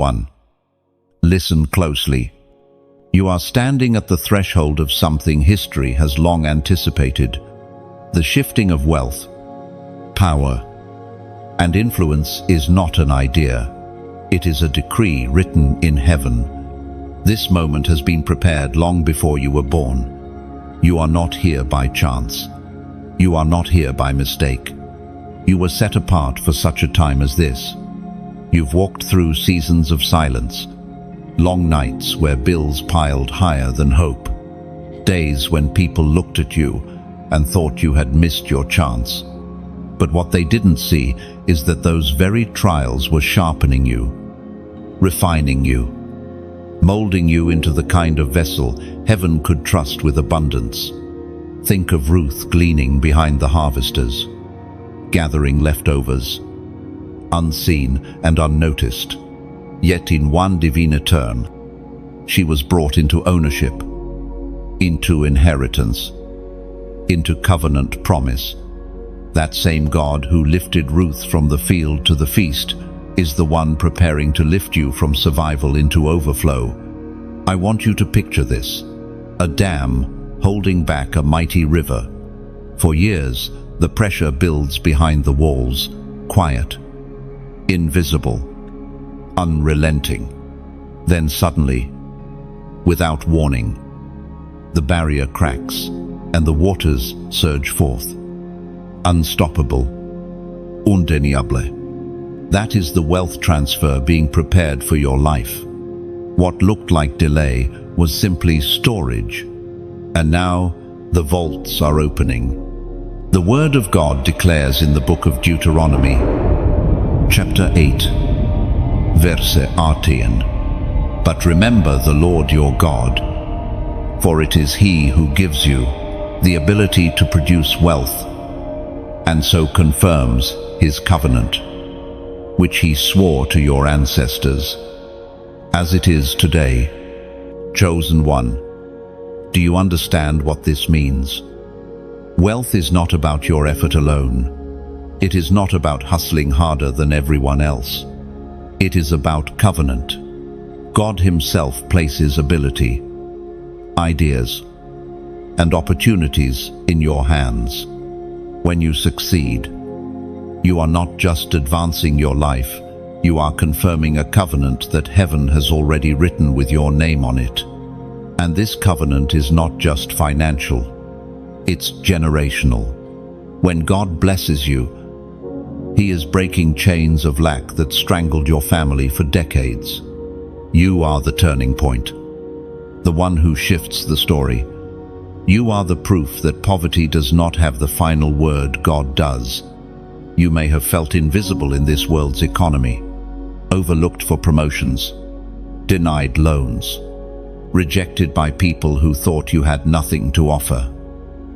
one. Listen closely. You are standing at the threshold of something history has long anticipated. The shifting of wealth, power, and influence is not an idea. It is a decree written in heaven. This moment has been prepared long before you were born. You are not here by chance. You are not here by mistake. You were set apart for such a time as this. You've walked through seasons of silence, long nights where bills piled higher than hope, days when people looked at you and thought you had missed your chance. But what they didn't see is that those very trials were sharpening you, refining you, molding you into the kind of vessel heaven could trust with abundance. Think of Ruth gleaning behind the harvesters, gathering leftovers, unseen and unnoticed. Yet in one divine turn, she was brought into ownership, into inheritance, into covenant promise. That same God who lifted Ruth from the field to the feast is the one preparing to lift you from survival into overflow. I want you to picture this: a dam holding back a mighty river. For years, the pressure builds behind the walls, quiet, invisible, unrelenting. Then suddenly, without warning, the barrier cracks and the waters surge forth. Unstoppable, undeniable. That is the wealth transfer being prepared for your life. What looked like delay was simply storage. And now the vaults are opening. The Word of God declares in the book of Deuteronomy, chapter 8, verse 18, "But remember the Lord your God, for it is He who gives you the ability to produce wealth, and so confirms His covenant, which He swore to your ancestors, as it is today." Chosen one, do you understand what this means? Wealth is not about your effort alone. It is not about hustling harder than everyone else. It is about covenant. God Himself places ability, ideas, and opportunities in your hands. When you succeed, you are not just advancing your life, you are confirming a covenant that heaven has already written with your name on it. And this covenant is not just financial, it's generational. When God blesses you, He is breaking chains of lack that strangled your family for decades. You are the turning point, the one who shifts the story. You are the proof that poverty does not have the final word, God does. You may have felt invisible in this world's economy, overlooked for promotions, denied loans, rejected by people who thought you had nothing to offer.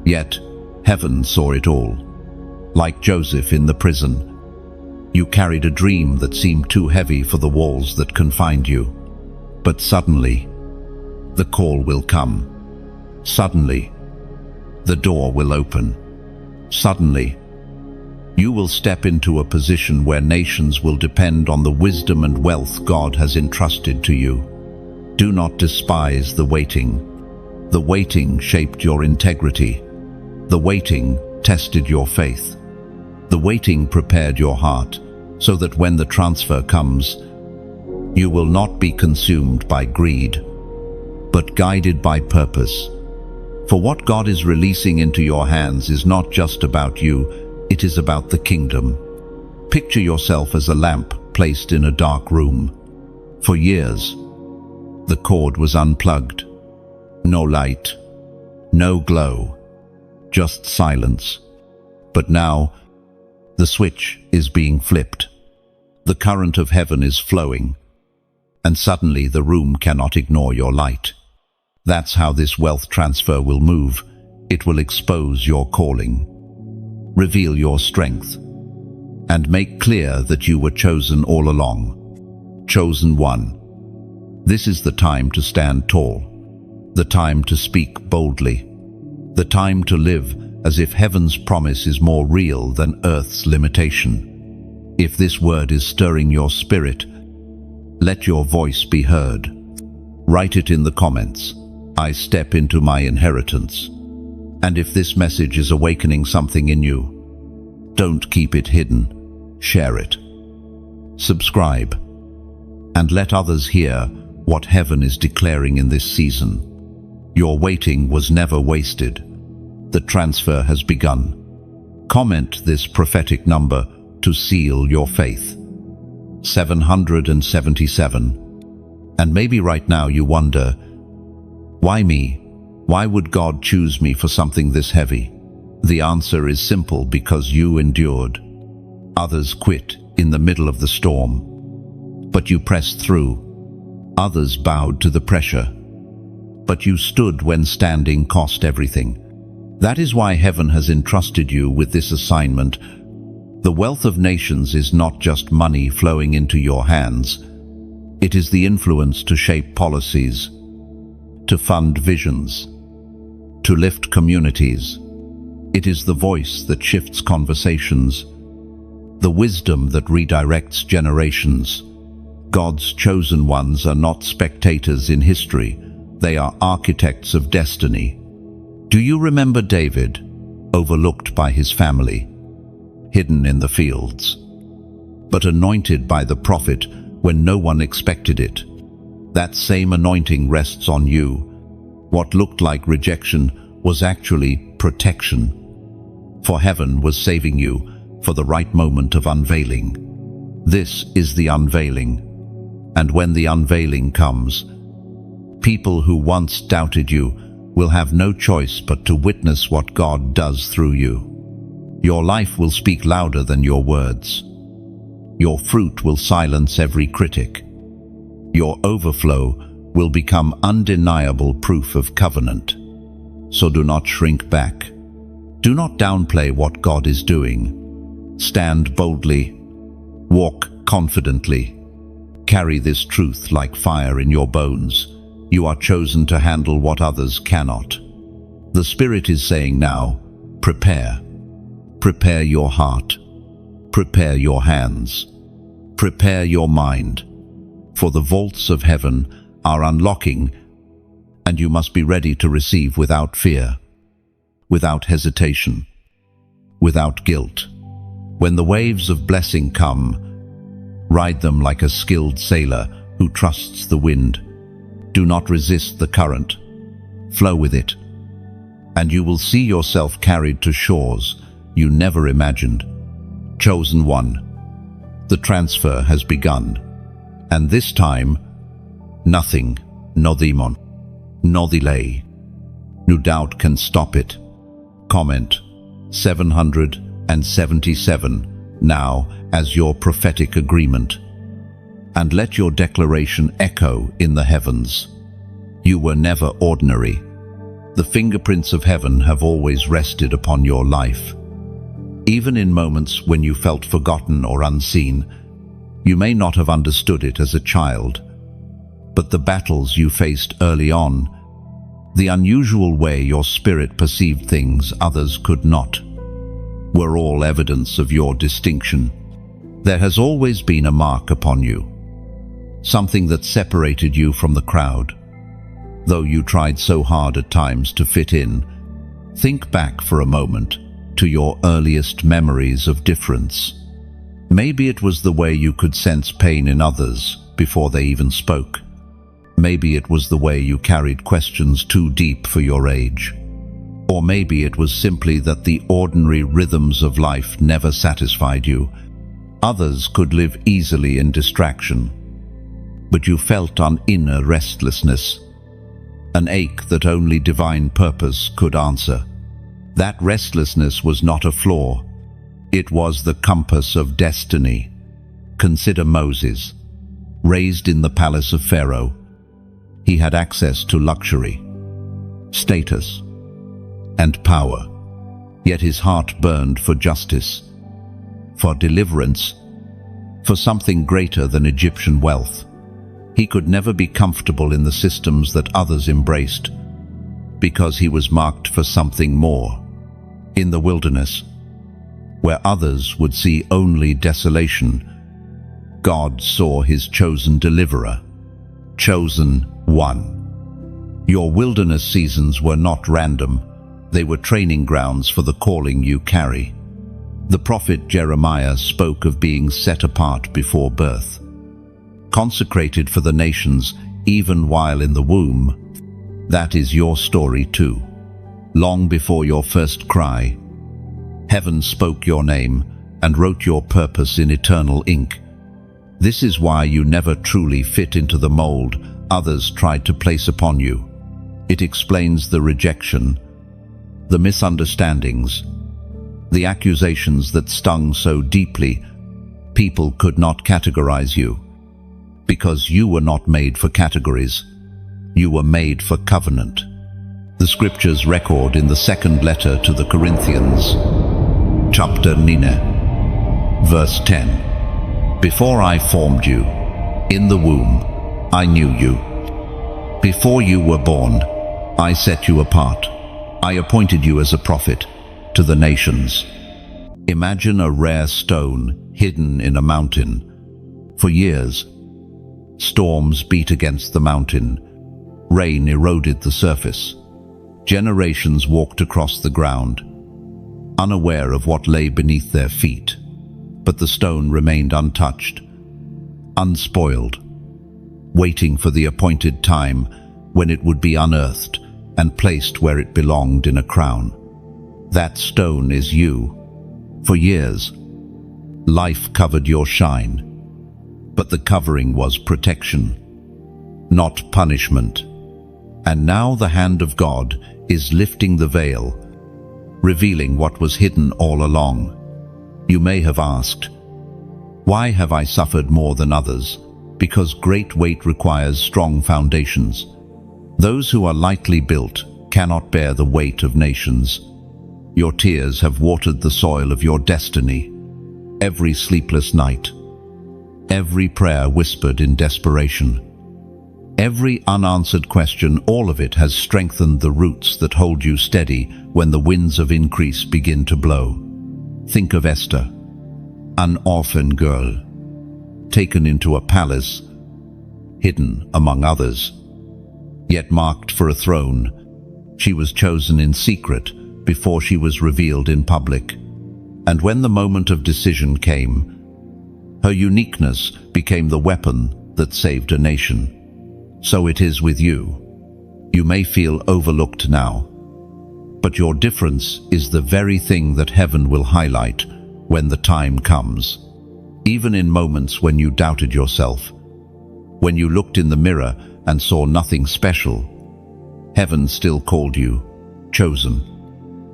Yet, heaven saw it all. Like Joseph in the prison, you carried a dream that seemed too heavy for the walls that confined you. But suddenly, the call will come. Suddenly, the door will open. Suddenly, you will step into a position where nations will depend on the wisdom and wealth God has entrusted to you. Do not despise the waiting. The waiting shaped your integrity. The waiting tested your faith. The waiting prepared your heart, so that when the transfer comes, you will not be consumed by greed, but guided by purpose. For what God is releasing into your hands is not just about you, it is about the kingdom. Picture yourself as a lamp placed in a dark room. For years, the cord was unplugged. No light, no glow, just silence. But now, the switch is being flipped. The current of heaven is flowing, and suddenly the room cannot ignore your light. That's how this wealth transfer will move. It will expose your calling, reveal your strength, and make clear that you were chosen all along. Chosen one. This is the time to stand tall, the time to speak boldly, the time to live as if heaven's promise is more real than earth's limitation. If this word is stirring your spirit, Let your voice be heard. Write it in the comments. I step into my inheritance. And if this message is awakening something in you, don't keep it hidden. Share it. Subscribe. And let others hear what heaven is declaring in this season. Your waiting was never wasted. The transfer has begun. Comment this prophetic number to seal your faith. 777. And maybe right now you wonder, why me? Why would God choose me for something this heavy? The answer is simple: because you endured. Others quit in the middle of the storm, but you pressed through. Others bowed to the pressure, but you stood when standing cost everything. That is why heaven has entrusted you with this assignment. The wealth of nations is not just money flowing into your hands. It is the influence to shape policies, to fund visions, to lift communities. It is the voice that shifts conversations, the wisdom that redirects generations. God's chosen ones are not spectators in history. They are architects of destiny. Do you remember David, overlooked by his family, hidden in the fields, but anointed by the prophet when no one expected it? That same anointing rests on you. What looked like rejection was actually protection. For heaven was saving you for the right moment of unveiling. This is the unveiling. And when the unveiling comes, people who once doubted you will have no choice but to witness what God does through you. Your life will speak louder than your words. Your fruit will silence every critic. Your overflow will become undeniable proof of covenant. So do not shrink back. Do not downplay what God is doing. Stand boldly. Walk confidently. Carry this truth like fire in your bones. You are chosen to handle what others cannot. The Spirit is saying now, prepare. Prepare your heart. Prepare your hands. Prepare your mind. For the vaults of heaven are unlocking, and you must be ready to receive without fear, without hesitation, without guilt. When the waves of blessing come, ride them like a skilled sailor who trusts the wind. Do not resist the current. Flow with it, and you will see yourself carried to shores you never imagined. Chosen one, the transfer has begun, and this time, nothing, no demon, no delay, no doubt can stop it. Comment 777 now as your prophetic agreement, and let your declaration echo in the heavens. You were never ordinary. The fingerprints of heaven have always rested upon your life. Even in moments when you felt forgotten or unseen, you may not have understood it as a child, but the battles you faced early on, the unusual way your spirit perceived things others could not, were all evidence of your distinction. There has always been a mark upon you, something that separated you from the crowd. Though you tried so hard at times to fit in, think back for a moment to your earliest memories of difference. Maybe it was the way you could sense pain in others before they even spoke. Maybe it was the way you carried questions too deep for your age. Or maybe it was simply that the ordinary rhythms of life never satisfied you. Others could live easily in distraction, but you felt an inner restlessness, an ache that only divine purpose could answer. That restlessness was not a flaw. It was the compass of destiny. Consider Moses, raised in the palace of Pharaoh. He had access to luxury, status, and power, yet his heart burned for justice, for deliverance, for something greater than Egyptian wealth. He could never be comfortable in the systems that others embraced, because he was marked for something more. In the wilderness, where others would see only desolation, God saw his chosen deliverer. Chosen one. Your wilderness seasons were not random. They were training grounds for the calling you carry. The prophet Jeremiah spoke of being set apart before birth, consecrated for the nations even while in the womb. That is your story too. Long before your first cry, heaven spoke your name and wrote your purpose in eternal ink. This is why you never truly fit into the mold others tried to place upon you. It explains the rejection, the misunderstandings, the accusations that stung so deeply people could not categorize you. Because you were not made for categories, you were made for covenant. The scriptures record in the second letter to the Corinthians, chapter 9, verse 10. Before I formed you in the womb, I knew you. Before you were born, I set you apart. I appointed you as a prophet to the nations. Imagine a rare stone hidden in a mountain. For years, storms beat against the mountain. Rain eroded the surface. Generations walked across the ground, unaware of what lay beneath their feet. But the stone remained untouched, unspoiled, waiting for the appointed time when it would be unearthed and placed where it belonged in a crown. That stone is you. For years, life covered your shine, but the covering was protection, not punishment. And now the hand of God is lifting the veil, revealing what was hidden all along. You may have asked, why have I suffered more than others? Because great weight requires strong foundations. Those who are lightly built cannot bear the weight of nations. Your tears have watered the soil of your destiny. Every sleepless night, every prayer whispered in desperation, every unanswered question, all of it has strengthened the roots that hold you steady when the winds of increase begin to blow. Think of Esther, an orphan girl, taken into a palace, hidden among others, yet marked for a throne. She was chosen in secret before she was revealed in public. And when the moment of decision came, her uniqueness became the weapon that saved a nation. So it is with you. You may feel overlooked now, but your difference is the very thing that heaven will highlight when the time comes. Even in moments when you doubted yourself, when you looked in the mirror and saw nothing special, heaven still called you chosen.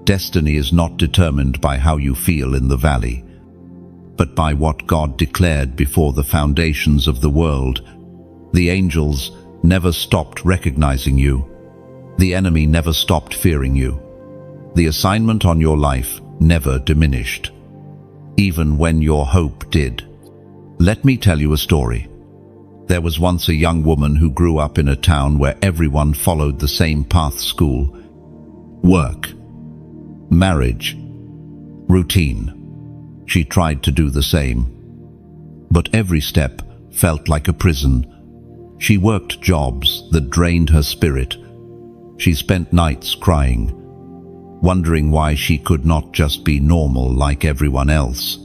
Destiny is not determined by how you feel in the valley, but by what God declared before the foundations of the world. The angels never stopped recognizing you. The enemy never stopped fearing you. The assignment on your life never diminished, even when your hope did. Let me tell you a story. There was once a young woman who grew up in a town where everyone followed the same path: school, work, marriage, routine. She tried to do the same, but every step felt like a prison. She worked jobs that drained her spirit. She spent nights crying, wondering why she could not just be normal like everyone else.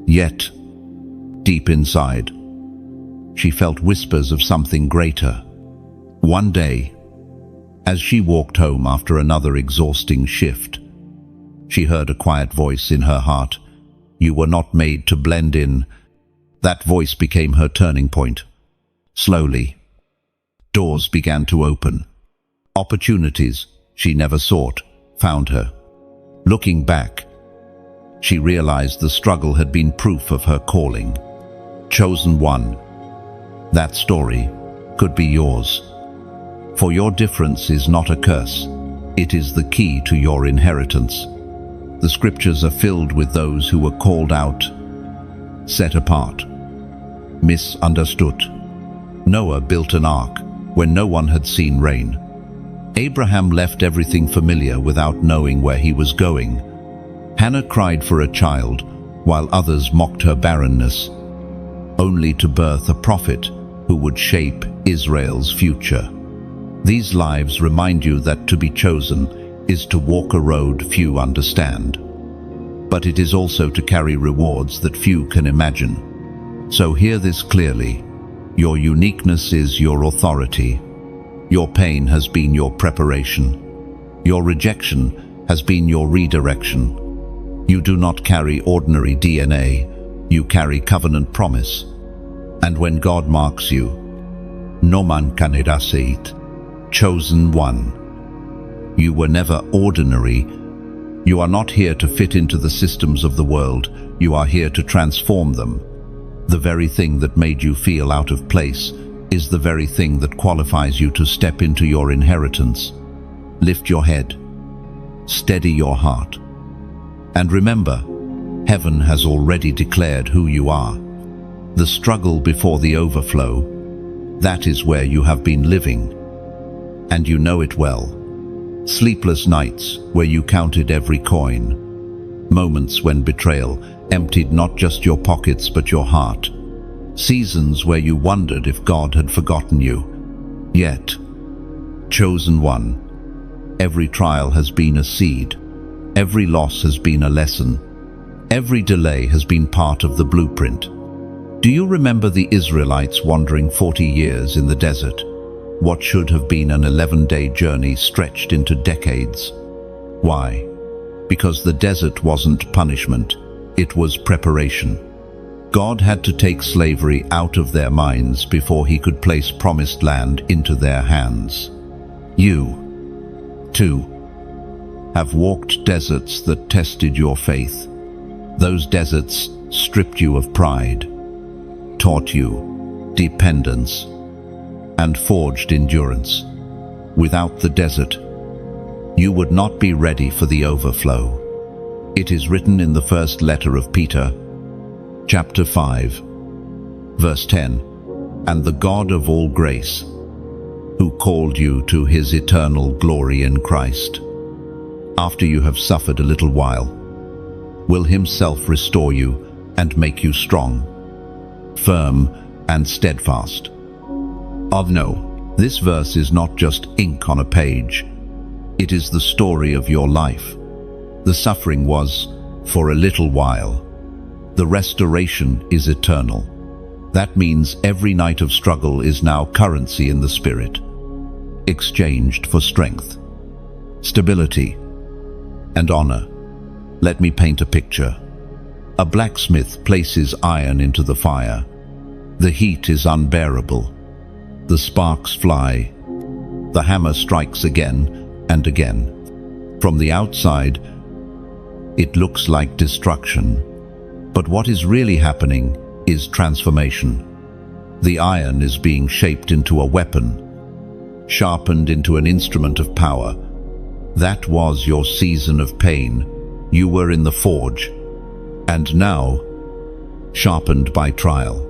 Yet, deep inside, she felt whispers of something greater. One day, as she walked home after another exhausting shift, she heard a quiet voice in her heart. You were not made to blend in. That voice became her turning point. Slowly, doors began to open. Opportunities she never sought found her. Looking back, she realized the struggle had been proof of her calling. Chosen one. That story could be yours. For your difference is not a curse. It is the key to your inheritance. The scriptures are filled with those who were called out, set apart, misunderstood. Noah built an ark when no one had seen rain. Abraham left everything familiar without knowing where he was going. Hannah cried for a child while others mocked her barrenness. only to birth a prophet who would shape Israel's future. These lives remind you that to be chosen is to walk a road few understand, but it is also to carry rewards that few can imagine. So hear this clearly: your uniqueness is your authority. Your pain has been your preparation. Your rejection has been your redirection. You do not carry ordinary DNA, you carry covenant promise. And when God marks you, Noman Kanedaseit, chosen one, you were never ordinary. You are not here to fit into the systems of the world, you are here to transform them. The very thing that made you feel out of place is the very thing that qualifies you to step into your inheritance. Lift your head, steady your heart, and remember, heaven has already declared who you are. The struggle before the overflow, that is where you have been living, and you know it well. Sleepless nights where you counted every coin, moments when betrayal emptied not just your pockets but your heart, seasons where you wondered if God had forgotten you. Yet, chosen one, every trial has been a seed, every loss has been a lesson, every delay has been part of the blueprint. Do you remember the Israelites wandering 40 years in the desert? What should have been an 11-day journey stretched into decades. Why? Because the desert wasn't punishment, it was preparation. God had to take slavery out of their minds before he could place promised land into their hands. You, too, have walked deserts that tested your faith. Those deserts stripped you of pride, taught you dependence, and forged endurance. Without the desert, you would not be ready for the overflow. It is written in the first letter of Peter, chapter 5, verse 10, "And the God of all grace, who called you to his eternal glory in Christ, after you have suffered a little while, will himself restore you and make you strong, firm and steadfast." No, this verse is not just ink on a page. It is the story of your life. The suffering was for a little while. The restoration is eternal. That means every night of struggle is now currency in the spirit, exchanged for strength, stability, and honor. Let me paint a picture. A blacksmith places iron into the fire. The heat is unbearable. The sparks fly. The hammer strikes again and again. From the outside, it looks like destruction. But what is really happening is transformation. The iron is being shaped into a weapon, sharpened into an instrument of power. That was your season of pain. You were in the forge, and now, sharpened by trial,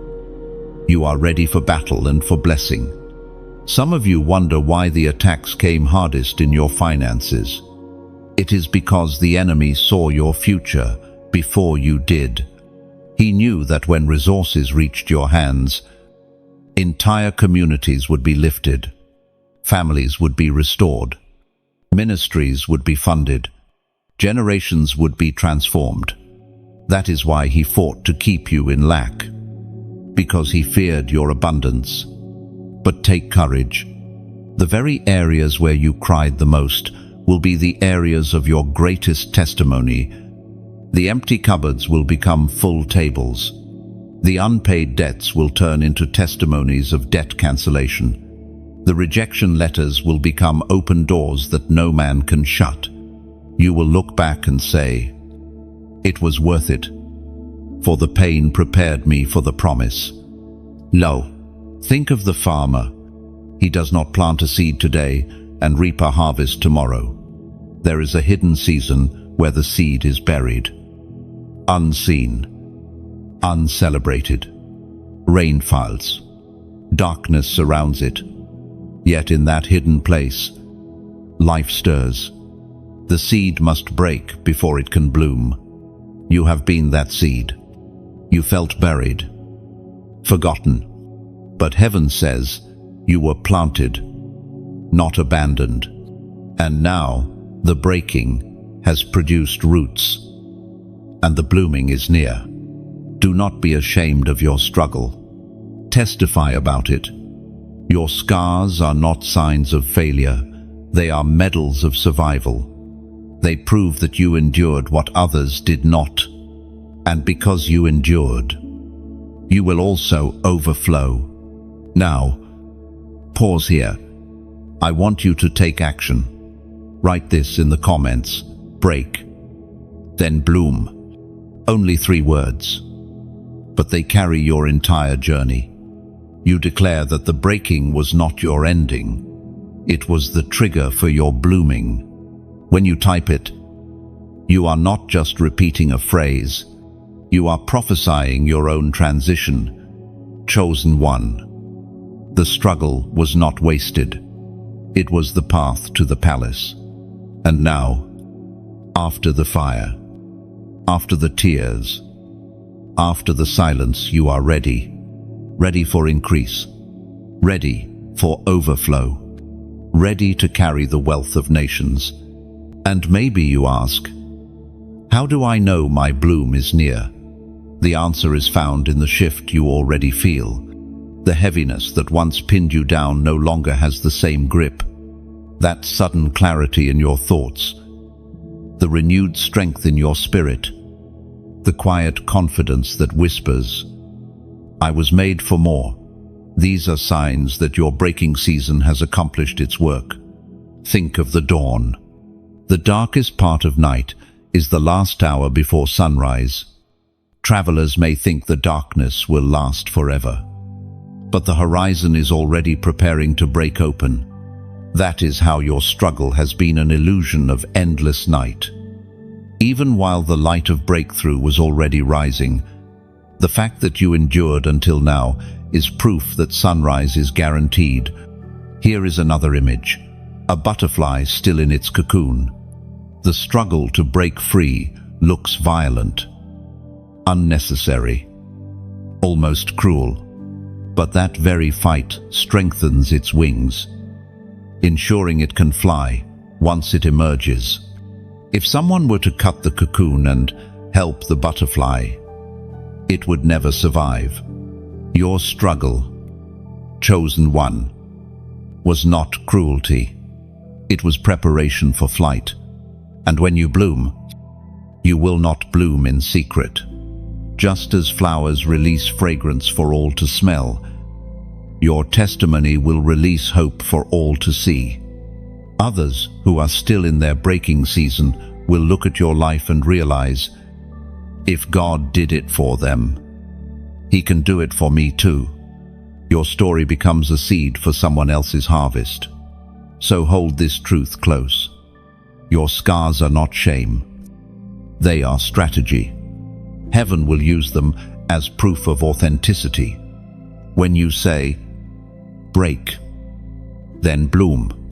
you are ready for battle and for blessing. Some of you wonder why the attacks came hardest in your finances. It is because the enemy saw your future before you did. He knew that when resources reached your hands, entire communities would be lifted, families would be restored, ministries would be funded, generations would be transformed. That is why he fought to keep you in lack, because he feared your abundance. But take courage. The very areas where you cried the most will be the areas of your greatest testimony. The empty cupboards will become full tables. The unpaid debts will turn into testimonies of debt cancellation. The rejection letters will become open doors that no man can shut. You will look back and say, "It was worth it, for the pain prepared me for the promise." Lo, think of the farmer. He does not plant a seed today and reap a harvest tomorrow. There is a hidden season where the seed is buried, unseen, uncelebrated. Rain falls. Darkness surrounds it. Yet in that hidden place, life stirs. The seed must break before it can bloom. You have been that seed. You felt buried, forgotten. But heaven says, you were planted, not abandoned. And now the breaking has produced roots, and the blooming is near. Do not be ashamed of your struggle. Testify about it. Your scars are not signs of failure. They are medals of survival. They prove that you endured what others did not. And because you endured, you will also overflow. Now, pause here. I want you to take action. Write this in the comments. Break, then bloom. Only 3 words. But they carry your entire journey. You declare that the breaking was not your ending. It was the trigger for your blooming. When you type it, you are not just repeating a phrase. You are prophesying your own transition. Chosen one. The struggle was not wasted. It was the path to the palace. And now, after the fire, after the tears, after the silence, you are ready. Ready for increase. Ready for overflow. Ready to carry the wealth of nations. And maybe you ask, how do I know my bloom is near? The answer is found in the shift you already feel. The heaviness that once pinned you down no longer has the same grip. That sudden clarity in your thoughts. The renewed strength in your spirit. The quiet confidence that whispers, I was made for more. These are signs that your breaking season has accomplished its work. Think of the dawn. The darkest part of night is the last hour before sunrise. Travelers may think the darkness will last forever, but the horizon is already preparing to break open. That is how your struggle has been an illusion of endless night. Even while the light of breakthrough was already rising, the fact that you endured until now is proof that sunrise is guaranteed. Here is another image, a butterfly still in its cocoon. The struggle to break free looks violent, unnecessary, almost cruel. But that very fight strengthens its wings, ensuring it can fly once it emerges. If someone were to cut the cocoon and help the butterfly, it would never survive. Your struggle, chosen one, was not cruelty. It was preparation for flight. And when you bloom, you will not bloom in secret. Just as flowers release fragrance for all to smell, your testimony will release hope for all to see. Others who are still in their breaking season will look at your life and realize, if God did it for them, He can do it for me too. Your story becomes a seed for someone else's harvest. So hold this truth close. Your scars are not shame. They are strategy. Heaven will use them as proof of authenticity. When you say, break, then bloom,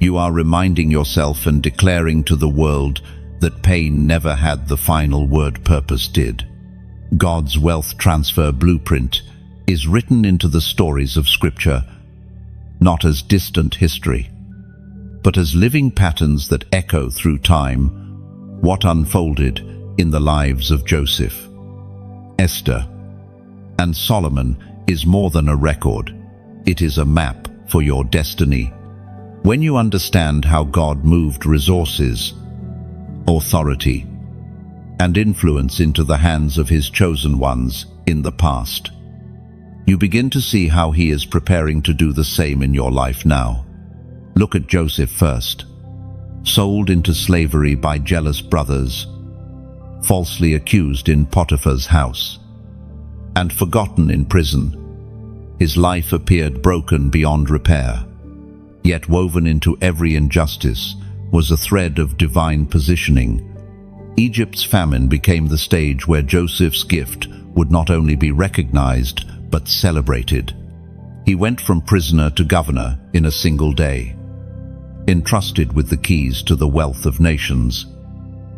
you are reminding yourself and declaring to the world that pain never had the final word, purpose did. God's wealth transfer blueprint is written into the stories of Scripture, not as distant history, but as living patterns that echo through time. What unfolded in the lives of Joseph, Esther, and Solomon is more than a record. It is a map for your destiny. When you understand how God moved resources, authority, and influence into the hands of His chosen ones in the past, you begin to see how He is preparing to do the same in your life now. Look at Joseph first. Sold into slavery by jealous brothers, falsely accused in Potiphar's house, and forgotten in prison. His life appeared broken beyond repair. Yet woven into every injustice was a thread of divine positioning. Egypt's famine became the stage where Joseph's gift would not only be recognized, but celebrated. He went from prisoner to governor in a single day, entrusted with the keys to the wealth of nations.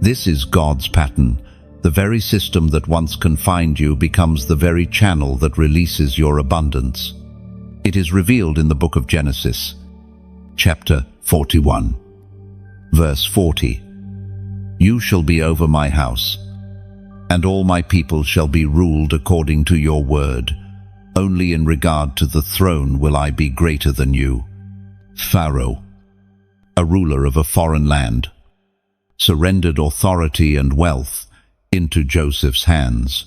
This is God's pattern, The very system that once confined you becomes the very channel that releases your abundance. It is revealed in the book of Genesis, chapter 41, verse 40. You shall be over my house, and all my people shall be ruled according to your word. Only in regard to the throne will I be greater than you. Pharaoh, a ruler of a foreign land, surrendered authority and wealth into Joseph's hands.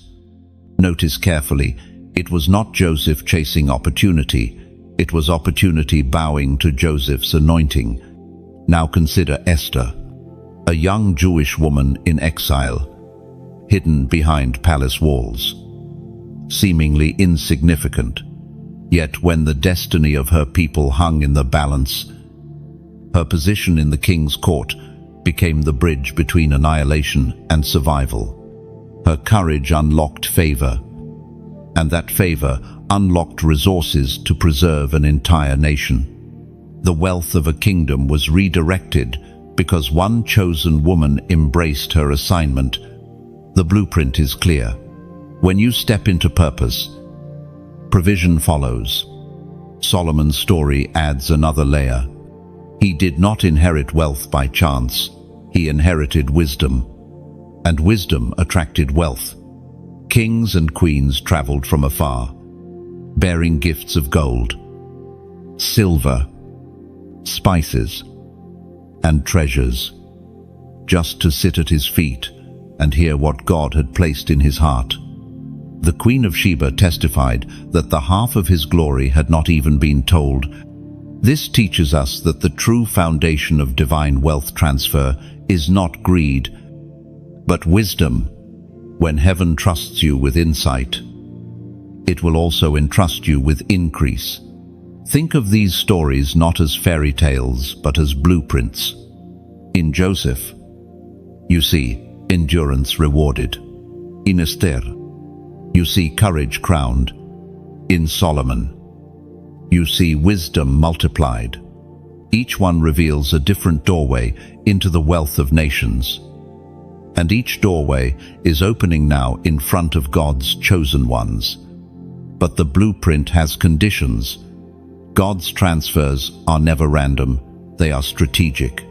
Notice carefully, it was not Joseph chasing opportunity, it was opportunity bowing to Joseph's anointing. Now consider Esther, a young Jewish woman in exile, hidden behind palace walls, seemingly insignificant. Yet when the destiny of her people hung in the balance, her position in the king's court became the bridge between annihilation and survival. Her courage unlocked favor, and that favor unlocked resources to preserve an entire nation. The wealth of a kingdom was redirected because one chosen woman embraced her assignment. The blueprint is clear. When you step into purpose, provision follows. Solomon's story adds another layer. He did not inherit wealth by chance. He inherited wisdom, and wisdom attracted wealth. Kings and queens traveled from afar, bearing gifts of gold, silver, spices, and treasures, just to sit at his feet and hear what God had placed in his heart. The Queen of Sheba testified that the half of his glory had not even been told. This teaches us that the true foundation of divine wealth transfer is not greed, but wisdom. When heaven trusts you with insight, it will also entrust you with increase. Think of these stories not as fairy tales, but as blueprints. In Joseph, you see endurance rewarded. In Esther, you see courage crowned. In Solomon, you see wisdom multiplied. Each one reveals a different doorway into the wealth of nations. And each doorway is opening now in front of God's chosen ones. But the blueprint has conditions. God's transfers are never random, they are strategic.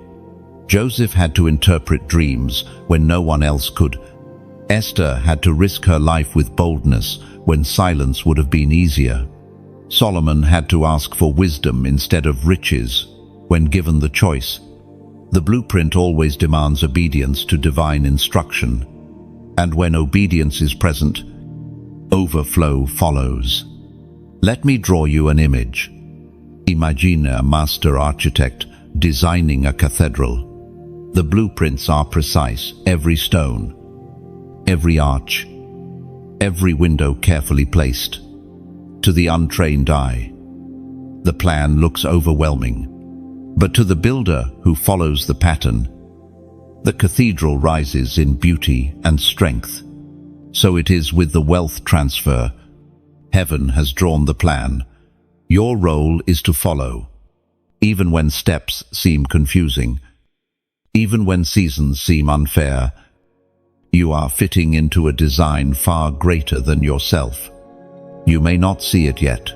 Joseph had to interpret dreams when no one else could. Esther had to risk her life with boldness when silence would have been easier. Solomon had to ask for wisdom instead of riches when given the choice. The blueprint always demands obedience to divine instruction, and when obedience is present, overflow follows. Let me draw you an image. Imagine a master architect designing a cathedral. The blueprints are precise, every stone, every arch, every window carefully placed. To the untrained eye, the plan looks overwhelming. But to the builder who follows the pattern, the cathedral rises in beauty and strength. So it is with the wealth transfer. Heaven has drawn the plan. Your role is to follow, even when steps seem confusing, even when seasons seem unfair. You are fitting into a design far greater than yourself. You may not see it yet,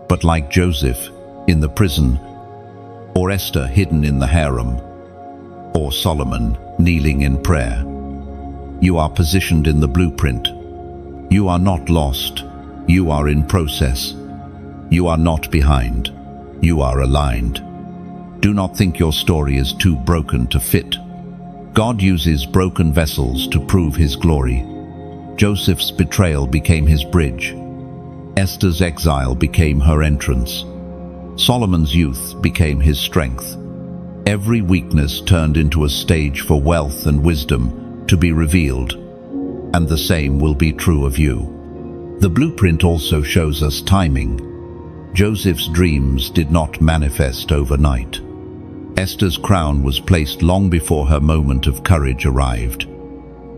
but like Joseph in the prison, or Esther hidden in the harem, or Solomon kneeling in prayer, you are positioned in the blueprint. You are not lost. You are in process. You are not behind. You are aligned. Do not think your story is too broken to fit. God uses broken vessels to prove his glory. Joseph's betrayal became his bridge. Esther's exile became her entrance. Solomon's youth became his strength. Every weakness turned into a stage for wealth and wisdom to be revealed, and the same will be true of you. The blueprint also shows us timing. Joseph's dreams did not manifest overnight. Esther's crown was placed long before her moment of courage arrived.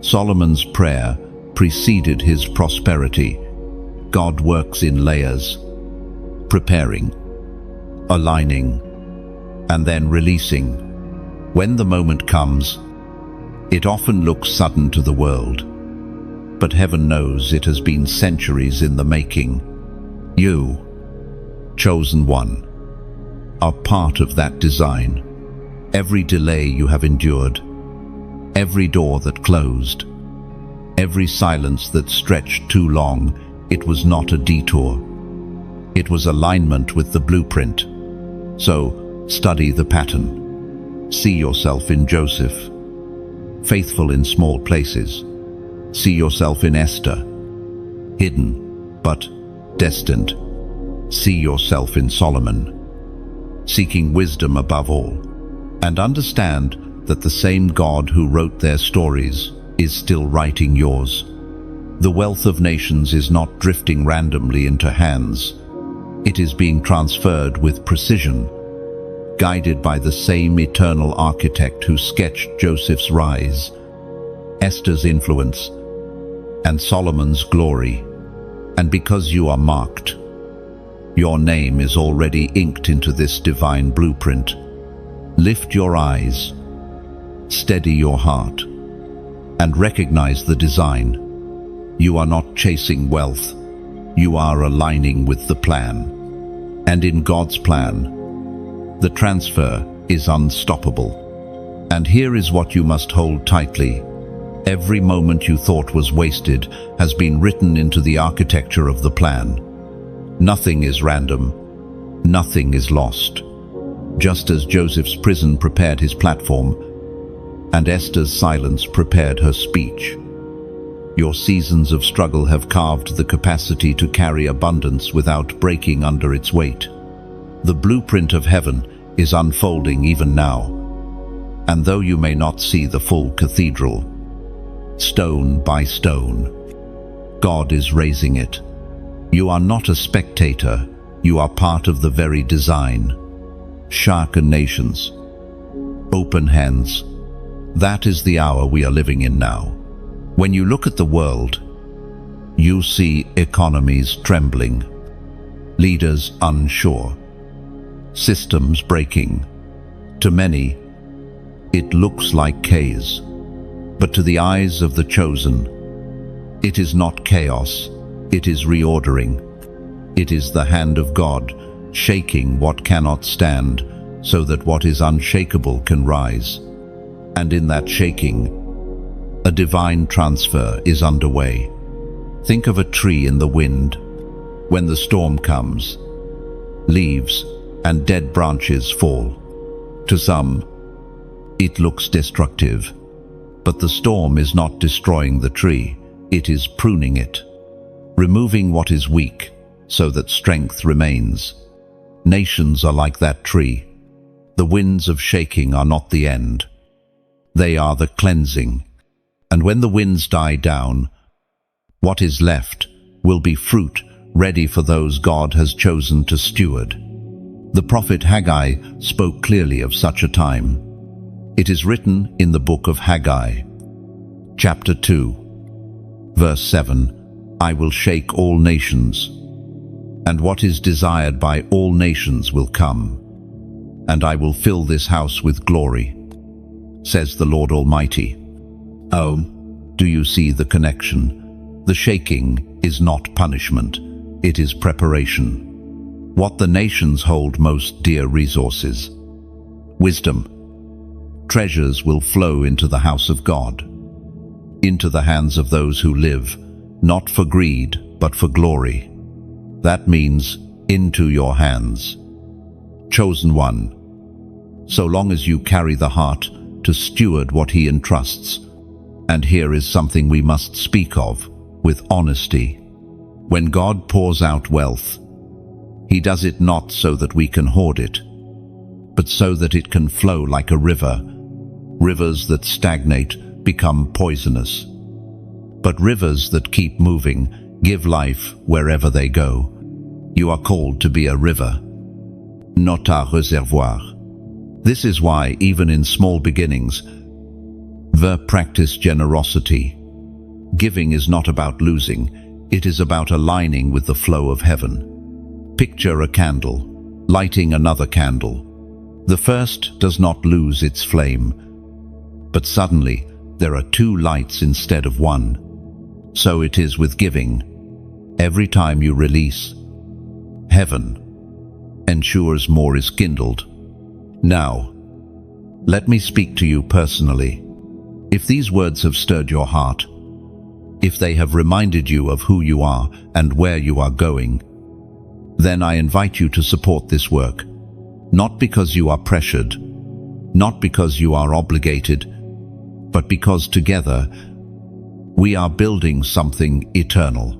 Solomon's prayer preceded his prosperity. God works in layers, preparing, aligning, and then releasing. When the moment comes, It often looks sudden to the world, but heaven knows it has been centuries in the making. You, chosen one, are part of that design. Every delay you have endured, every door that closed, every silence that stretched too long, it was not a detour. It was alignment with the blueprint. So, study the pattern. See yourself in Joseph, faithful in small places. See yourself in Esther, hidden but destined. See yourself in Solomon, seeking wisdom above all. And understand that the same God who wrote their stories is still writing yours. The wealth of nations is not drifting randomly into hands. It is being transferred with precision, guided by the same eternal architect who sketched Joseph's rise, Esther's influence, and Solomon's glory. And because you are marked, your name is already inked into this divine blueprint. Lift your eyes, steady your heart, and recognize the design. You are not chasing wealth, you are aligning with the plan. And in God's plan, the transfer is unstoppable. And here is what you must hold tightly. Every moment you thought was wasted has been written into the architecture of the plan. Nothing is random, nothing is lost. Just as Joseph's prison prepared his platform, and Esther's silence prepared her speech. Your seasons of struggle have carved the capacity to carry abundance without breaking under its weight. The blueprint of heaven is unfolding even now, and though you may not see the full cathedral, stone by stone, God is raising it. You are not a spectator, you are part of the very design. Sharken nations, open hands. That is the hour we are living in now. When you look at the world, you see economies trembling, leaders unsure, systems breaking. To many, it looks like chaos, but to the eyes of the chosen, it is not chaos, it is reordering. It is the hand of God shaking what cannot stand, so that what is unshakable can rise. And in that shaking, a divine transfer is underway. Think of a tree in the wind. When the storm comes, leaves and dead branches fall. To some, it looks destructive, but the storm is not destroying the tree, it is pruning it, removing what is weak so that strength remains. Nations are like that tree. The winds of shaking are not the end. They are the cleansing. And when the winds die down, what is left will be fruit ready for those God has chosen to steward. The prophet Haggai spoke clearly of such a time. It is written in the book of Haggai, chapter 2, verse 7, I will shake all nations, and what is desired by all nations will come, and I will fill this house with glory, says the Lord Almighty. Oh, do you see the connection? The shaking is not punishment, it is preparation. What the nations hold most dear resources, wisdom, treasures will flow into the house of God, into the hands of those who live, not for greed, but for glory. That means into your hands. Chosen one, so long as you carry the heart to steward what He entrusts. And here is something we must speak of with honesty. When God pours out wealth, He does it not so that we can hoard it, but so that it can flow like a river. Rivers that stagnate become poisonous, but rivers that keep moving give life wherever they go. You are called to be a river, not a réservoir. This is why, even in small beginnings, practice generosity. Giving is not about losing, it is about aligning with the flow of heaven. Picture a candle, lighting another candle. The first does not lose its flame, but suddenly There are two lights instead of one. So it is with giving. Every time you release, heaven ensures more is kindled. Now, let me speak to you personally. If these words have stirred your heart, if they have reminded you of who you are and where you are going, then I invite you to support this work, not because you are pressured, not because you are obligated, but because together we are building something eternal.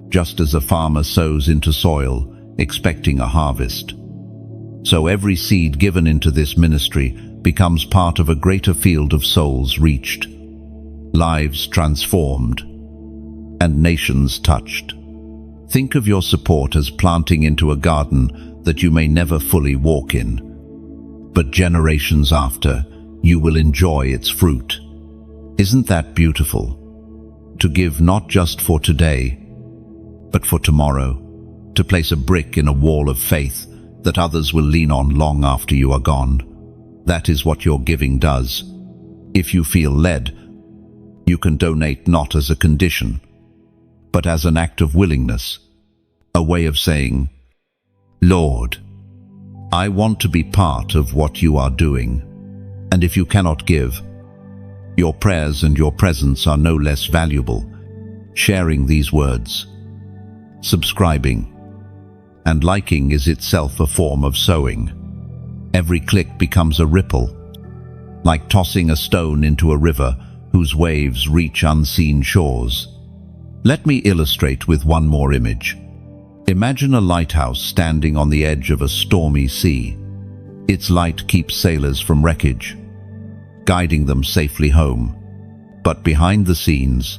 Just as a farmer sows into soil, expecting a harvest, so every seed given into this ministry becomes part of a greater field of souls reached, lives transformed, and nations touched. Think of your support as planting into a garden that you may never fully walk in, but generations after, you will enjoy its fruit. Isn't that beautiful? To give not just for today, but for tomorrow, to place a brick in a wall of faith that others will lean on long after you are gone. That is what your giving does. If you feel led, you can donate not as a condition, but as an act of willingness, a way of saying, Lord, I want to be part of what you are doing. And if you cannot give, your prayers and your presence are no less valuable. Sharing these words, subscribing, and liking is itself a form of sowing. Every click becomes a ripple, like tossing a stone into a river whose waves reach unseen shores. Let me illustrate with one more image. Imagine a lighthouse standing on the edge of a stormy sea. Its light keeps sailors from wreckage, guiding them safely home. But behind the scenes,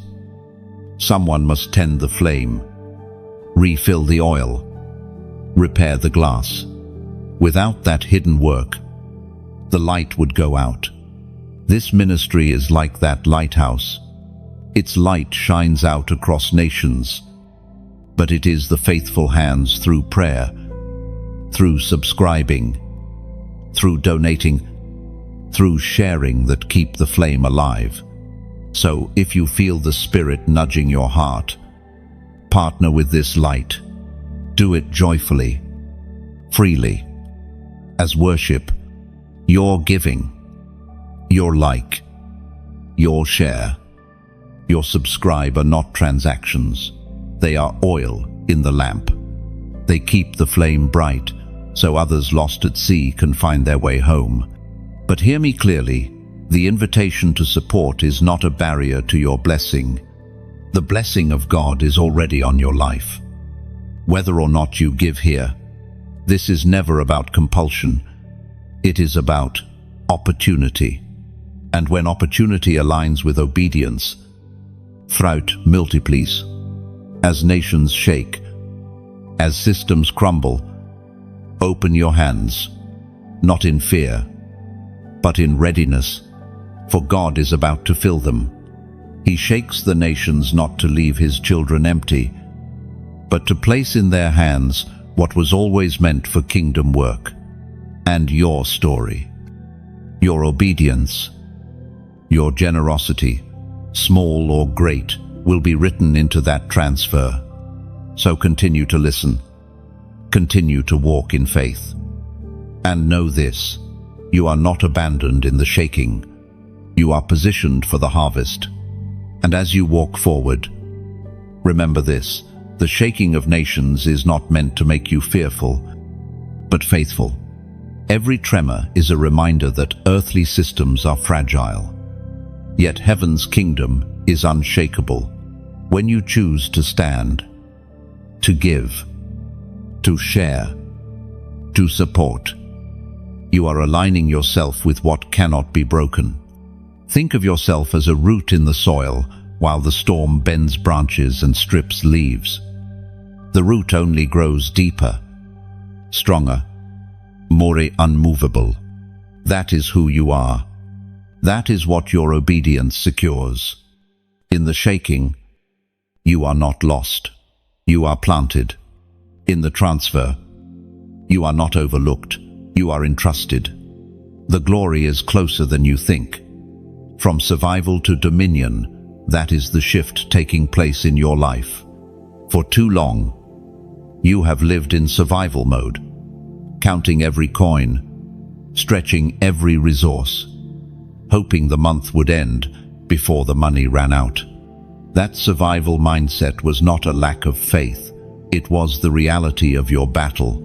someone must tend the flame, refill the oil, repair the glass. Without that hidden work, the light would go out. This ministry is like that lighthouse. Its light shines out across nations, but it is the faithful hands through prayer, through subscribing, through donating, through sharing that keep the flame alive. So if you feel the Spirit nudging your heart, partner with this light. Do it joyfully, freely, as worship. Your giving, your like, your share, your subscribe are not transactions. They are oil in the lamp. They keep the flame bright, so others lost at sea can find their way home. But hear me clearly, the invitation to support is not a barrier to your blessing. The blessing of God is already on your life. Whether or not you give here, this is never about compulsion. It is about opportunity. And when opportunity aligns with obedience, fruit multiplies. As nations shake, as systems crumble, open your hands, not in fear, but in readiness, for God is about to fill them. He shakes the nations not to leave his children empty, but to place in their hands what was always meant for kingdom work. And your story, your obedience, your generosity, small or great, will be written into that transfer. So continue to listen, continue to walk in faith. And know this, you are not abandoned in the shaking. You are positioned for the harvest. And as you walk forward, remember this, the shaking of nations is not meant to make you fearful, but faithful. Every tremor is a reminder that earthly systems are fragile, yet heaven's kingdom is unshakable. When you choose to stand, to give, to share, to support, you are aligning yourself with what cannot be broken. Think of yourself as a root in the soil while the storm bends branches and strips leaves. The root only grows deeper, stronger, more unmovable. That is who you are. That is what your obedience secures. In the shaking, you are not lost. You are planted. In the transfer, you are not overlooked. You are entrusted. The glory is closer than you think. From survival to dominion, that is the shift taking place in your life. For too long, you have lived in survival mode, counting every coin, stretching every resource, hoping the month would end before the money ran out. That survival mindset was not a lack of faith, it was the reality of your battle.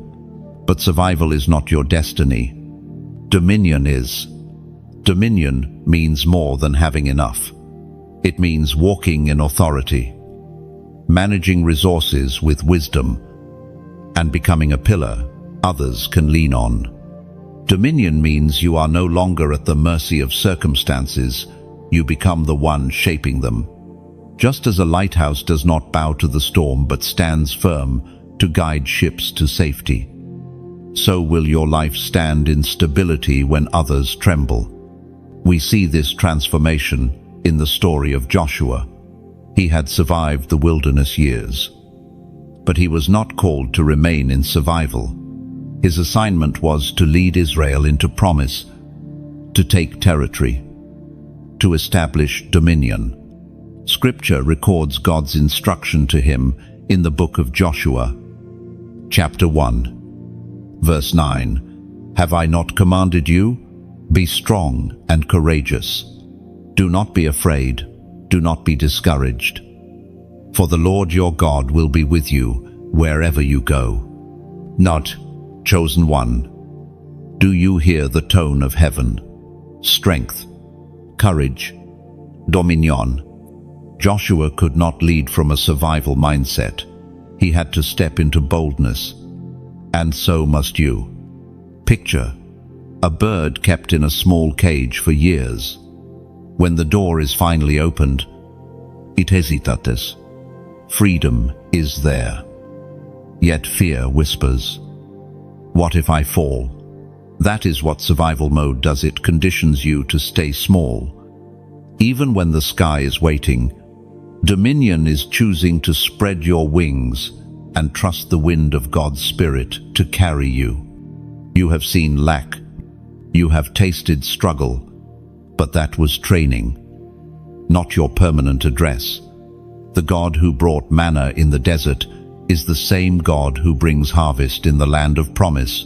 But survival is not your destiny. Dominion is. Dominion means more than having enough. It means walking in authority, managing resources with wisdom, and becoming a pillar others can lean on. Dominion means you are no longer at the mercy of circumstances, you become the one shaping them. Just as a lighthouse does not bow to the storm but stands firm to guide ships to safety, so will your life stand in stability when others tremble. We see this transformation in the story of Joshua. He had survived the wilderness years, but he was not called to remain in survival. His assignment was to lead Israel into promise, to take territory, to establish dominion. Scripture records God's instruction to him in the book of Joshua, chapter 1, verse 9. Have I not commanded you? Be strong and courageous. Do not be afraid, do not be discouraged. For the Lord your God will be with you wherever you go. Not chosen one. Do you hear the tone of heaven? Strength, courage, dominion. Joshua could not lead from a survival mindset. He had to step into boldness. And so must you. Picture a bird kept in a small cage for years. When the door is finally opened, it hesitates. Freedom is there. Yet fear whispers, what if I fall? That is what survival mode does. It conditions you to stay small. Even when the sky is waiting, dominion is choosing to spread your wings and trust the wind of God's Spirit to carry you. You have seen lack. You have tasted struggle, but that was training, not your permanent address. The God who brought manna in the desert is the same God who brings harvest in the land of promise.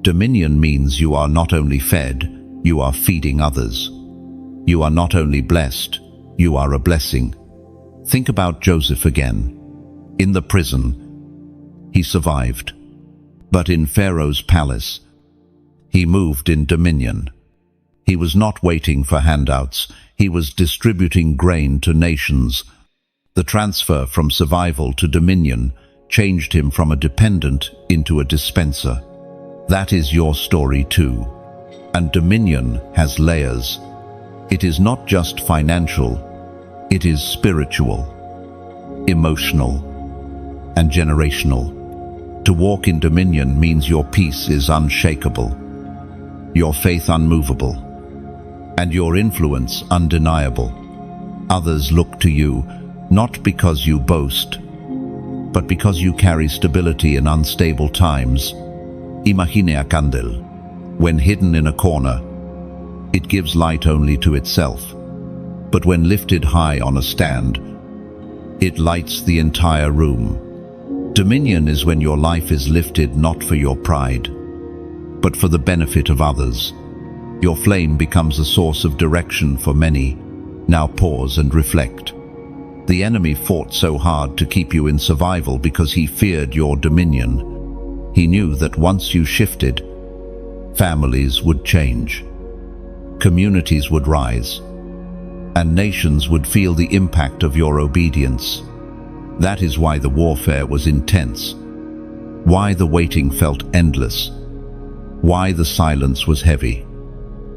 Dominion means you are not only fed, you are feeding others. You are not only blessed, you are a blessing. Think about Joseph again. In the prison, he survived. But in Pharaoh's palace, he moved in dominion. He was not waiting for handouts, he was distributing grain to nations. The transfer from survival to dominion changed him from a dependent into a dispenser. That is your story too. And dominion has layers. It is not just financial, it is spiritual, emotional, and generational. To walk in dominion means your peace is unshakable, your faith unmovable, and your influence undeniable. Others look to you not because you boast, but because you carry stability in unstable times. Imagine a candle. When hidden in a corner, it gives light only to itself. But when lifted high on a stand, it lights the entire room. Dominion is when your life is lifted not for your pride, but for the benefit of others. Your flame becomes a source of direction for many. Now pause and reflect. The enemy fought so hard to keep you in survival because he feared your dominion. He knew that once you shifted, families would change, communities would rise, and nations would feel the impact of your obedience. That is why the warfare was intense, why the waiting felt endless, why the silence was heavy.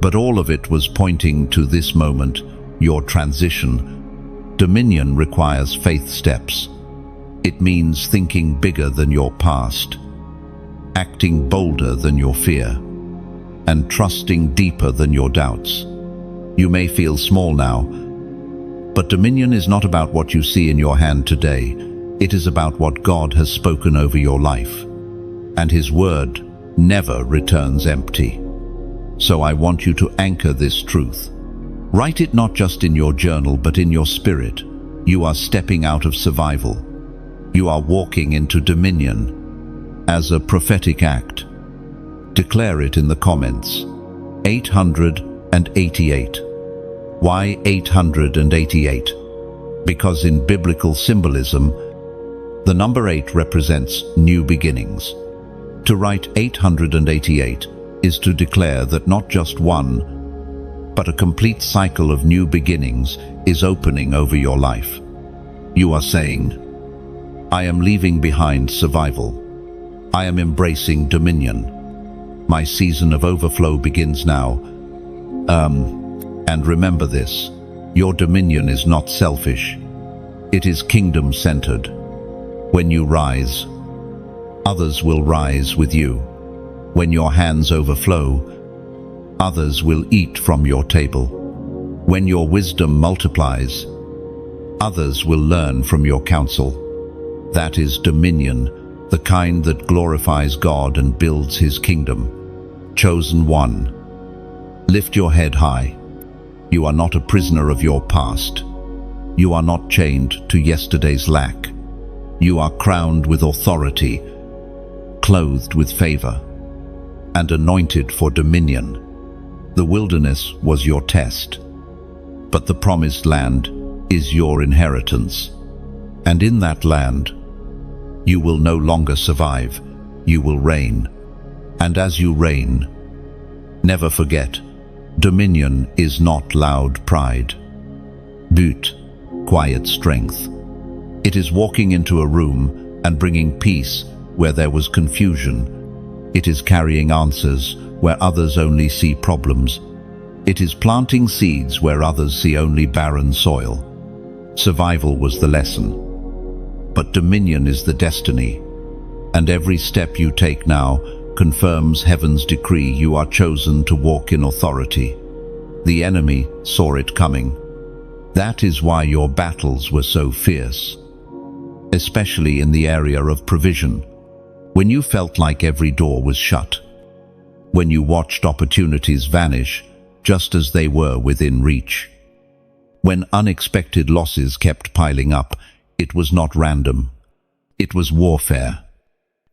But all of it was pointing to this moment, your transition. Dominion requires faith steps. It means thinking bigger than your past, acting bolder than your fear, and trusting deeper than your doubts. You may feel small now, but dominion is not about what you see in your hand today. It is about what God has spoken over your life. And His word never returns empty. So I want you to anchor this truth. Write it not just in your journal but in your spirit. You are stepping out of survival. You are walking into dominion. As a prophetic act, declare it in the comments. 888. Why 888? Because in biblical symbolism, the number 8 represents new beginnings. To write 888 is to declare that not just one, but a complete cycle of new beginnings is opening over your life. You are saying, I am leaving behind survival. I am embracing dominion. My season of overflow begins now. And remember this, your dominion is not selfish. It is kingdom-centered. When you rise, others will rise with you. When your hands overflow, others will eat from your table. When your wisdom multiplies, others will learn from your counsel. That is dominion, the kind that glorifies God and builds His kingdom. Chosen one. Lift your head high. You are not a prisoner of your past. You are not chained to yesterday's lack. You are crowned with authority, clothed with favor, and anointed for dominion. The wilderness was your test, but the promised land is your inheritance. And in that land, you will no longer survive, you will reign. And as you reign, never forget, dominion is not loud pride, but quiet strength. It is walking into a room and bringing peace where there was confusion. It is carrying answers where others only see problems. It is planting seeds where others see only barren soil. Survival was the lesson, but dominion is the destiny. And every step you take now confirms heaven's decree. You are chosen to walk in authority. The enemy saw it coming. That is why your battles were so fierce, especially in the area of provision. When you felt like every door was shut, when you watched opportunities vanish just as they were within reach, when unexpected losses kept piling up, it was not random. It was warfare.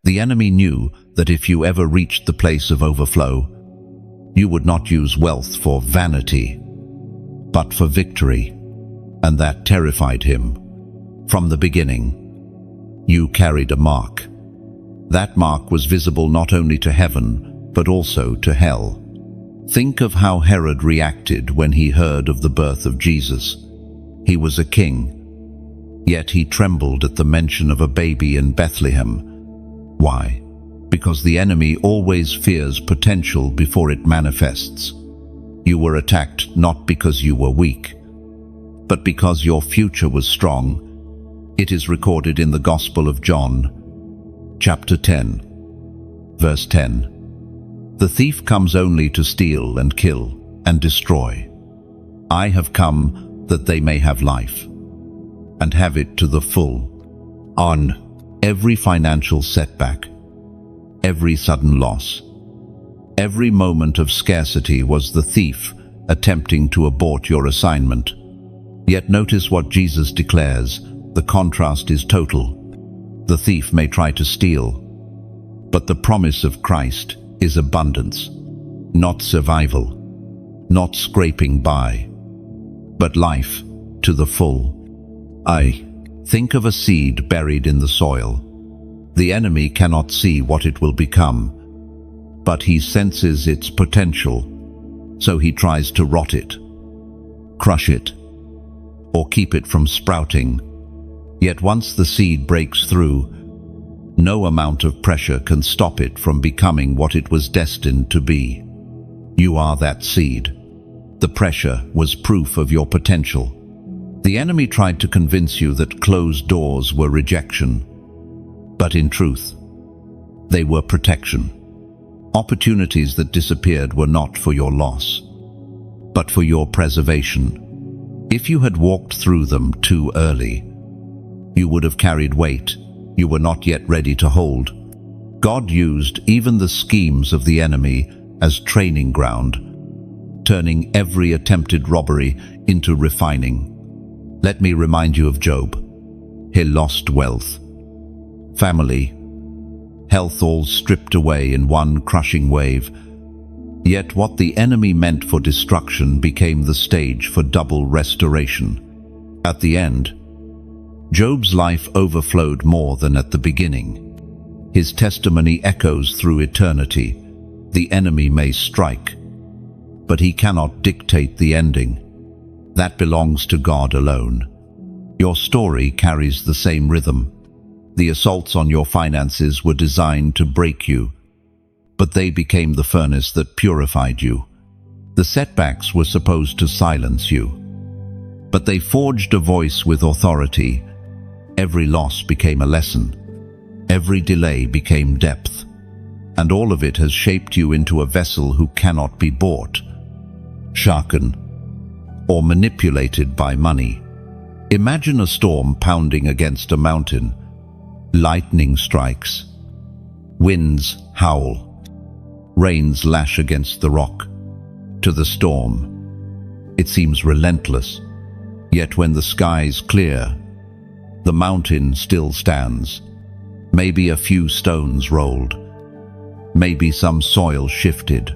The enemy knew that if you ever reached the place of overflow, you would not use wealth for vanity, but for victory, and that terrified him. From the beginning, you carried a mark. That mark was visible not only to heaven, but also to hell. Think of how Herod reacted when he heard of the birth of Jesus. He was a king, yet he trembled at the mention of a baby in Bethlehem. Why? Because the enemy always fears potential before it manifests. You were attacked not because you were weak, but because your future was strong. It is recorded in the Gospel of John, chapter 10, verse 10. The thief comes only to steal and kill and destroy. I have come that they may have life, and have it to the full. On every financial setback, every sudden loss, every moment of scarcity was the thief attempting to abort your assignment. Yet notice what Jesus declares. The contrast is total. The thief may try to steal, but the promise of Christ is abundance, not survival, not scraping by, but life to the full. Think of a seed buried in the soil. The enemy cannot see what it will become, but he senses its potential, so he tries to rot it, crush it, or keep it from sprouting. Yet once the seed breaks through, no amount of pressure can stop it from becoming what it was destined to be. You are that seed. The pressure was proof of your potential. The enemy tried to convince you that closed doors were rejection, but in truth, they were protection. Opportunities that disappeared were not for your loss, but for your preservation. If you had walked through them too early, you would have carried weight you were not yet ready to hold. God used even the schemes of the enemy as training ground, turning every attempted robbery into refining. Let me remind you of Job. He lost wealth, family, health, all stripped away in one crushing wave. Yet what the enemy meant for destruction became the stage for double restoration. At the end, Job's life overflowed more than at the beginning. His testimony echoes through eternity. The enemy may strike, but he cannot dictate the ending. That belongs to God alone. Your story carries the same rhythm. The assaults on your finances were designed to break you, but they became the furnace that purified you. The setbacks were supposed to silence you, but they forged a voice with authority. Every loss became a lesson. Every delay became depth. And all of it has shaped you into a vessel who cannot be bought, sharpened, or manipulated by money. Imagine a storm pounding against a mountain. Lightning strikes. Winds howl. Rains lash against the rock. To the storm, it seems relentless. Yet when the skies clear, the mountain still stands. Maybe a few stones rolled. Maybe some soil shifted.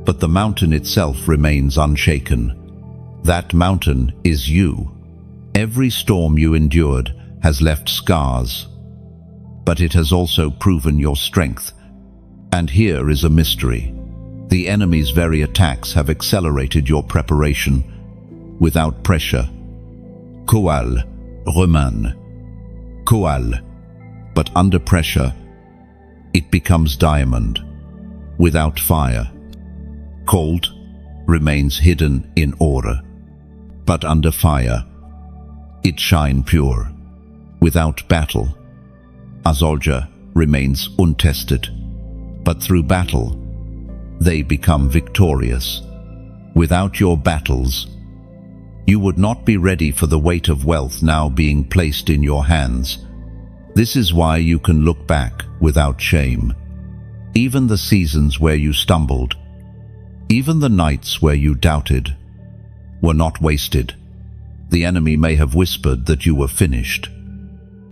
But the mountain itself remains unshaken. That mountain is you. Every storm you endured has left scars, but it has also proven your strength. And here is a mystery. The enemy's very attacks have accelerated your preparation without pressure. Koal, Roman. Koal. But under pressure, it becomes diamond. Without fire, cold remains hidden in order. But under fire, it shines pure. Without battle, a soldier remains untested. But through battle, they become victorious. Without your battles, you would not be ready for the weight of wealth now being placed in your hands. This is why you can look back without shame. Even the seasons where you stumbled, even the nights where you doubted, were not wasted. The enemy may have whispered that you were finished,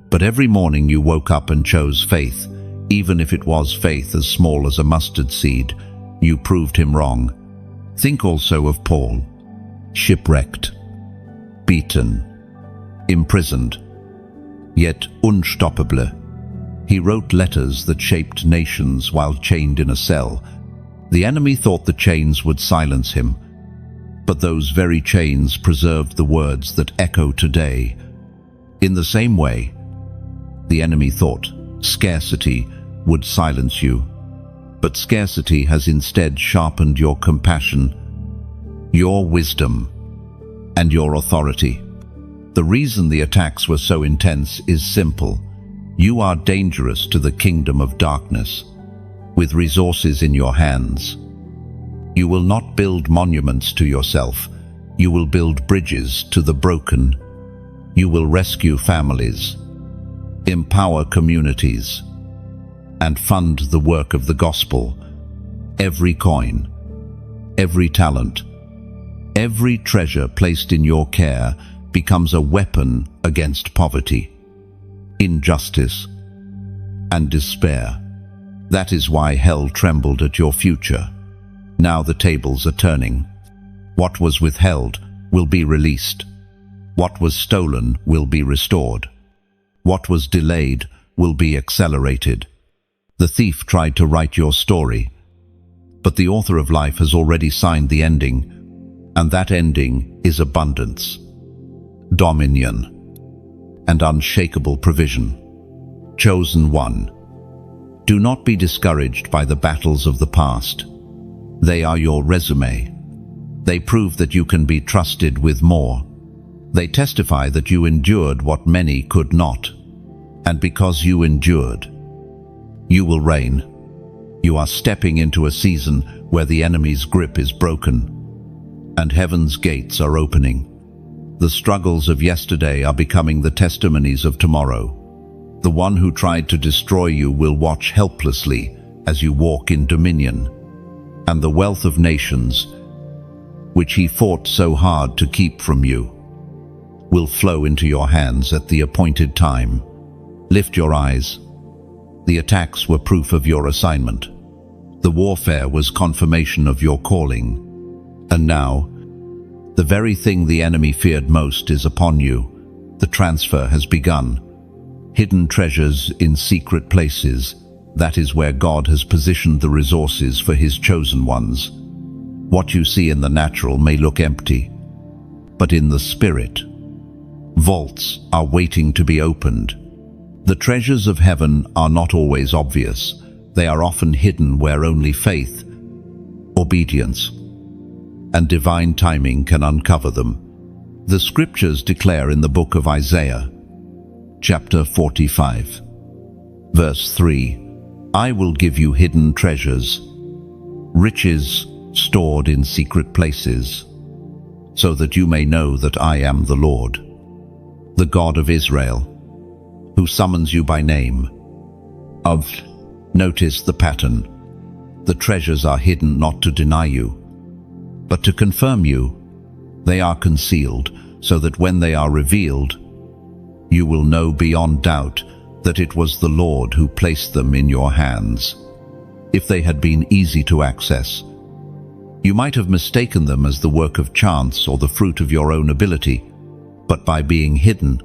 but every morning you woke up and chose faith. Even if it was faith as small as a mustard seed, you proved him wrong. Think also of Paul, shipwrecked, beaten, imprisoned, yet unstoppable. He wrote letters that shaped nations while chained in a cell. The enemy thought the chains would silence him, but those very chains preserved the words that echo today. In the same way, the enemy thought scarcity would silence you, but scarcity has instead sharpened your compassion, your wisdom, and your authority. The reason the attacks were so intense is simple. You are dangerous to the kingdom of darkness. With resources in your hands, you will not build monuments to yourself. You will build bridges to the broken. You will rescue families, empower communities, and fund the work of the gospel. Every coin, every talent, every treasure placed in your care becomes a weapon against poverty, injustice, and despair. That is why hell trembled at your future. Now the tables are turning. What was withheld will be released. What was stolen will be restored. What was delayed will be accelerated. The thief tried to write your story, but the author of life has already signed the ending, and that ending is abundance, dominion, and unshakable provision. Chosen one, do not be discouraged by the battles of the past. They are your resume. They prove that you can be trusted with more. They testify that you endured what many could not. And because you endured, you will reign. You are stepping into a season where the enemy's grip is broken, and heaven's gates are opening. The struggles of yesterday are becoming the testimonies of tomorrow. The one who tried to destroy you will watch helplessly as you walk in dominion, and the wealth of nations which he fought so hard to keep from you, will flow into your hands at the appointed time. Lift your eyes. The attacks were proof of your assignment. The warfare was confirmation of your calling. And now, the very thing the enemy feared most is upon you. The transfer has begun. Hidden treasures in secret places. That is where God has positioned the resources for his chosen ones. What you see in the natural may look empty, but in the spirit, vaults are waiting to be opened. The treasures of heaven are not always obvious. They are often hidden where only faith, obedience, and divine timing can uncover them. The scriptures declare in the book of Isaiah, chapter 45, verse 3, I will give you hidden treasures, riches stored in secret places, so that you may know that I am the Lord, the God of Israel, who summons you by name. Notice the pattern. The treasures are hidden not to deny you, but to confirm you. They are concealed, so that when they are revealed, you will know beyond doubt that it was the Lord who placed them in your hands. If they had been easy to access, you might have mistaken them as the work of chance or the fruit of your own ability, but by being hidden,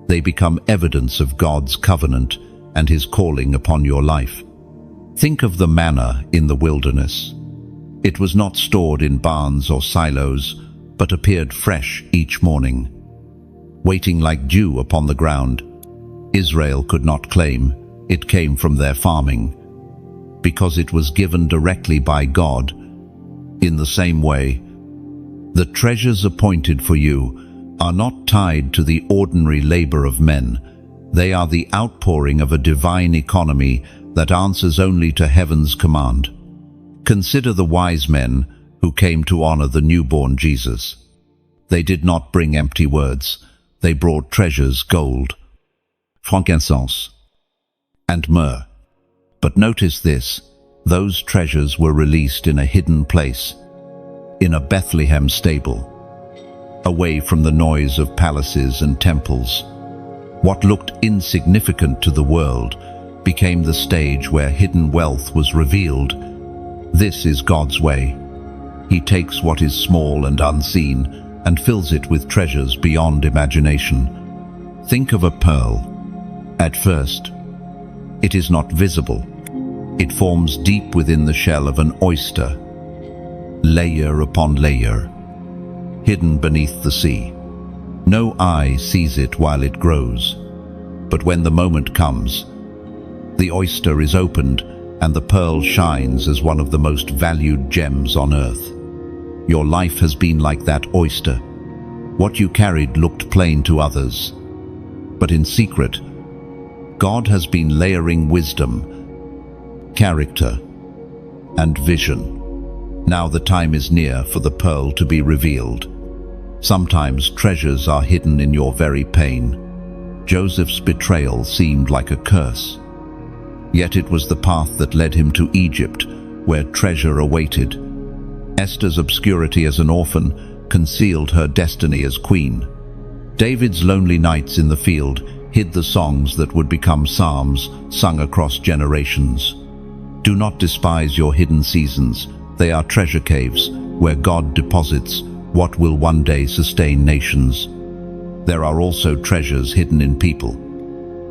they become evidence of God's covenant and his calling upon your life. Think of the manna in the wilderness. It was not stored in barns or silos, but appeared fresh each morning, waiting like dew upon the ground. Israel could not claim it came from their farming, because it was given directly by God. In the same way, the treasures appointed for you are not tied to the ordinary labor of men. They are the outpouring of a divine economy that answers only to heaven's command. Consider the wise men who came to honor the newborn Jesus. They did not bring empty words. They brought treasures, gold, frankincense, and myrrh. But notice this, those treasures were released in a hidden place, in a Bethlehem stable, away from the noise of palaces and temples. What looked insignificant to the world became the stage where hidden wealth was revealed. This is God's way. He takes what is small and unseen and fills it with treasures beyond imagination. Think of a pearl. At first, it is not visible. It forms deep within the shell of an oyster, layer upon layer, hidden beneath the sea. No eye sees it while it grows, but when the moment comes, the oyster is opened and the pearl shines as one of the most valued gems on earth. Your life has been like that oyster. What you carried looked plain to others, but in secret, God has been layering wisdom, character, and vision. Now the time is near for the pearl to be revealed. Sometimes treasures are hidden in your very pain. Joseph's betrayal seemed like a curse, yet it was the path that led him to Egypt, where treasure awaited. Esther's obscurity as an orphan concealed her destiny as queen. David's lonely nights in the field hid the songs that would become psalms sung across generations. Do not despise your hidden seasons. They are treasure caves where God deposits what will one day sustain nations. There are also treasures hidden in people.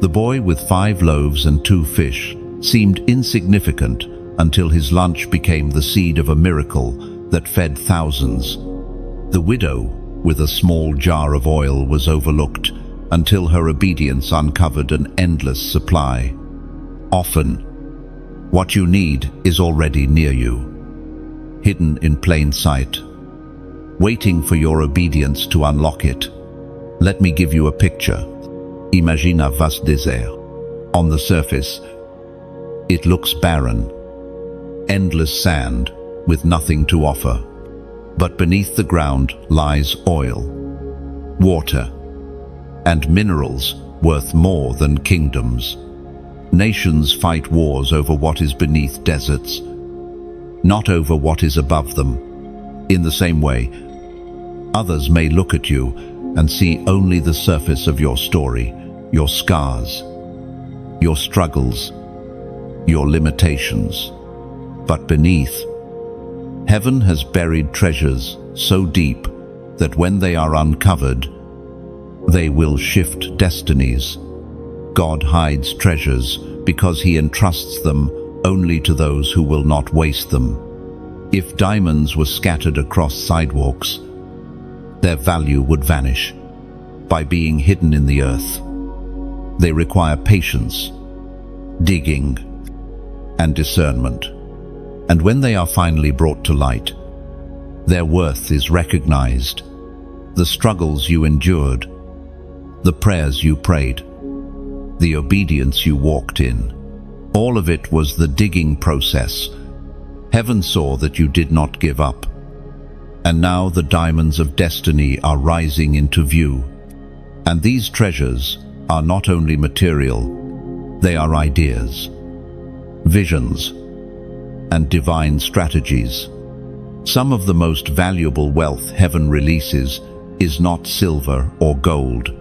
The boy with 5 loaves and 2 fish seemed insignificant until his lunch became the seed of a miracle that fed thousands. The widow with a small jar of oil was overlooked until her obedience uncovered an endless supply. Often, what you need is already near you, hidden in plain sight, waiting for your obedience to unlock it. Let me give you a picture. Imagine a vast desert. On the surface, it looks barren, endless sand with nothing to offer. But beneath the ground lies oil, water, and minerals worth more than kingdoms. Nations fight wars over what is beneath deserts, not over what is above them. In the same way, others may look at you and see only the surface of your story, your scars, your struggles, your limitations. But beneath, heaven has buried treasures so deep that when they are uncovered, they will shift destinies. God hides treasures because He entrusts them only to those who will not waste them. If diamonds were scattered across sidewalks, their value would vanish by being hidden in the earth. They require patience, digging, and discernment. And when they are finally brought to light, their worth is recognized. The struggles you endured, the prayers you prayed, the obedience you walked in, all of it was the digging process. Heaven saw that you did not give up. And now the diamonds of destiny are rising into view. And these treasures are not only material, they are ideas, visions, and divine strategies. Some of the most valuable wealth heaven releases is not silver or gold,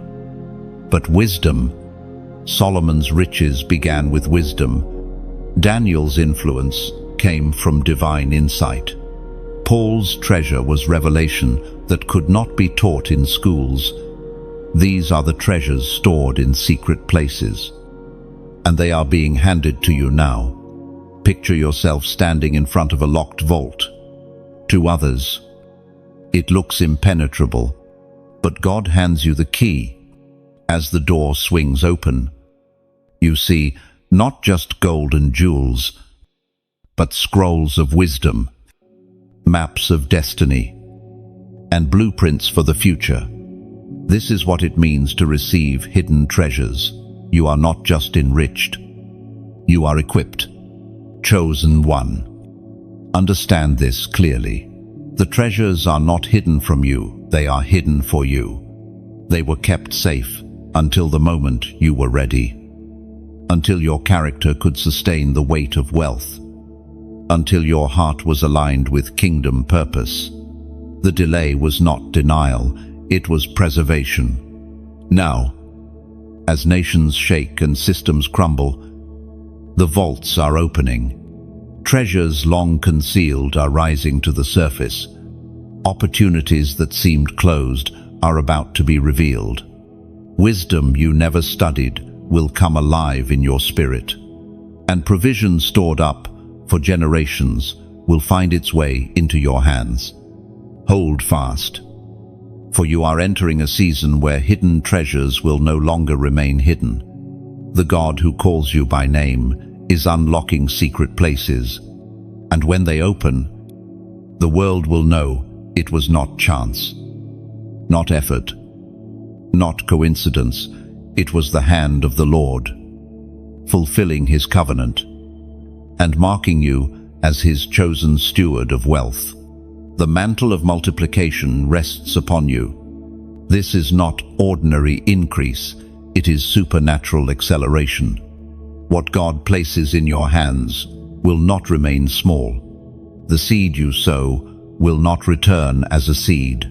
but wisdom. Solomon's riches began with wisdom. Daniel's influence came from divine insight. Paul's treasure was revelation that could not be taught in schools. These are the treasures stored in secret places, and they are being handed to you now. Picture yourself standing in front of a locked vault. To others, it looks impenetrable, but God hands you the key. As the door swings open, you see not just gold and jewels, but scrolls of wisdom, maps of destiny, and blueprints for the future. This is what it means to receive hidden treasures. You are not just enriched, you are equipped, chosen one. Understand this clearly. The treasures are not hidden from you, they are hidden for you. They were kept safe until the moment you were ready, until your character could sustain the weight of wealth, until your heart was aligned with kingdom purpose. The delay was not denial, it was preservation. Now, as nations shake and systems crumble, the vaults are opening. Treasures long concealed are rising to the surface. Opportunities that seemed closed are about to be revealed. Wisdom you never studied will come alive in your spirit, and provision stored up for generations will find its way into your hands. Hold fast, for you are entering a season where hidden treasures will no longer remain hidden. The God who calls you by name is unlocking secret places, and when they open, the world will know it was not chance, not effort, not coincidence. It was the hand of the Lord, fulfilling His covenant and marking you as His chosen steward of wealth. The mantle of multiplication rests upon you. This is not ordinary increase, it is supernatural acceleration. What God places in your hands will not remain small. The seed you sow will not return as a seed,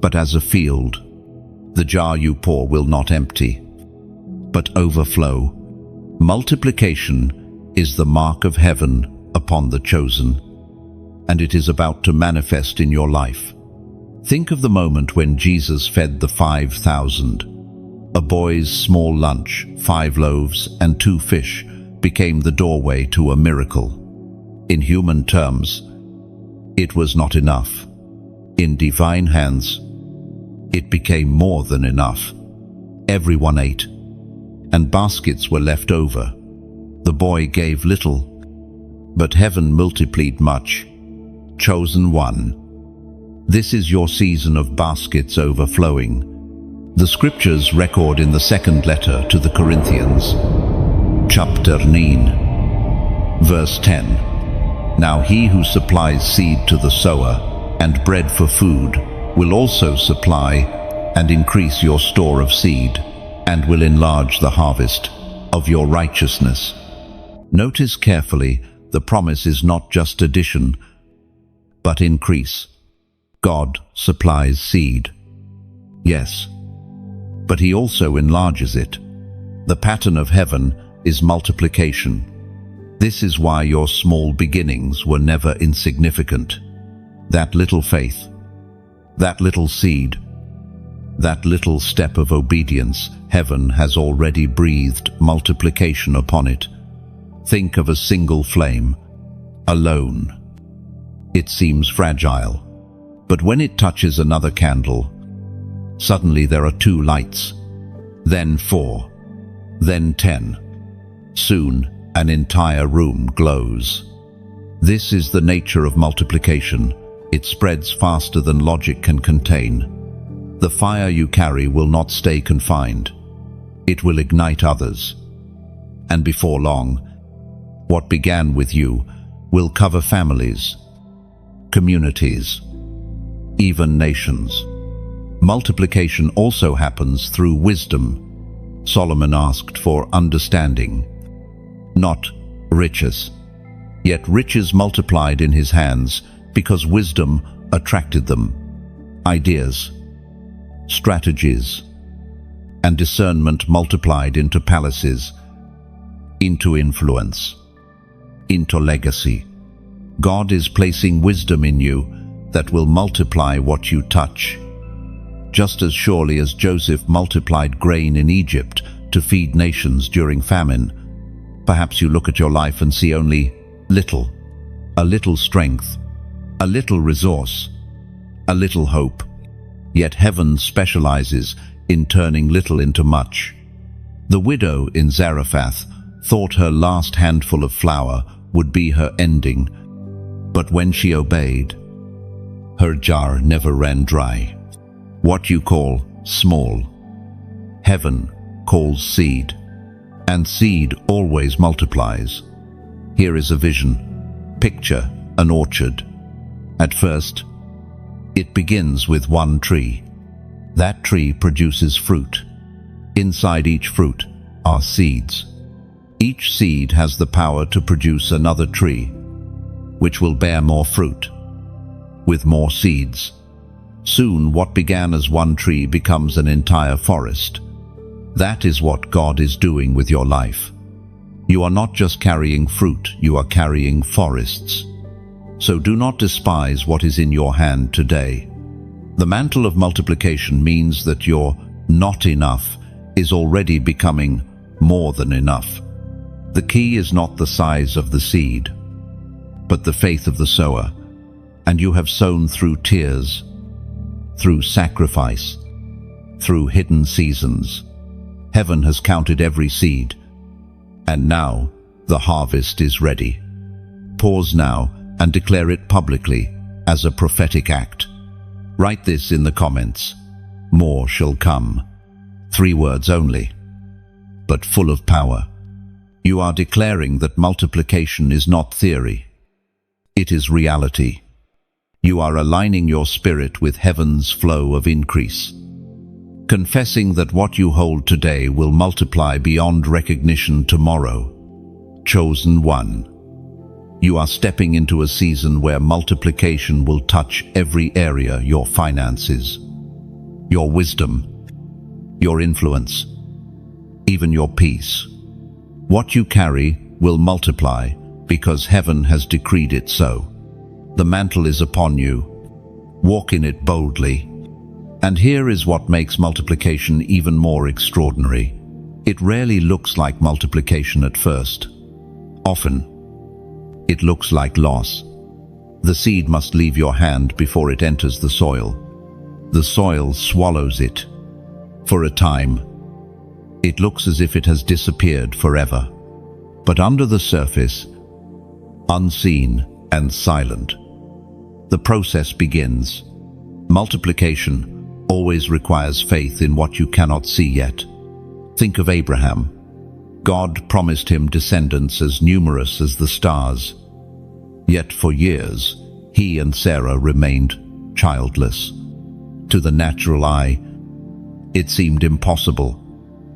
but as a field. The jar you pour will not empty, but overflow. Multiplication is the mark of heaven upon the chosen, and it is about to manifest in your life. Think of the moment when Jesus fed the 5,000. A boy's small lunch, 5 loaves and 2 fish, became the doorway to a miracle. In human terms, it was not enough. In divine hands, it became more than enough. Everyone ate, and baskets were left over. The boy gave little, but heaven multiplied much. Chosen one. This is your season of baskets overflowing. The scriptures record in the second letter to the Corinthians, chapter 9, verse 10. Now he who supplies seed to the sower and bread for food will also supply and increase your store of seed, and will enlarge the harvest of your righteousness. Notice carefully, the promise is not just addition, but increase. God supplies seed. Yes, but He also enlarges it. The pattern of heaven is multiplication. This is why your small beginnings were never insignificant. That little faith, that little seed, that little step of obedience, heaven has already breathed multiplication upon it. Think of a single flame, alone. It seems fragile, but when it touches another candle, suddenly there are 2 lights, then 4, then 10. Soon, an entire room glows. This is the nature of multiplication. It spreads faster than logic can contain. The fire you carry will not stay confined. It will ignite others. And before long, what began with you will cover families, communities, even nations. Multiplication also happens through wisdom. Solomon asked for understanding, not riches. Yet riches multiplied in his hands because wisdom attracted them. Ideas, strategies, and discernment multiplied into palaces, into influence, into legacy. God is placing wisdom in you that will multiply what you touch. Just as surely as Joseph multiplied grain in Egypt to feed nations during famine, perhaps you look at your life and see only little, a little strength, a little resource, a little hope. Yet heaven specializes in turning little into much. The widow in Zarephath thought her last handful of flour would be her ending, but when she obeyed, her jar never ran dry. What you call small, heaven calls seed, and seed always multiplies. Here is a vision. Picture an orchard. At first, it begins with one tree. That tree produces fruit. Inside each fruit are seeds. Each seed has the power to produce another tree, which will bear more fruit, with more seeds. Soon, what began as one tree becomes an entire forest. That is what God is doing with your life. You are not just carrying fruit, you are carrying forests. So do not despise what is in your hand today. The mantle of multiplication means that your not enough is already becoming more than enough. The key is not the size of the seed, but the faith of the sower. And you have sown through tears, through sacrifice, through hidden seasons. Heaven has counted every seed, and now the harvest is ready. Pause now and declare it publicly as a prophetic act. Write this in the comments. More shall come. 3 words only, but full of power. You are declaring that multiplication is not theory. It is reality. You are aligning your spirit with heaven's flow of increase, confessing that what you hold today will multiply beyond recognition tomorrow. Chosen one. You are stepping into a season where multiplication will touch every area: your finances, your wisdom, your influence, even your peace. What you carry will multiply because heaven has decreed it so. The mantle is upon you. Walk in it boldly. And here is what makes multiplication even more extraordinary. It rarely looks like multiplication at first. Often, it looks like loss. The seed must leave your hand before it enters the soil. The soil swallows it. For a time, it looks as if it has disappeared forever. But under the surface, unseen and silent, the process begins. Multiplication always requires faith in what you cannot see yet. Think of Abraham. God promised him descendants as numerous as the stars. Yet for years, he and Sarah remained childless. To the natural eye, it seemed impossible,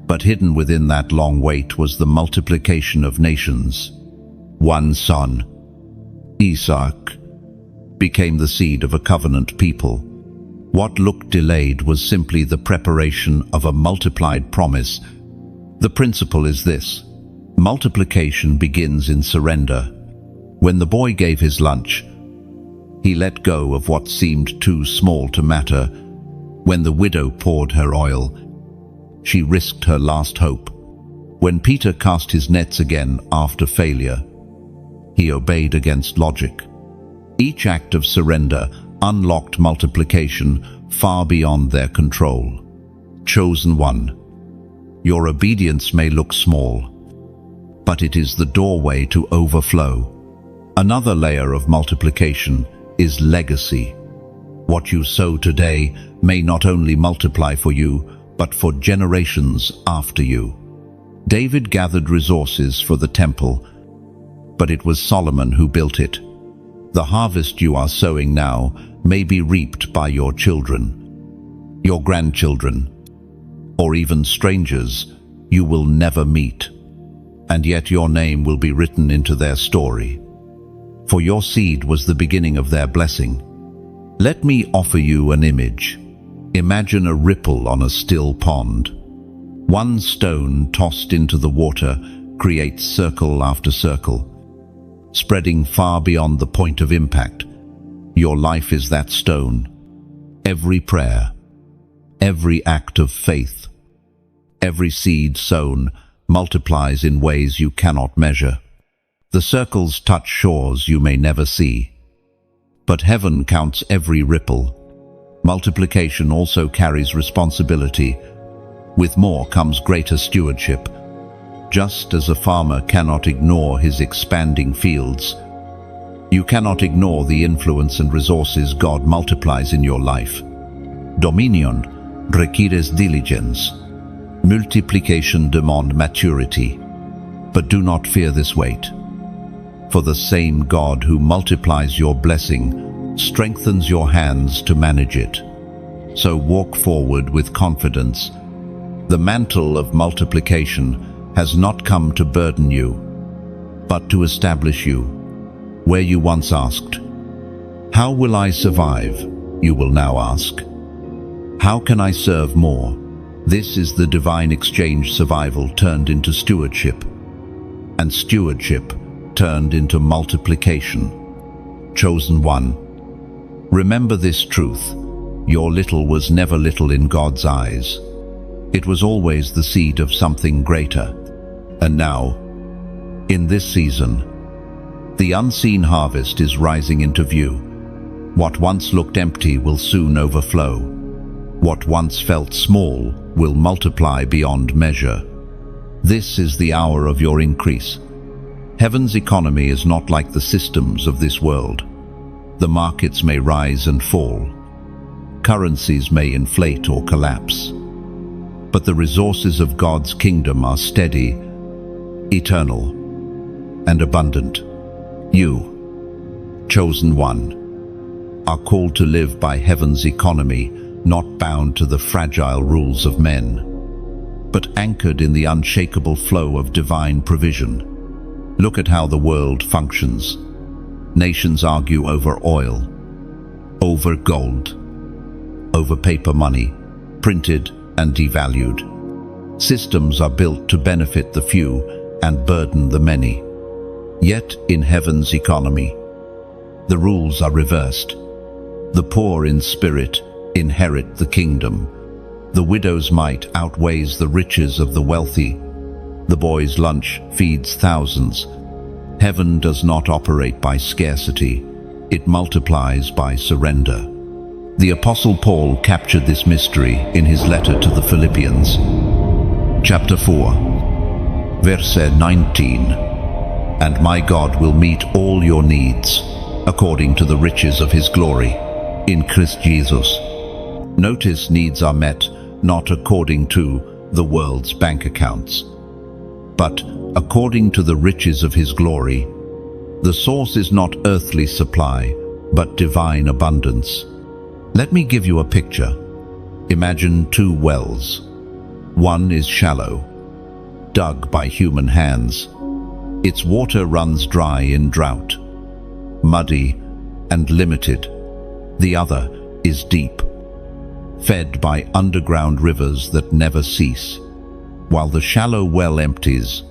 but hidden within that long wait was the multiplication of nations. One son, Isaac, became the seed of a covenant people. What looked delayed was simply the preparation of a multiplied promise. The principle is this: multiplication begins in surrender. When the boy gave his lunch, he let go of what seemed too small to matter. When the widow poured her oil, she risked her last hope. When Peter cast his nets again after failure, he obeyed against logic. Each act of surrender unlocked multiplication far beyond their control. Chosen one, your obedience may look small, but it is the doorway to overflow. Another layer of multiplication is legacy. What you sow today may not only multiply for you, but for generations after you. David gathered resources for the temple, but it was Solomon who built it. The harvest you are sowing now may be reaped by your children, your grandchildren, or even strangers you will never meet, and yet your name will be written into their story. For your seed was the beginning of their blessing. Let me offer you an image. Imagine a ripple on a still pond. One stone tossed into the water creates circle after circle, spreading far beyond the point of impact. Your life is that stone. Every prayer, every act of faith, every seed sown multiplies in ways you cannot measure. The circles touch shores you may never see, but heaven counts every ripple. Multiplication also carries responsibility. With more comes greater stewardship. Just as a farmer cannot ignore his expanding fields, you cannot ignore the influence and resources God multiplies in your life. Dominion requires diligence. Multiplication demands maturity. But do not fear this weight. For the same God who multiplies your blessing strengthens your hands to manage it. So walk forward with confidence. The mantle of multiplication has not come to burden you, but to establish you. Where you once asked, "How will I survive?" you will now ask, "How can I serve more?" This is the divine exchange: survival turned into stewardship, and stewardship turned into multiplication. Chosen one, remember this truth: your little was never little in God's eyes. It was always the seed of something greater. And now, in this season, the unseen harvest is rising into view. What once looked empty will soon overflow. What once felt small will multiply beyond measure. This is the hour of your increase. Heaven's economy is not like the systems of this world. The markets may rise and fall. Currencies may inflate or collapse. But the resources of God's kingdom are steady, eternal, and abundant. You, chosen one, are called to live by heaven's economy, not bound to the fragile rules of men, but anchored in the unshakable flow of divine provision. Look at how the world functions. Nations argue over oil, over gold, over paper money, printed and devalued. Systems are built to benefit the few and burden the many. Yet in heaven's economy, the rules are reversed. The poor in spirit inherit the kingdom. The widow's mite outweighs the riches of the wealthy. The boy's lunch feeds thousands. Heaven does not operate by scarcity. It multiplies by surrender. The Apostle Paul captured this mystery in his letter to the Philippians. Chapter 4, verse 19. And my God will meet all your needs, according to the riches of his glory, in Christ Jesus. Notice needs are met not according to the world's bank accounts, but according to the riches of his glory. The source is not earthly supply, but divine abundance. Let me give you a picture. Imagine two wells. One is shallow, dug by human hands. Its water runs dry in drought, muddy, and limited. The other is deep, fed by underground rivers that never cease. While the shallow well empties,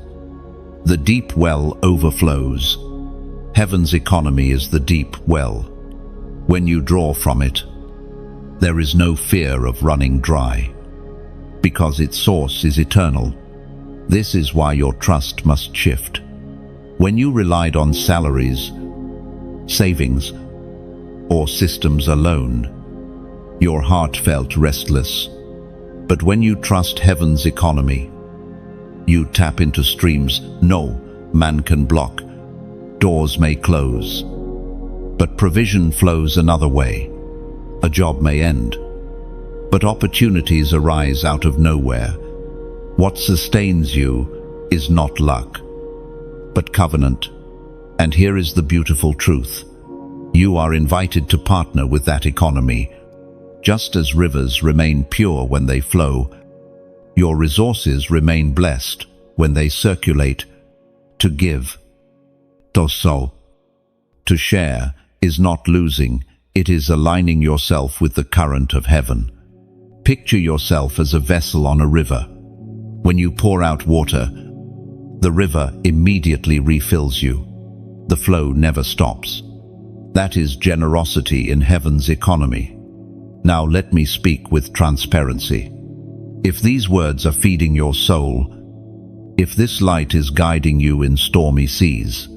the deep well overflows. Heaven's economy is the deep well. When you draw from it, there is no fear of running dry, because its source is eternal. This is why your trust must shift. When you relied on salaries, savings, or systems alone, your heart felt restless. But when you trust heaven's economy, you tap into streams no man can block. Doors may close, but provision flows another way. A job may end, but opportunities arise out of nowhere. What sustains you is not luck, but covenant. And here is the beautiful truth. You are invited to partner with that economy. Just as rivers remain pure when they flow, your resources remain blessed when they circulate. To give, to sow, to share is not losing, it is aligning yourself with the current of heaven. Picture yourself as a vessel on a river. When you pour out water, the river immediately refills you. The flow never stops. That is generosity in heaven's economy. Now let me speak with transparency. If these words are feeding your soul, if this light is guiding you in stormy seas,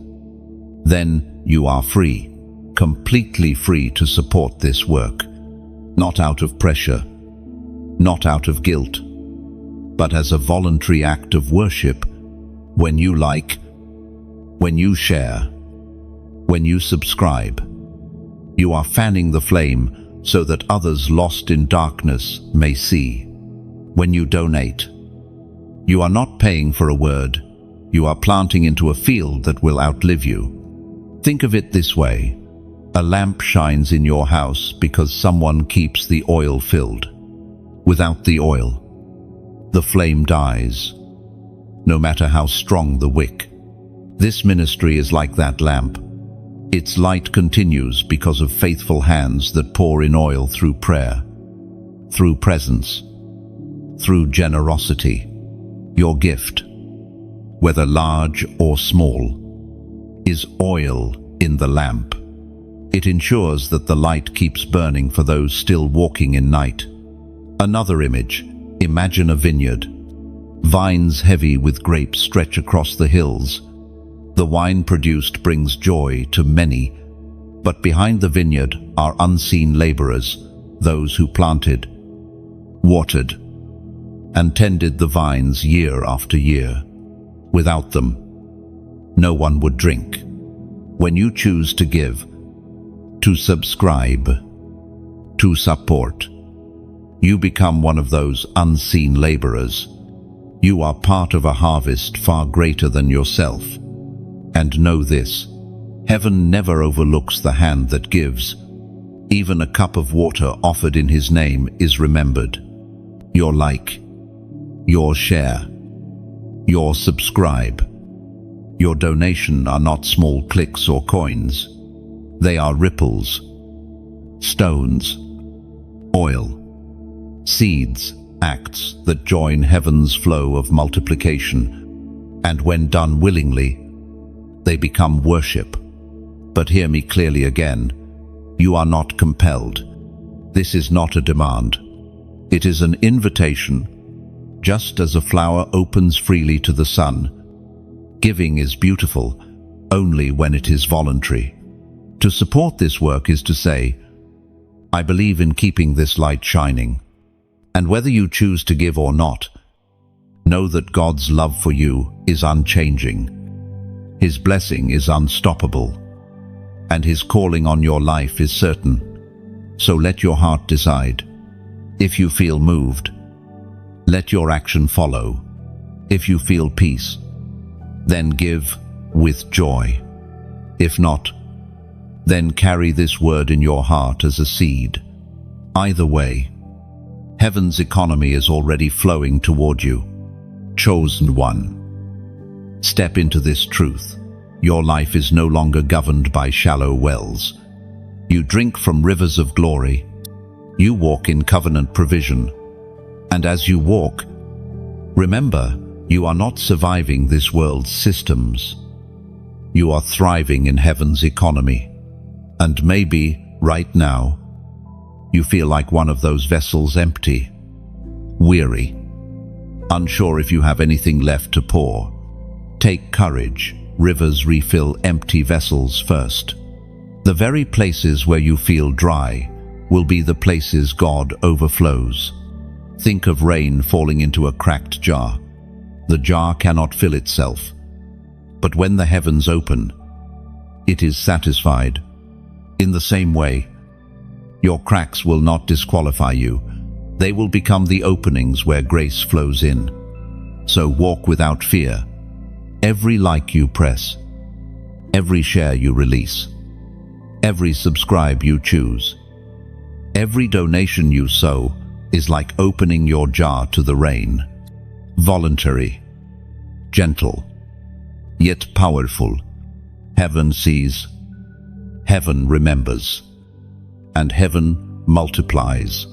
then you are free, completely free to support this work. Not out of pressure, not out of guilt, but as a voluntary act of worship. When you like, when you share, when you subscribe, you are fanning the flame so that others lost in darkness may see. When you donate, you are not paying for a word, you are planting into a field that will outlive you. Think of it this way. A lamp shines in your house because someone keeps the oil filled. Without the oil, the flame dies, no matter how strong the wick. This ministry is like that lamp. Its light continues because of faithful hands that pour in oil through prayer, through presence, through generosity. Your gift, whether large or small, is oil in the lamp. It ensures that the light keeps burning for those still walking in night. Another image. Imagine a vineyard. Vines heavy with grapes stretch across the hills. The wine produced brings joy to many, but behind the vineyard are unseen laborers, those who planted, watered, and tended the vines year after year. Without them, no one would drink. When you choose to give, to subscribe, to support, you become one of those unseen laborers. You are part of a harvest far greater than yourself. And know this, heaven never overlooks the hand that gives. Even a cup of water offered in his name is remembered. Your like, your share, your subscribe, your donation are not small clicks or coins. They are ripples, stones, oil, seeds, acts that join heaven's flow of multiplication. And when done willingly, they become worship. But hear me clearly again. You are not compelled. This is not a demand. It is an invitation. Just as a flower opens freely to the sun, giving is beautiful only when it is voluntary. To support this work is to say, I believe in keeping this light shining. And whether you choose to give or not, know that God's love for you is unchanging. His blessing is unstoppable, and His calling on your life is certain. So let your heart decide. If you feel moved, let your action follow. If you feel peace, then give with joy. If not, then carry this word in your heart as a seed. Either way, heaven's economy is already flowing toward you. Chosen one. Step into this truth. Your life is no longer governed by shallow wells. You drink from rivers of glory. You walk in covenant provision. And as you walk, remember, you are not surviving this world's systems. You are thriving in heaven's economy. And maybe, right now, you feel like one of those vessels empty, weary, unsure if you have anything left to pour. Take courage. Rivers refill empty vessels first. The very places where you feel dry will be the places God overflows. Think of rain falling into a cracked jar. The jar cannot fill itself. But when the heavens open, it is satisfied. In the same way, your cracks will not disqualify you. They will become the openings where grace flows in. So walk without fear. Every like you press, every share you release, every subscribe you choose, every donation you sow is like opening your jar to the rain. Voluntary, gentle, yet powerful. Heaven sees, heaven remembers, and heaven multiplies.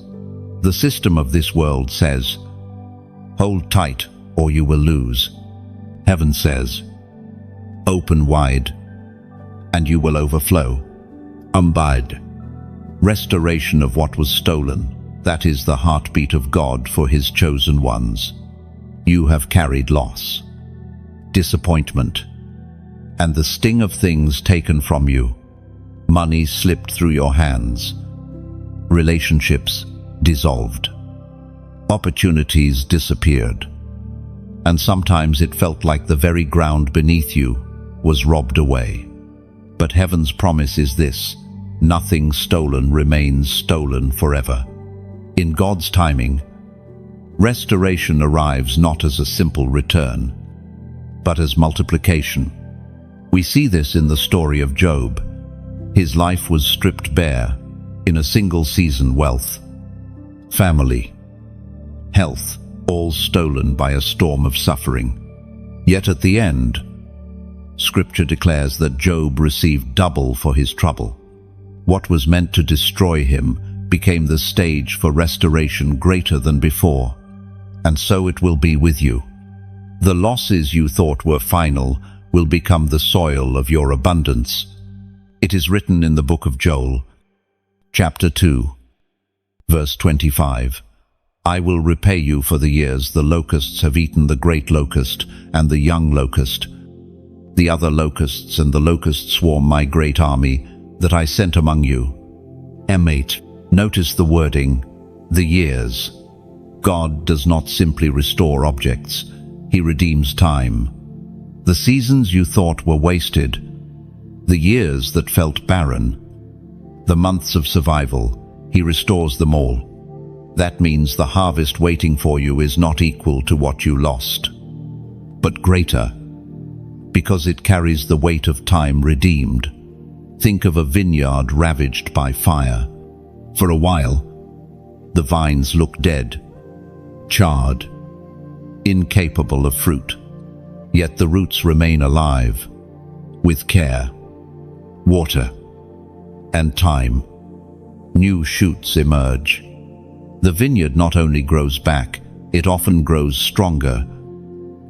The system of this world says, hold tight or you will lose. Heaven says, open wide, and you will overflow. Umbide. Restoration of what was stolen. That is the heartbeat of God for His chosen ones. You have carried loss, disappointment, and the sting of things taken from you. Money slipped through your hands. Relationships dissolved. Opportunities disappeared. And sometimes it felt like the very ground beneath you was robbed away. But heaven's promise is this: nothing stolen remains stolen forever. In God's timing, restoration arrives not as a simple return, but as multiplication. We see this in the story of Job. His life was stripped bare in a single season: wealth, family, health, all stolen by a storm of suffering. Yet at the end, Scripture declares that Job received double for his trouble. What was meant to destroy him became the stage for restoration greater than before. And so it will be with you. The losses you thought were final will become the soil of your abundance. It is written in the book of Joel, chapter 2, verse 25. I will repay you for the years the locusts have eaten, the great locust and the young locust, the other locusts and the locust swarm, my great army that I sent among you. M8. Notice the wording, the years. God does not simply restore objects, He redeems time. The seasons you thought were wasted, the years that felt barren, the months of survival, He restores them all. That means the harvest waiting for you is not equal to what you lost, but greater, because it carries the weight of time redeemed. Think of a vineyard ravaged by fire. For a while, the vines look dead, charred, incapable of fruit. Yet the roots remain alive. With care, water, and time, new shoots emerge. The vineyard not only grows back, it often grows stronger,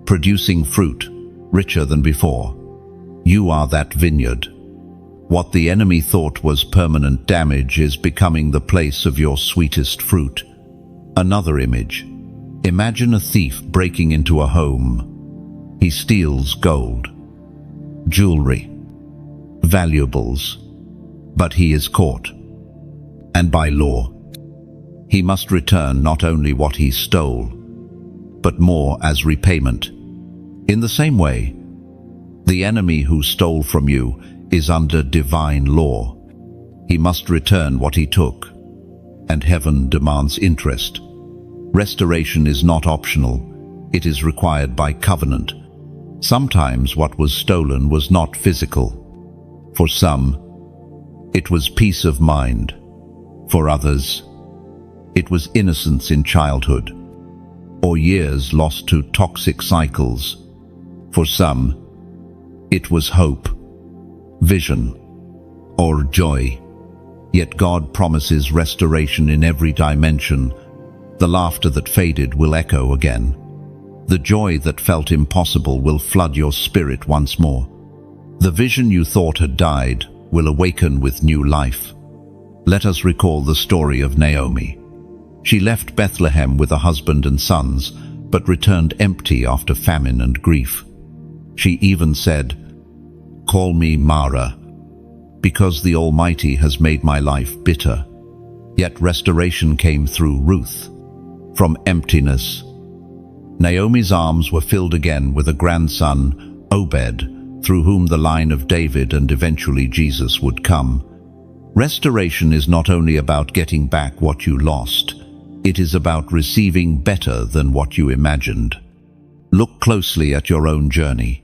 producing fruit richer than before. You are that vineyard. What the enemy thought was permanent damage is becoming the place of your sweetest fruit. Another image. Imagine a thief breaking into a home. He steals gold, jewelry, valuables, but he is caught. And by law, he must return not only what he stole, but more as repayment. In the same way, the enemy who stole from you is under divine law. He must return what he took, and heaven demands interest. Restoration is not optional, it is required by covenant. Sometimes what was stolen was not physical. For some, it was peace of mind. For others, it was innocence in childhood, or years lost to toxic cycles. For some, it was hope, vision, or joy. Yet God promises restoration in every dimension. The laughter that faded will echo again. The joy that felt impossible will flood your spirit once more. The vision you thought had died will awaken with new life. Let us recall the story of Naomi. She left Bethlehem with a husband and sons, but returned empty after famine and grief. She even said, "Call me Mara, because the Almighty has made my life bitter." Yet restoration came through Ruth. From emptiness, Naomi's arms were filled again with a grandson, Obed, through whom the line of David and eventually Jesus would come. Restoration is not only about getting back what you lost, it is about receiving better than what you imagined. Look closely at your own journey.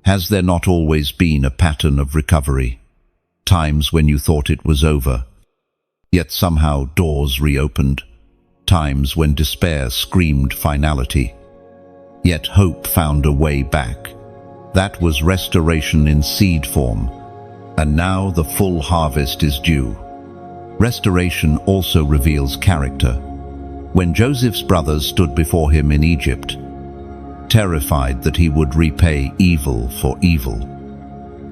Has there not always been a pattern of recovery? Times when you thought it was over, yet somehow doors reopened. Times when despair screamed finality, yet hope found a way back. That was restoration in seed form, and now the full harvest is due. Restoration also reveals character. When Joseph's brothers stood before him in Egypt, terrified that he would repay evil for evil,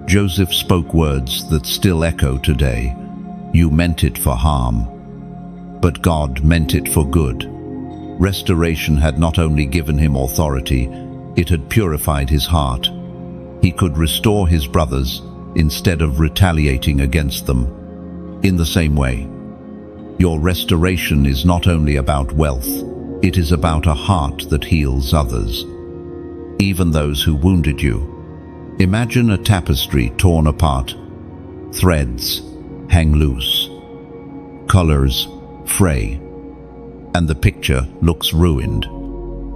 Joseph spoke words that still echo today. "You meant it for harm, but God meant it for good." Restoration had not only given him authority, it had purified his heart. He could restore his brothers instead of retaliating against them. In the same way, your restoration is not only about wealth, it is about a heart that heals others, even those who wounded you. Imagine a tapestry torn apart. Threads hang loose, colors fray, and the picture looks ruined.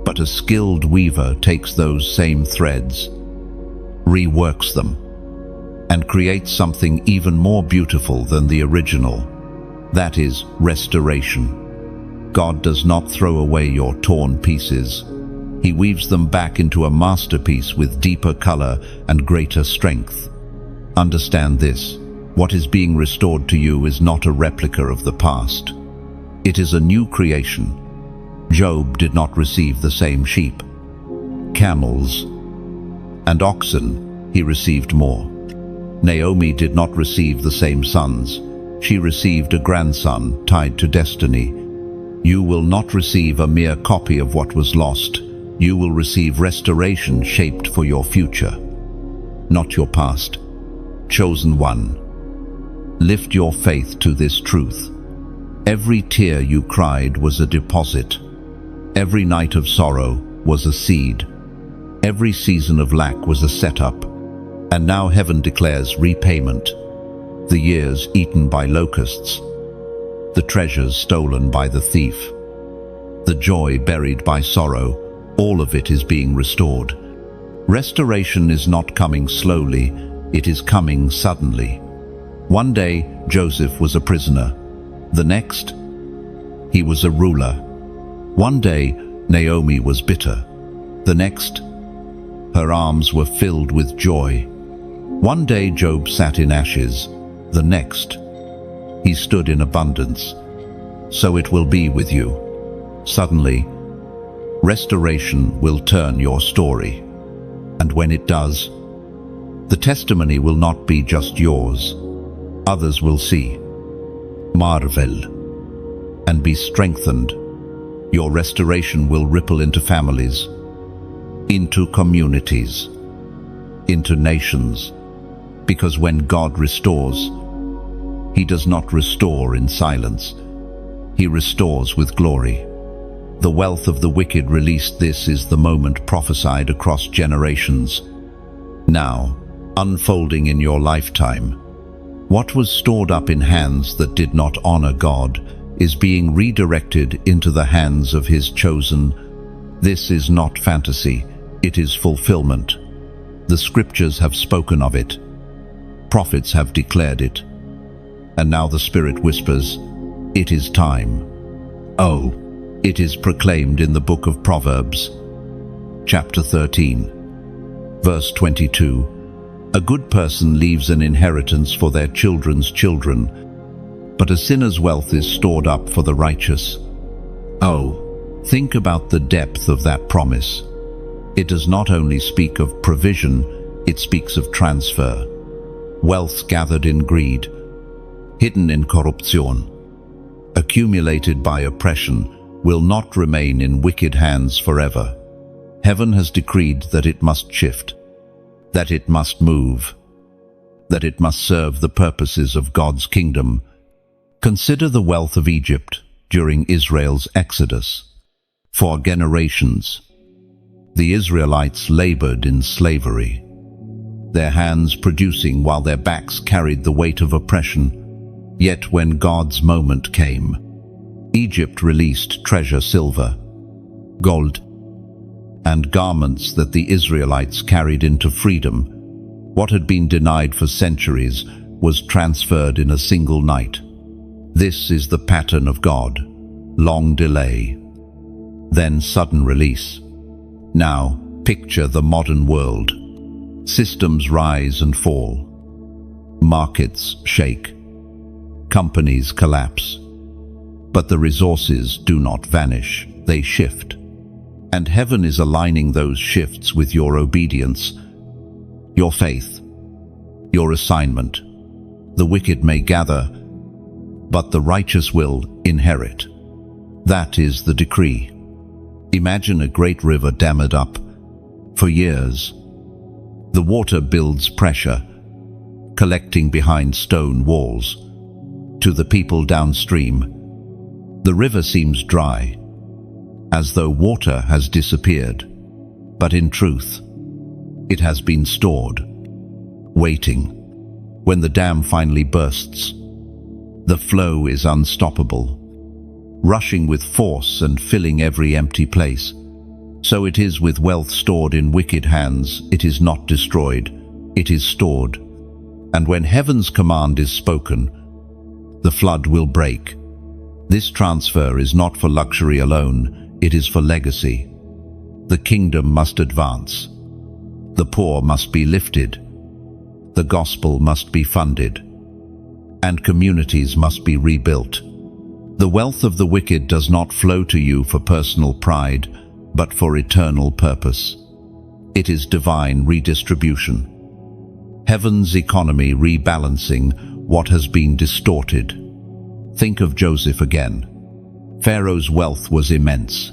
But a skilled weaver takes those same threads, reworks them, and creates something even more beautiful than the original. That is restoration. God does not throw away your torn pieces. He weaves them back into a masterpiece with deeper color and greater strength. Understand this: what is being restored to you is not a replica of the past. It is a new creation. Job did not receive the same sheep, camels, and oxen. He received more. Naomi did not receive the same sons. She received a grandson tied to destiny. You will not receive a mere copy of what was lost. You will receive restoration shaped for your future, not your past. Chosen one, lift your faith to this truth. Every tear you cried was a deposit. Every night of sorrow was a seed. Every season of lack was a setup. And now heaven declares repayment. The years eaten by locusts, the treasures stolen by the thief, the joy buried by sorrow, all of it is being restored. Restoration is not coming slowly, it is coming suddenly. One day, Joseph was a prisoner. The next, he was a ruler. One day, Naomi was bitter. The next, her arms were filled with joy. One day, Job sat in ashes. The next, he stood in abundance. So it will be with you. Suddenly, restoration will turn your story. And when it does, the testimony will not be just yours. Others will see, marvel, and be strengthened. Your restoration will ripple into families, into communities, into nations. Because when God restores, He does not restore in silence. He restores with glory. The wealth of the wicked released. This is the moment prophesied across generations. Now, unfolding in your lifetime, what was stored up in hands that did not honor God is being redirected into the hands of His chosen. This is not fantasy, it is fulfillment. The scriptures have spoken of it. Prophets have declared it. And now the Spirit whispers, it is time. Oh, it is proclaimed in the book of Proverbs, chapter 13, verse 22. A good person leaves an inheritance for their children's children, but a sinner's wealth is stored up for the righteous. Oh, think about the depth of that promise. It does not only speak of provision, it speaks of transfer. Wealth gathered in greed, hidden in corruption, accumulated by oppression, will not remain in wicked hands forever. Heaven has decreed that it must shift, that it must move, that it must serve the purposes of God's kingdom. Consider the wealth of Egypt during Israel's exodus. For generations, the Israelites labored in slavery, their hands producing while their backs carried the weight of oppression. Yet when God's moment came, Egypt released treasure, silver, gold, and garments that the Israelites carried into freedom. What had been denied for centuries was transferred in a single night. This is the pattern of God: long delay, then sudden release. Now, picture the modern world. Systems rise and fall. Markets shake. Companies collapse. But the resources do not vanish, they shift. And heaven is aligning those shifts with your obedience, your faith, your assignment. The wicked may gather, but the righteous will inherit. That is the decree. Imagine a great river dammed up for years. The water builds pressure, collecting behind stone walls. To the people downstream, the river seems dry, as though water has disappeared. But in truth, it has been stored, waiting. When the dam finally bursts, the flow is unstoppable, rushing with force and filling every empty place. So it is with wealth stored in wicked hands. It is not destroyed, it is stored. And when heaven's command is spoken, the flood will break. This transfer is not for luxury alone, it is for legacy. The kingdom must advance. The poor must be lifted. The gospel must be funded. And communities must be rebuilt. The wealth of the wicked does not flow to you for personal pride, but for eternal purpose. It is divine redistribution. Heaven's economy rebalancing what has been distorted. Think of Joseph again. Pharaoh's wealth was immense.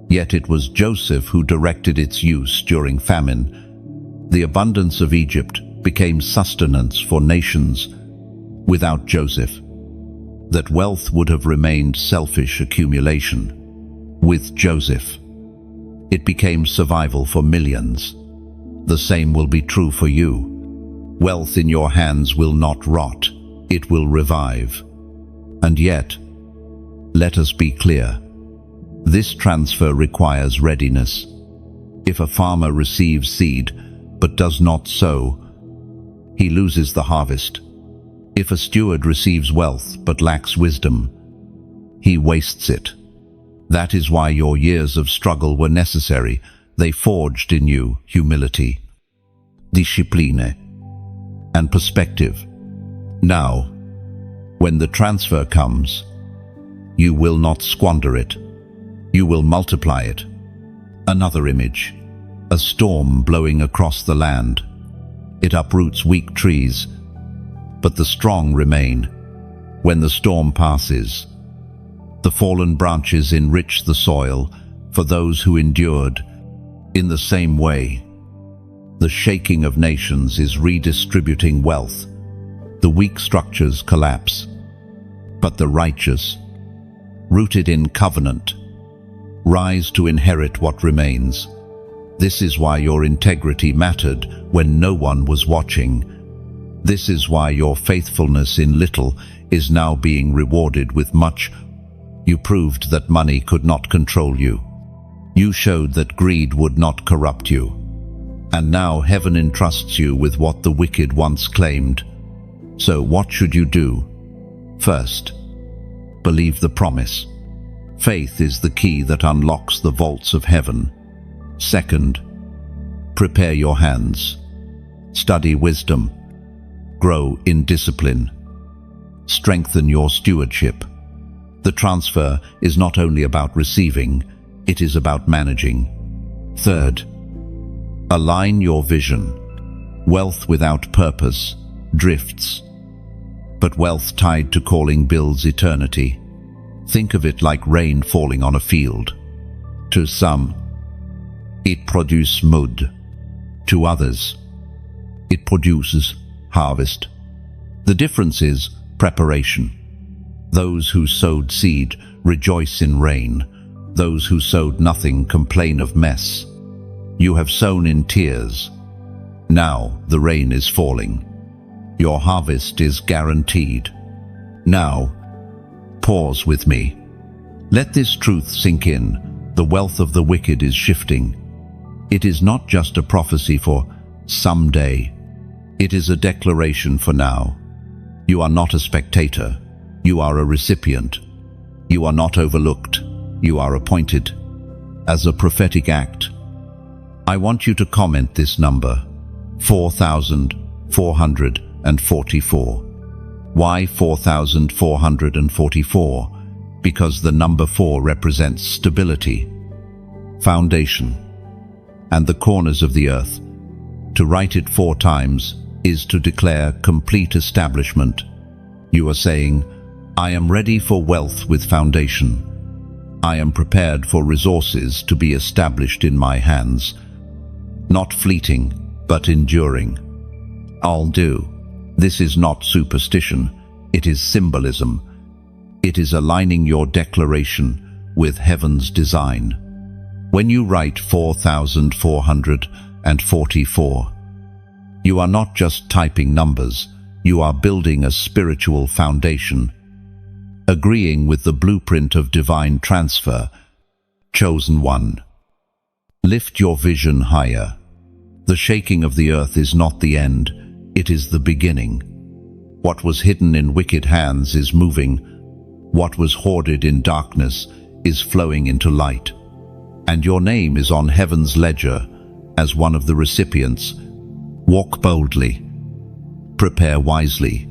Yet it was Joseph who directed its use during famine. The abundance of Egypt became sustenance for nations. Without Joseph, that wealth would have remained selfish accumulation. With Joseph, it became survival for millions. The same will be true for you. Wealth in your hands will not rot, it will revive. And yet, let us be clear, this transfer requires readiness. If a farmer receives seed but does not sow, he loses the harvest. If a steward receives wealth but lacks wisdom, he wastes it. That is why your years of struggle were necessary. They forged in you humility, discipline, and perspective. Now, when the transfer comes, you will not squander it. You will multiply it. Another image, a storm blowing across the land. It uproots weak trees, but the strong remain. When the storm passes, the fallen branches enrich the soil for those who endured. In the same way, the shaking of nations is redistributing wealth. The weak structures collapse, but the righteous, rooted in covenant, rise to inherit what remains. This is why your integrity mattered when no one was watching. This is why your faithfulness in little is now being rewarded with much. You proved that money could not control you. You showed that greed would not corrupt you. And now heaven entrusts you with what the wicked once claimed. So what should you do? First, believe the promise. Faith is the key that unlocks the vaults of heaven. Second, prepare your hands. Study wisdom. Grow in discipline. Strengthen your stewardship. The transfer is not only about receiving, it is about managing. Third, align your vision. Wealth without purpose drifts, but wealth tied to calling builds eternity. Think of it like rain falling on a field. To some, it produces mud. To others, it produces harvest. The difference is preparation. Those who sowed seed rejoice in rain. Those who sowed nothing complain of mess. You have sown in tears. Now the rain is falling. Your harvest is guaranteed. Now, pause with me. Let this truth sink in. The wealth of the wicked is shifting. It is not just a prophecy for someday. It is a declaration for now. You are not a spectator. You are a recipient. You are not overlooked. You are appointed. As a prophetic act, I want you to comment this number, 4,444. Why 4,444? Because the number 4 represents stability, foundation, and the corners of the earth. To write it 4 times is to declare complete establishment. You are saying, I am ready for wealth with foundation. I am prepared for resources to be established in my hands. Not fleeting, but enduring. I'll do. This is not superstition. It is symbolism. It is aligning your declaration with heaven's design. When you write 4,444, you are not just typing numbers, you are building a spiritual foundation, agreeing with the blueprint of divine transfer. Chosen one. Lift your vision higher. The shaking of the earth is not the end, it is the beginning. What was hidden in wicked hands is moving. What was hoarded in darkness is flowing into light. And your name is on heaven's ledger as one of the recipients. Walk boldly, prepare wisely,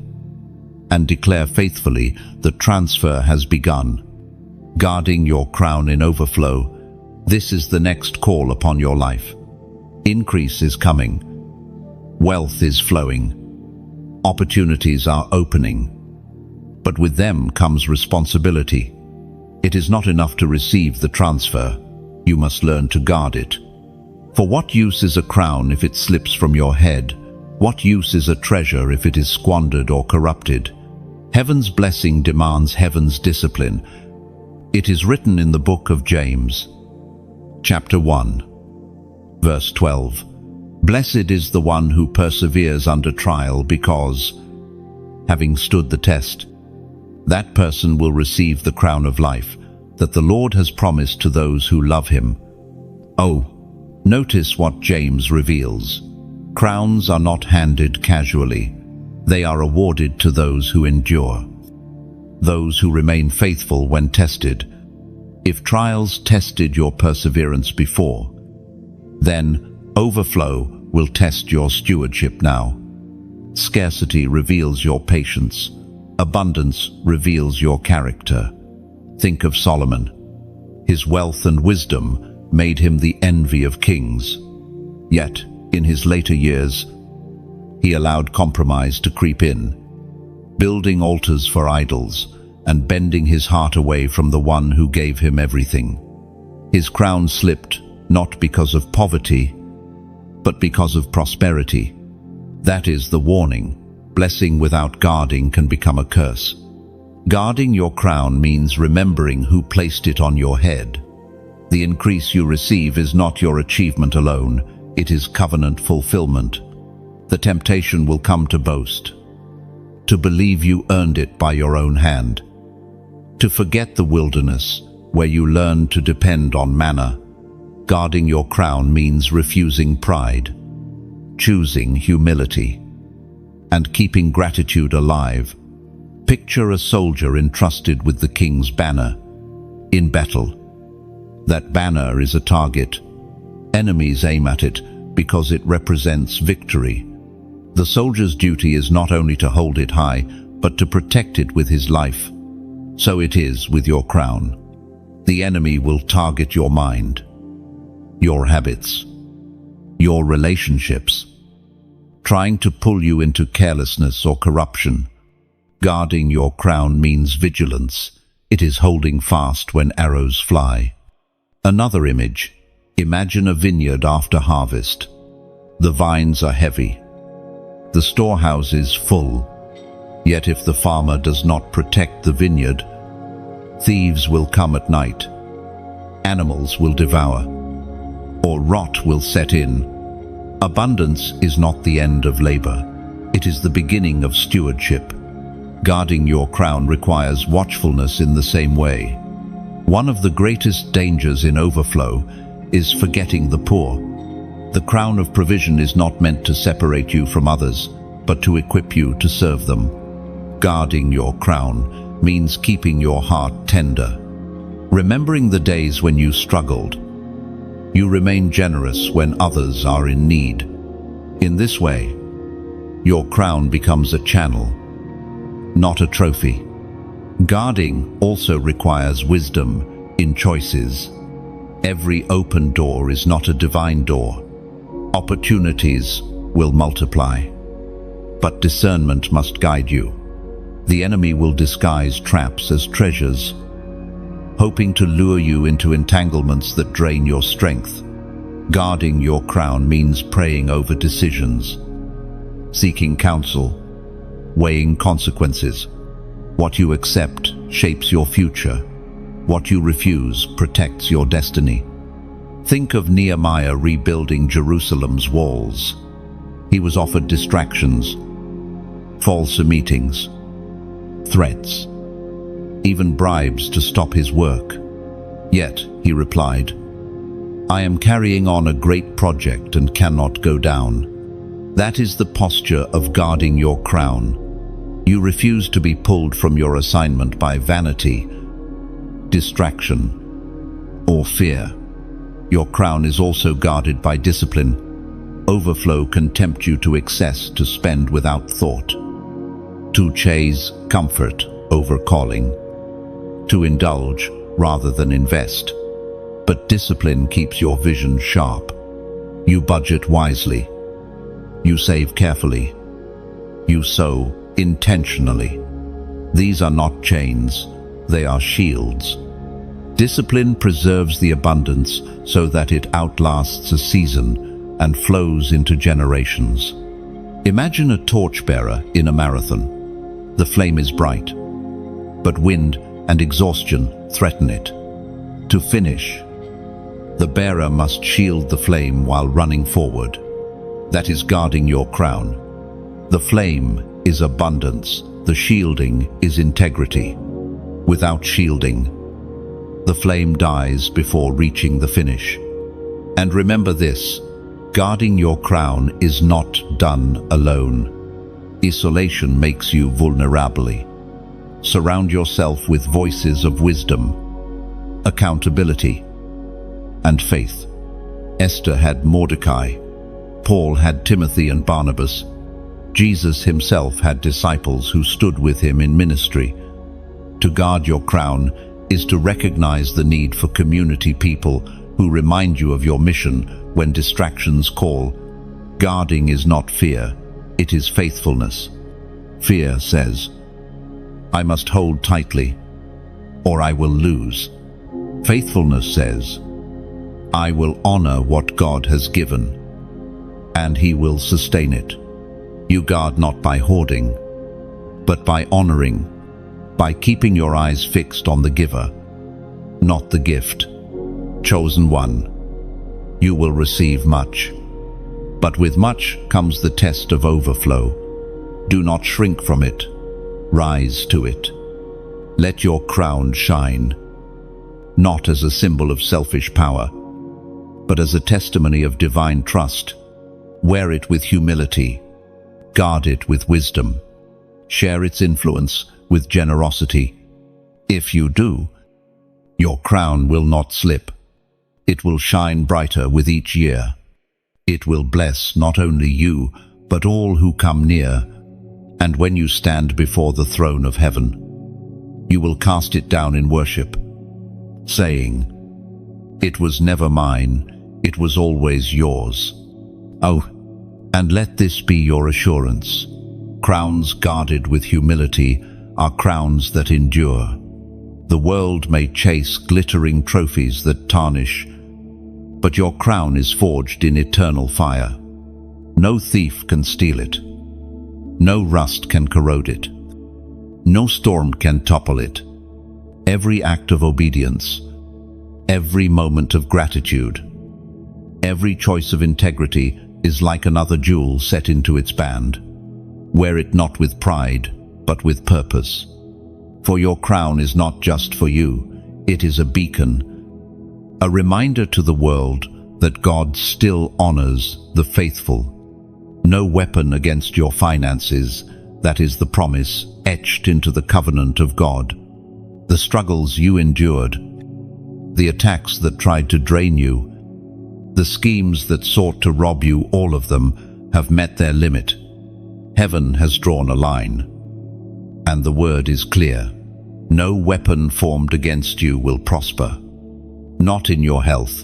and declare faithfully the transfer has begun. Guarding your crown in overflow, this is the next call upon your life. Increase is coming. Wealth is flowing. Opportunities are opening. But with them comes responsibility. It is not enough to receive the transfer. You must learn to guard it. For what use is a crown if it slips from your head? What use is a treasure if it is squandered or corrupted? Heaven's blessing demands heaven's discipline. It is written in the book of James, chapter 1, verse 12. Blessed is the one who perseveres under trial, because, having stood the test, that person will receive the crown of life that the Lord has promised to those who love him. Oh, notice what James reveals. Crowns are not handed casually. They are awarded to those who endure, those who remain faithful when tested. If trials tested your perseverance before, then overflow will test your stewardship now. Scarcity reveals your patience. Abundance reveals your character. Think of Solomon. His wealth and wisdom made him the envy of kings. Yet, in his later years, he allowed compromise to creep in, building altars for idols and bending his heart away from the one who gave him everything. His crown slipped not because of poverty, but because of prosperity. That is the warning. Blessing without guarding can become a curse. Guarding your crown means remembering who placed it on your head. The increase you receive is not your achievement alone, it is covenant fulfillment. The temptation will come to boast, to believe you earned it by your own hand, to forget the wilderness where you learned to depend on manna. Guarding your crown means refusing pride, choosing humility, and keeping gratitude alive. Picture a soldier entrusted with the king's banner in battle. That banner is a target. Enemies aim at it because it represents victory. The soldier's duty is not only to hold it high, but to protect it with his life. So it is with your crown. The enemy will target your mind, your habits, your relationships, trying to pull you into carelessness or corruption. Guarding your crown means vigilance. It is holding fast when arrows fly. Another image. Imagine a vineyard after harvest. The vines are heavy. The storehouse is full. Yet if the farmer does not protect the vineyard, thieves will come at night. Animals will devour, or rot will set in. Abundance is not the end of labor. It is the beginning of stewardship. Guarding your crown requires watchfulness in the same way. One of the greatest dangers in overflow is forgetting the poor. The crown of provision is not meant to separate you from others, but to equip you to serve them. Guarding your crown means keeping your heart tender. Remembering the days when you struggled. You remain generous when others are in need. In this way, your crown becomes a channel, not a trophy. Guarding also requires wisdom in choices. Every open door is not a divine door. Opportunities will multiply, but discernment must guide you. The enemy will disguise traps as treasures, hoping to lure you into entanglements that drain your strength. Guarding your crown means praying over decisions, seeking counsel, weighing consequences. What you accept shapes your future. What you refuse protects your destiny. Think of Nehemiah rebuilding Jerusalem's walls. He was offered distractions, false meetings, threats, even bribes to stop his work. Yet, he replied, "I am carrying on a great project and cannot go down." That is the posture of guarding your crown. You refuse to be pulled from your assignment by vanity, distraction, or fear. Your crown is also guarded by discipline. Overflow can tempt you to excess, to spend without thought, to chase comfort over calling, to indulge rather than invest. But discipline keeps your vision sharp. You budget wisely. You save carefully. You sow intentionally. These are not chains, they are shields. Discipline preserves the abundance so that it outlasts a season and flows into generations. Imagine a torchbearer in a marathon. The flame is bright, but wind and exhaustion threaten it. To finish, the bearer must shield the flame while running forward. That is guarding your crown. The flame is abundance, the shielding is integrity. Without shielding, the flame dies before reaching the finish. And remember this, guarding your crown is not done alone. Isolation makes you vulnerable. Surround yourself with voices of wisdom, accountability, and faith. Esther had Mordecai. Paul had Timothy and Barnabas. Jesus himself had disciples who stood with him in ministry. To guard your crown is to recognize the need for community people who remind you of your mission when distractions call. Guarding is not fear, it is faithfulness. Fear says, "I must hold tightly, or I will lose." Faithfulness says, "I will honor what God has given, and He will sustain it." You guard not by hoarding, but by honoring, by keeping your eyes fixed on the giver, not the gift. Chosen one, you will receive much. But with much comes the test of overflow. Do not shrink from it. Rise to it. Let your crown shine, not as a symbol of selfish power, but as a testimony of divine trust. Wear it with humility. Guard it with wisdom. Share its influence with generosity. If you do, your crown will not slip. It will shine brighter with each year. It will bless not only you, but all who come near. And when you stand before the throne of heaven, you will cast it down in worship, saying, "It was never mine, it was always yours." Oh, and let this be your assurance. Crowns guarded with humility are crowns that endure. The world may chase glittering trophies that tarnish, but your crown is forged in eternal fire. No thief can steal it. No rust can corrode it. No storm can topple it. Every act of obedience, every moment of gratitude, every choice of integrity is like another jewel set into its band. Wear it not with pride, but with purpose. For your crown is not just for you, it is a beacon, a reminder to the world that God still honors the faithful. No weapon against your finances, that is the promise etched into the covenant of God. The struggles you endured, the attacks that tried to drain you, the schemes that sought to rob you, all of them have met their limit. Heaven has drawn a line, and the word is clear. No weapon formed against you will prosper. Not in your health,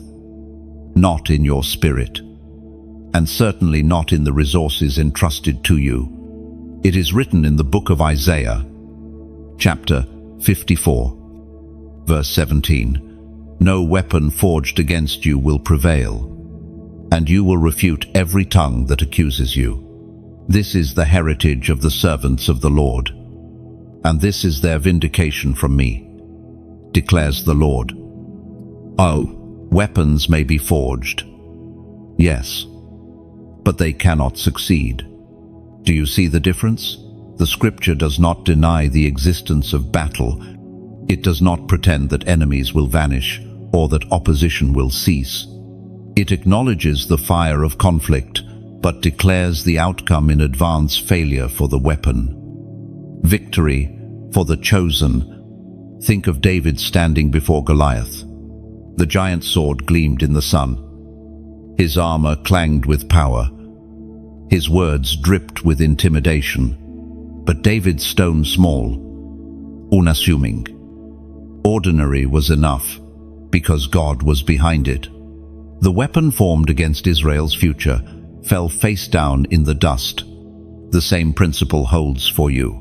not in your spirit, and certainly not in the resources entrusted to you. It is written in the book of Isaiah, chapter 54, verse 17, "No weapon forged against you will prevail, and you will refute every tongue that accuses you. This is the heritage of the servants of the Lord, and this is their vindication from me, declares the Lord." Oh, weapons may be forged, yes, but they cannot succeed. Do you see the difference? The scripture does not deny the existence of battle. It does not pretend that enemies will vanish or that opposition will cease. It acknowledges the fire of conflict, but declares the outcome in advance: failure for the weapon, victory for the chosen. Think of David standing before Goliath. The giant's sword gleamed in the sun. His armor clanged with power. His words dripped with intimidation. But David's stone small, unassuming, ordinary was enough, because God was behind it. The weapon formed against Israel's future fell face down in the dust. The same principle holds for you.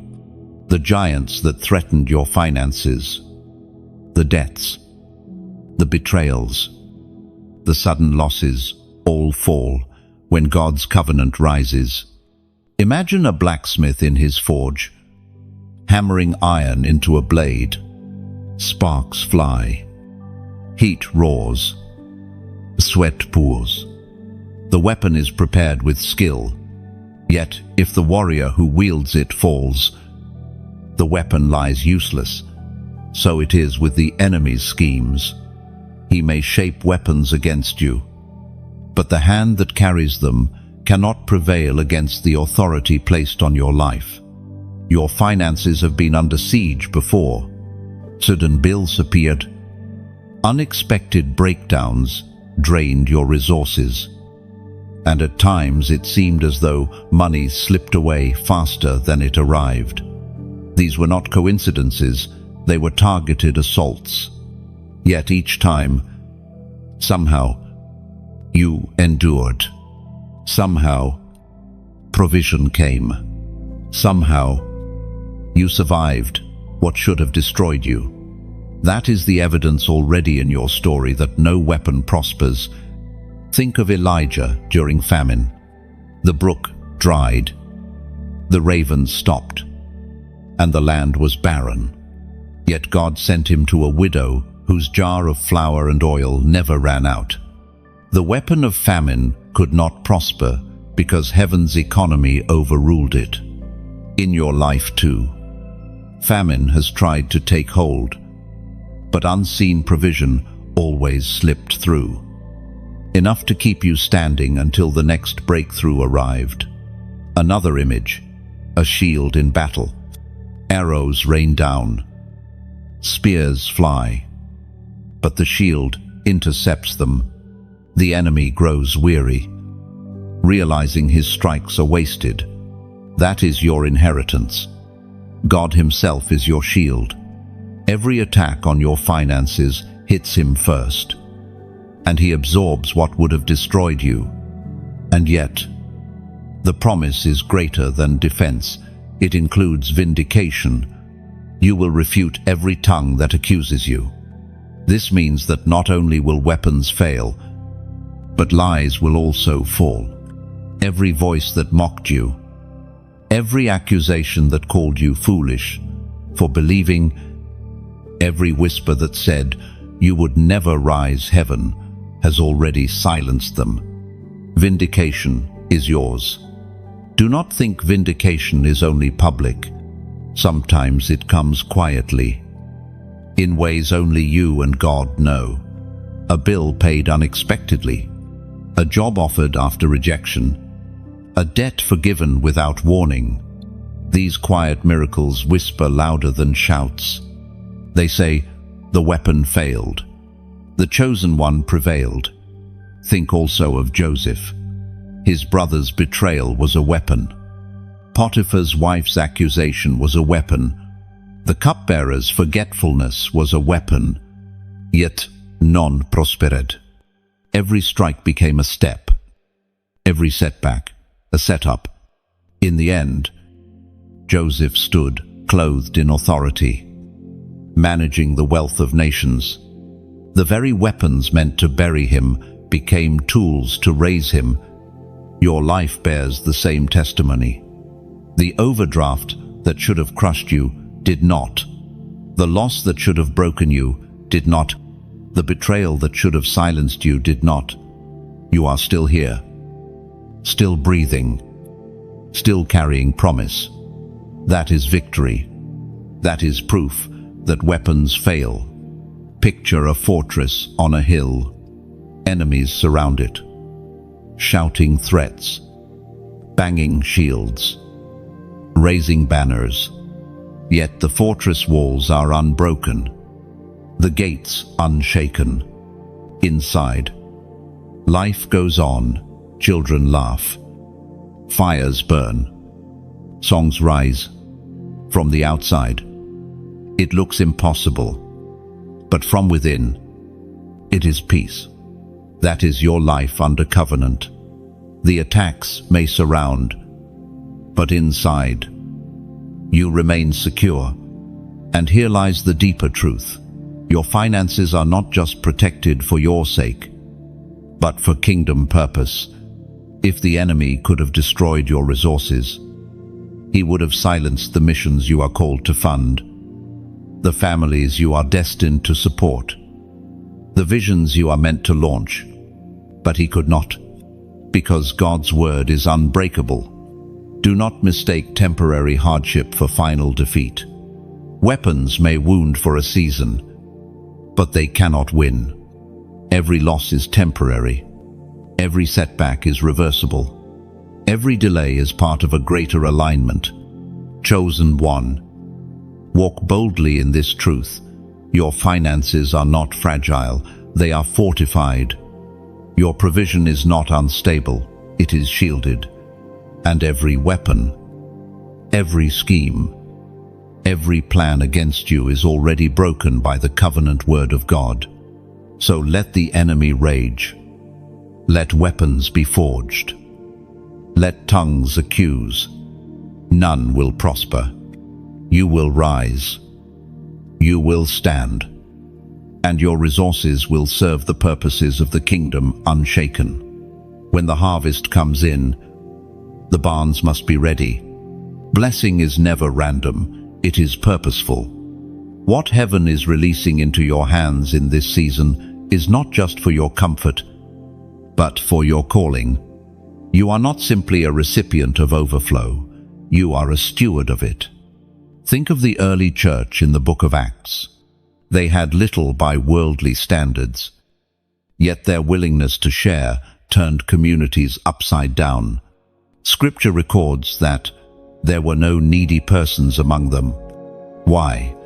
The giants that threatened your finances, the debts, the betrayals, the sudden losses, all fall when God's covenant rises. Imagine a blacksmith in his forge, hammering iron into a blade. Sparks fly, heat roars, sweat pours. The weapon is prepared with skill, yet if the warrior who wields it falls, the weapon lies useless. So it is with the enemy's schemes. He may shape weapons against you, but the hand that carries them cannot prevail against the authority placed on your life. Your finances have been under siege before. Sudden bills appeared. Unexpected breakdowns drained your resources. And at times it seemed as though money slipped away faster than it arrived. These were not coincidences, they were targeted assaults. Yet each time, somehow, you endured. Somehow, provision came. Somehow, you survived what should have destroyed you. That is the evidence already in your story that no weapon prospers. Think of Elijah during famine. The brook dried, the ravens stopped, and the land was barren. Yet God sent him to a widow whose jar of flour and oil never ran out. The weapon of famine could not prosper because heaven's economy overruled it. In your life too, famine has tried to take hold, but unseen provision always slipped through. Enough to keep you standing until the next breakthrough arrived. Another image, a shield in battle. Arrows rain down, spears fly, but the shield intercepts them. The enemy grows weary, realizing his strikes are wasted. That is your inheritance. God Himself is your shield. Every attack on your finances hits Him first, and He absorbs what would have destroyed you. And yet, the promise is greater than defense. It includes vindication. You will refute every tongue that accuses you. This means that not only will weapons fail, but lies will also fall. Every voice that mocked you, every accusation that called you foolish for believing, every whisper that said you would never rise, heaven has already silenced them. Vindication is yours. Do not think vindication is only public. Sometimes it comes quietly, in ways only you and God know. A bill paid unexpectedly, a job offered after rejection, a debt forgiven without warning. These quiet miracles whisper louder than shouts. They say, the weapon failed. The chosen one prevailed. Think also of Joseph. His brother's betrayal was a weapon. Potiphar's wife's accusation was a weapon. The cupbearer's forgetfulness was a weapon. Yet none prospered. Every strike became a step. Every setback, a setup. In the end, Joseph stood clothed in authority, managing the wealth of nations. The very weapons meant to bury him became tools to raise him. Your life bears the same testimony. The overdraft that should have crushed you did not. The loss that should have broken you did not. The betrayal that should have silenced you did not. You are still here, still breathing, still carrying promise. That is victory. That is proof that weapons fail. Picture a fortress on a hill. Enemies surround it, shouting threats, banging shields, raising banners. Yet the fortress walls are unbroken, the gates unshaken. Inside, life goes on, children laugh, fires burn, songs rise. From the outside, it looks impossible, but from within, it is peace. That is your life under covenant. The attacks may surround, but inside, you remain secure. And here lies the deeper truth. Your finances are not just protected for your sake, but for kingdom purpose. If the enemy could have destroyed your resources, he would have silenced the missions you are called to fund, the families you are destined to support, the visions you are meant to launch. But he could not, because God's word is unbreakable. Do not mistake temporary hardship for final defeat. Weapons may wound for a season, but they cannot win. Every loss is temporary. Every setback is reversible. Every delay is part of a greater alignment. Chosen one, walk boldly in this truth. Your finances are not fragile, they are fortified. Your provision is not unstable, it is shielded. And every weapon, every scheme, every plan against you is already broken by the covenant word of God. So let the enemy rage. Let weapons be forged. Let tongues accuse. None will prosper. You will rise. You will stand. And your resources will serve the purposes of the kingdom unshaken. When the harvest comes in, the barns must be ready. Blessing is never random, it is purposeful. What heaven is releasing into your hands in this season is not just for your comfort, but for your calling. You are not simply a recipient of overflow, you are a steward of it. Think of the early church in the book of Acts. They had little by worldly standards, yet their willingness to share turned communities upside down. Scripture records that there were no needy persons among them. Why?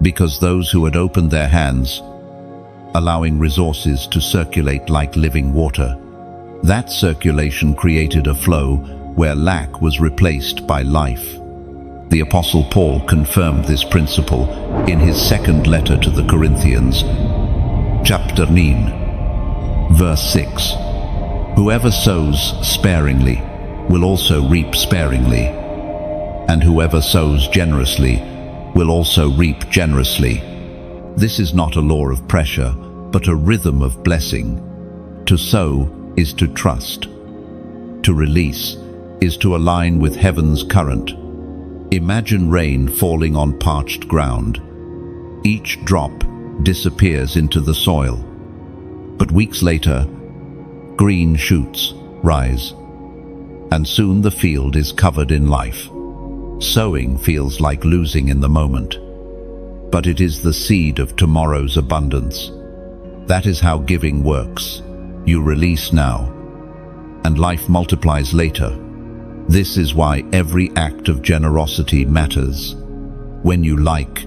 Because those who had opened their hands, allowing resources to circulate like living water. That circulation created a flow where lack was replaced by life. The Apostle Paul confirmed this principle in his second letter to the Corinthians, chapter 9, verse 6. Whoever sows sparingly will also reap sparingly, and whoever sows generously will also reap generously. This is not a law of pressure, but a rhythm of blessing. To sow is to trust. To release is to align with heaven's current. Imagine rain falling on parched ground. Each drop disappears into the soil, but weeks later, green shoots rise, and soon the field is covered in life. Sowing feels like losing in the moment, but it is the seed of tomorrow's abundance. That is how giving works. You release now, and life multiplies later. This is why every act of generosity matters. When you like,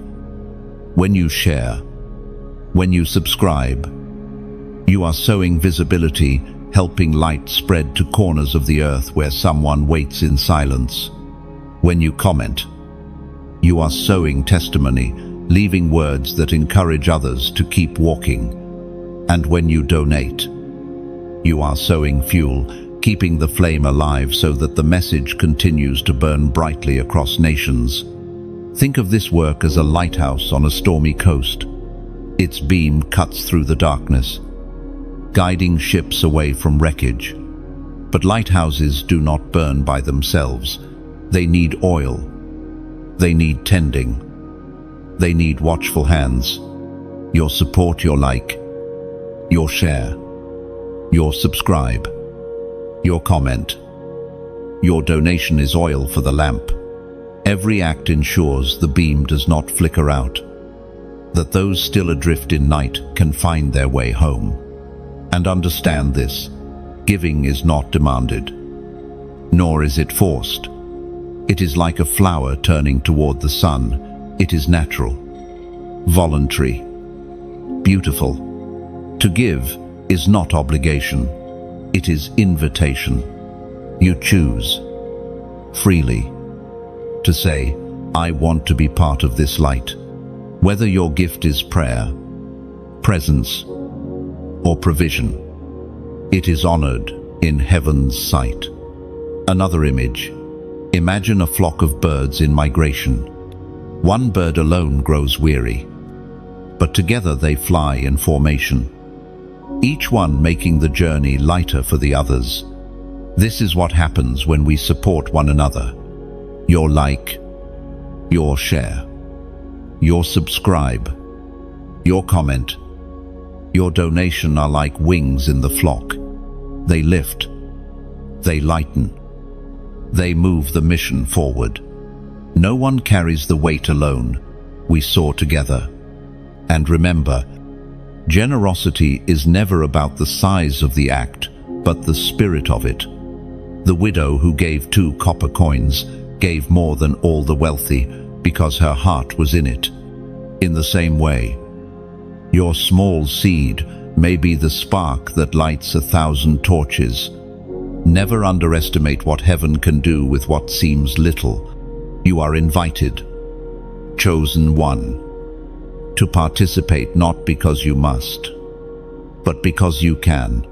when you share, when you subscribe, you are sowing visibility, helping light spread to corners of the earth where someone waits in silence. When you comment, you are sowing testimony, leaving words that encourage others to keep walking. And when you donate, you are sowing fuel, keeping the flame alive so that the message continues to burn brightly across nations. Think of this work as a lighthouse on a stormy coast. Its beam cuts through the darkness, guiding ships away from wreckage. But lighthouses do not burn by themselves. They need oil. They need tending. They need watchful hands. Your support, your like, your share, your subscribe, your comment, your donation is oil for the lamp. Every act ensures the beam does not flicker out, that those still adrift in night can find their way home. And understand this, giving is not demanded, nor is it forced. It is like a flower turning toward the sun. It is natural, voluntary, beautiful. To give is not obligation, it is invitation. You choose, freely, to say, I want to be part of this light. Whether your gift is prayer, presence, or provision, it is honored in heaven's sight. Another image. Imagine a flock of birds in migration. One bird alone grows weary, but together they fly in formation, each one making the journey lighter for the others. This is what happens when we support one another. Your like, your share, your subscribe, your comment, your donation are like wings in the flock. They lift, they lighten, they move the mission forward. No one carries the weight alone. We soar together. And remember, generosity is never about the size of the act, but the spirit of it. The widow who gave 2 copper coins gave more than all the wealthy because her heart was in it. In the same way, your small seed may be the spark that lights 1,000 torches. Never underestimate what heaven can do with what seems little. You are invited, chosen one, to participate not because you must, but because you can.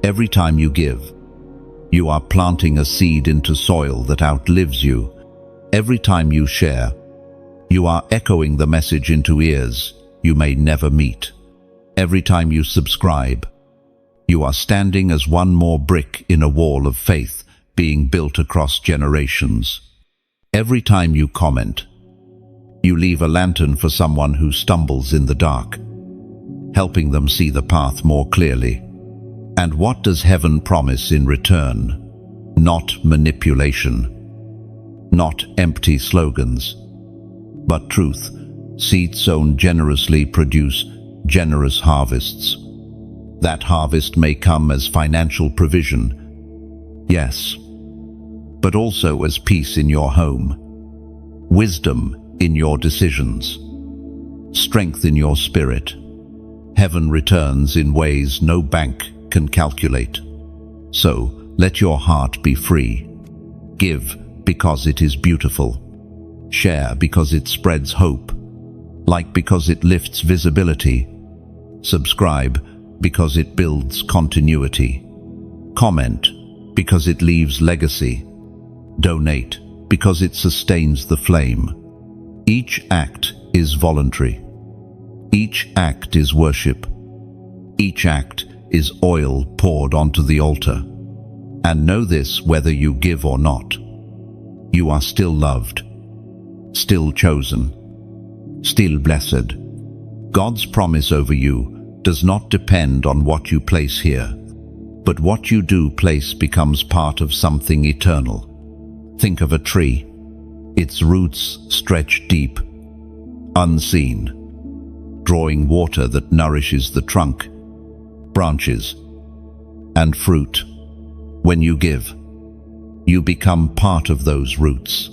Every time you give, you are planting a seed into soil that outlives you. Every time you share, you are echoing the message into ears you may never meet. Every time you subscribe, you are standing as one more brick in a wall of faith being built across generations. Every time you comment, you leave a lantern for someone who stumbles in the dark, helping them see the path more clearly. And what does heaven promise in return? Not manipulation, not empty slogans, but truth. Seeds sown generously produce generous harvests. That harvest may come as financial provision, yes, but also as peace in your home, wisdom in your decisions, strength in your spirit. Heaven returns in ways no bank can calculate. So let your heart be free. Give because it is beautiful. Share because it spreads hope. Like because it lifts visibility. Subscribe because it builds continuity. Comment because it leaves legacy. Donate because it sustains the flame. Each act is voluntary. Each act is worship. Each act is oil poured onto the altar. And know this, whether you give or not. You are still loved, still chosen, still blessed. God's promise over you does not depend on what you place here, but what you do place becomes part of something eternal. Think of a tree. Its roots stretch deep, unseen, drawing water that nourishes the trunk, branches, and fruit. When you give, you become part of those roots,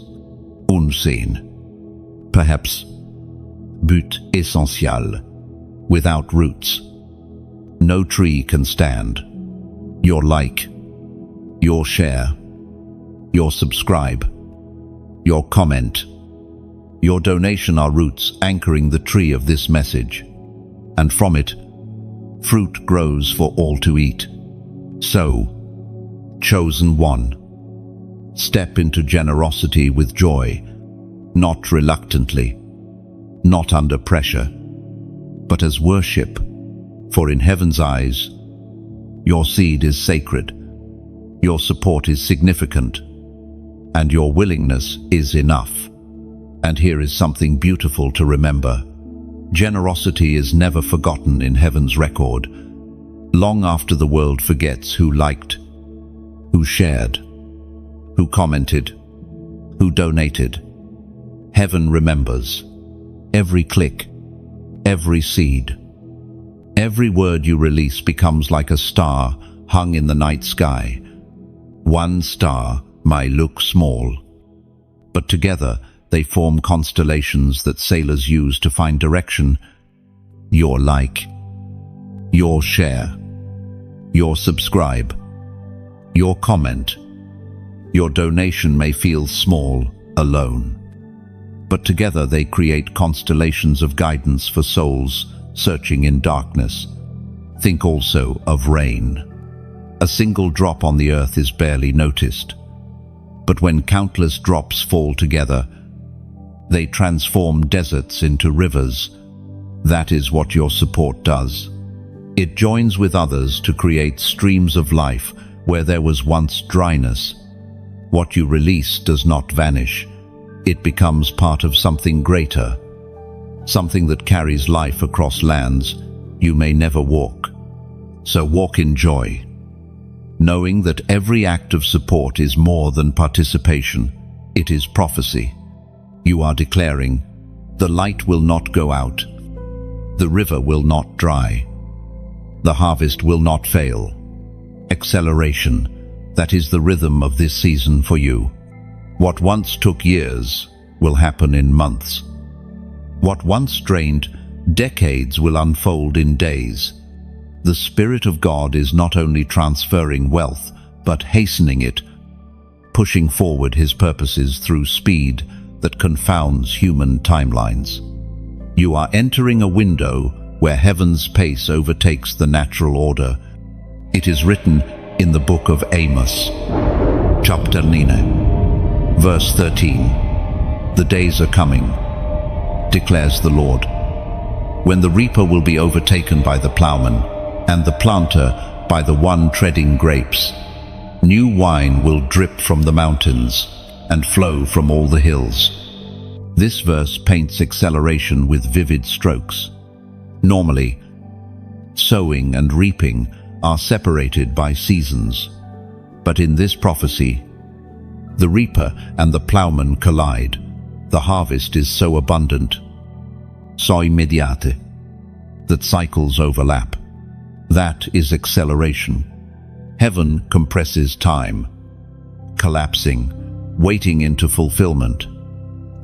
unseen. Perhaps but essential. Without roots, no tree can stand. Your like, your share, your subscribe, your comment, your donation are roots anchoring the tree of this message, and from it, fruit grows for all to eat. So, chosen one, step into generosity with joy, not reluctantly, not under pressure, but as worship, for in heaven's eyes, your seed is sacred, your support is significant, and your willingness is enough. And here is something beautiful to remember. Generosity is never forgotten in heaven's record. Long after the world forgets who liked, who shared, who commented, who donated, heaven remembers. Every click, every seed, every word you release becomes like a star hung in the night sky. One star may look small, but together they form constellations that sailors use to find direction. Your like, your share, your subscribe, your comment, your donation may feel small, alone, but together they create constellations of guidance for souls searching in darkness. Think also of rain. A single drop on the earth is barely noticed, but when countless drops fall together, they transform deserts into rivers. That is what your support does. It joins with others to create streams of life where there was once dryness. What you release does not vanish. It becomes part of something greater, something that carries life across lands you may never walk. So walk in joy, knowing that every act of support is more than participation. It is prophecy. You are declaring, the light will not go out, the river will not dry, the harvest will not fail. Acceleration, that is the rhythm of this season for you. What once took years will happen in months. What once drained decades will unfold in days. The Spirit of God is not only transferring wealth, but hastening it, pushing forward His purposes through speed that confounds human timelines. You are entering a window where heaven's pace overtakes the natural order. It is written in the book of Amos, chapter 9, verse 13. The days are coming, declares the Lord, when the reaper will be overtaken by the plowman, and the planter by the one treading grapes. New wine will drip from the mountains and flow from all the hills. This verse paints acceleration with vivid strokes. Normally, sowing and reaping are separated by seasons, but in this prophecy, the reaper and the plowman collide. The harvest is so abundant, so immediate, that cycles overlap. That is acceleration. Heaven compresses time, collapsing, waiting into fulfillment.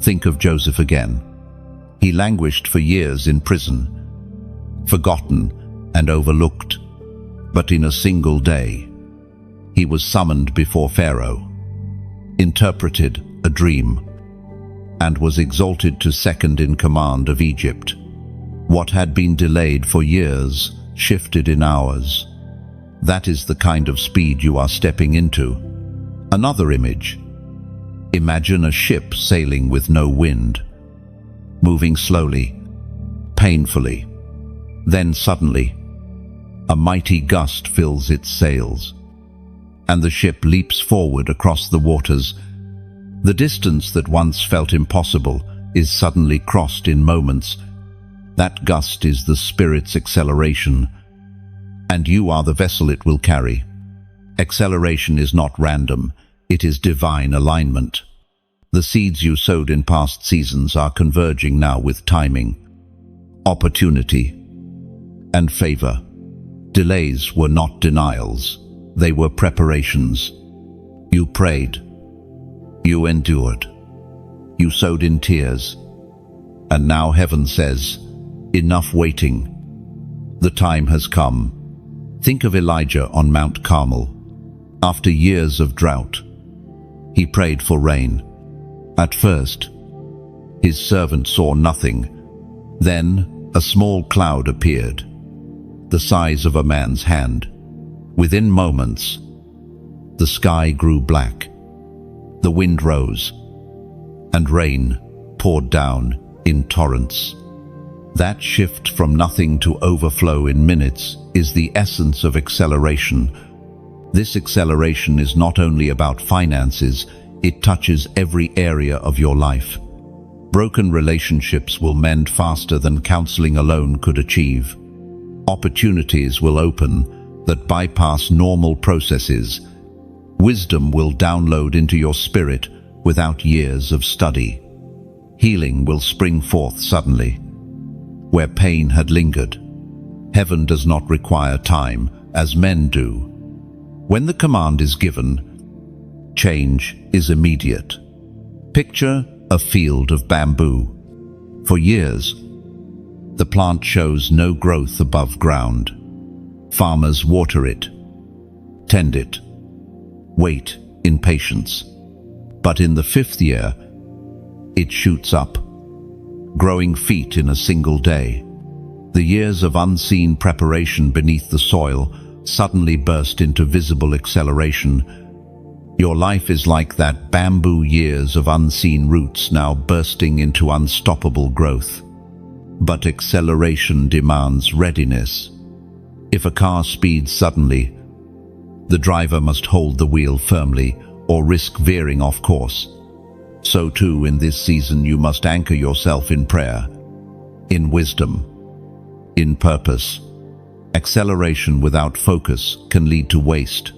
Think of Joseph again. He languished for years in prison, forgotten and overlooked. But in a single day, he was summoned before Pharaoh. interpreted a dream, and was exalted to second in command of Egypt. What had been delayed for years shifted in hours. That is the kind of speed you are stepping into. Another image. Imagine a ship sailing with no wind, moving slowly, painfully. Then suddenly, a mighty gust fills its sails, and the ship leaps forward across the waters. The distance that once felt impossible is suddenly crossed in moments. That gust is the Spirit's acceleration, and you are the vessel it will carry. Acceleration is not random, it is divine alignment. The seeds you sowed in past seasons are converging now with timing, opportunity, and favor. Delays were not denials, they were preparations. You prayed, you endured, you sowed in tears, and now heaven says, enough waiting. The time has come. Think of Elijah on Mount Carmel. After years of drought, he prayed for rain. At first, his servant saw nothing. Then a small cloud appeared, the size of a man's hand. Within moments, the sky grew black, the wind rose, and rain poured down in torrents. That shift from nothing to overflow in minutes is the essence of acceleration. This acceleration is not only about finances, it touches every area of your life. Broken relationships will mend faster than counseling alone could achieve. Opportunities will open that bypass normal processes. Wisdom will download into your spirit without years of study. Healing will spring forth suddenly, where pain had lingered. Heaven does not require time, as men do. When the command is given, change is immediate. Picture a field of bamboo. For years, the plant shows no growth above ground. Farmers water it, tend it, wait in patience. But in the 5th year, it shoots up, growing feet in a single day. The years of unseen preparation beneath the soil suddenly burst into visible acceleration. Your life is like that bamboo, years of unseen roots now bursting into unstoppable growth. But acceleration demands readiness. If a car speeds suddenly, the driver must hold the wheel firmly or risk veering off course. So too, in this season, you must anchor yourself in prayer, in wisdom, in purpose. Acceleration without focus can lead to waste.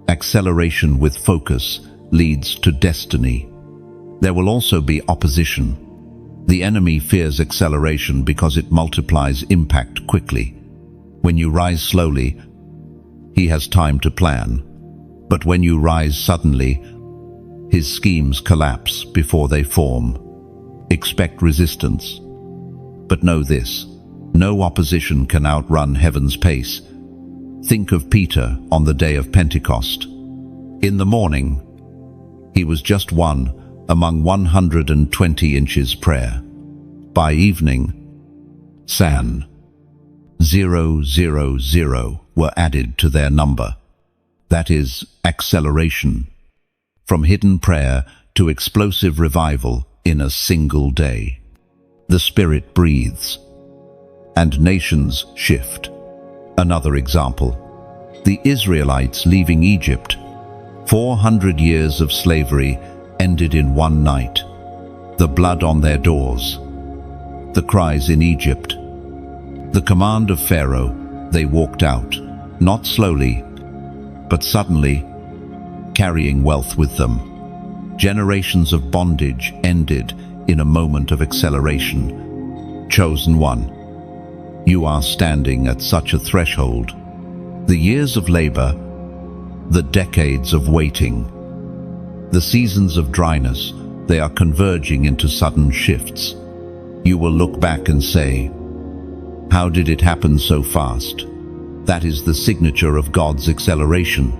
Acceleration with focus leads to destiny. There will also be opposition. The enemy fears acceleration because it multiplies impact quickly. When you rise slowly, he has time to plan. But when you rise suddenly, his schemes collapse before they form. Expect resistance. But know this, no opposition can outrun heaven's pace. Think of Peter on the day of Pentecost. In the morning, he was just one among 120 inches prayer. By evening, 000 were added to their number. That is acceleration. From hidden prayer to explosive revival in a single day. The Spirit breathes, and nations shift. Another example, the Israelites leaving Egypt. 400 years of slavery ended in one night. The blood on their doors, the cries in Egypt, the command of Pharaoh. They walked out, not slowly, but suddenly, carrying wealth with them. Generations of bondage ended in a moment of acceleration. Chosen one, you are standing at such a threshold. The years of labor, the decades of waiting, the seasons of dryness, they are converging into sudden shifts. You will look back and say, how did it happen so fast? That is the signature of God's acceleration.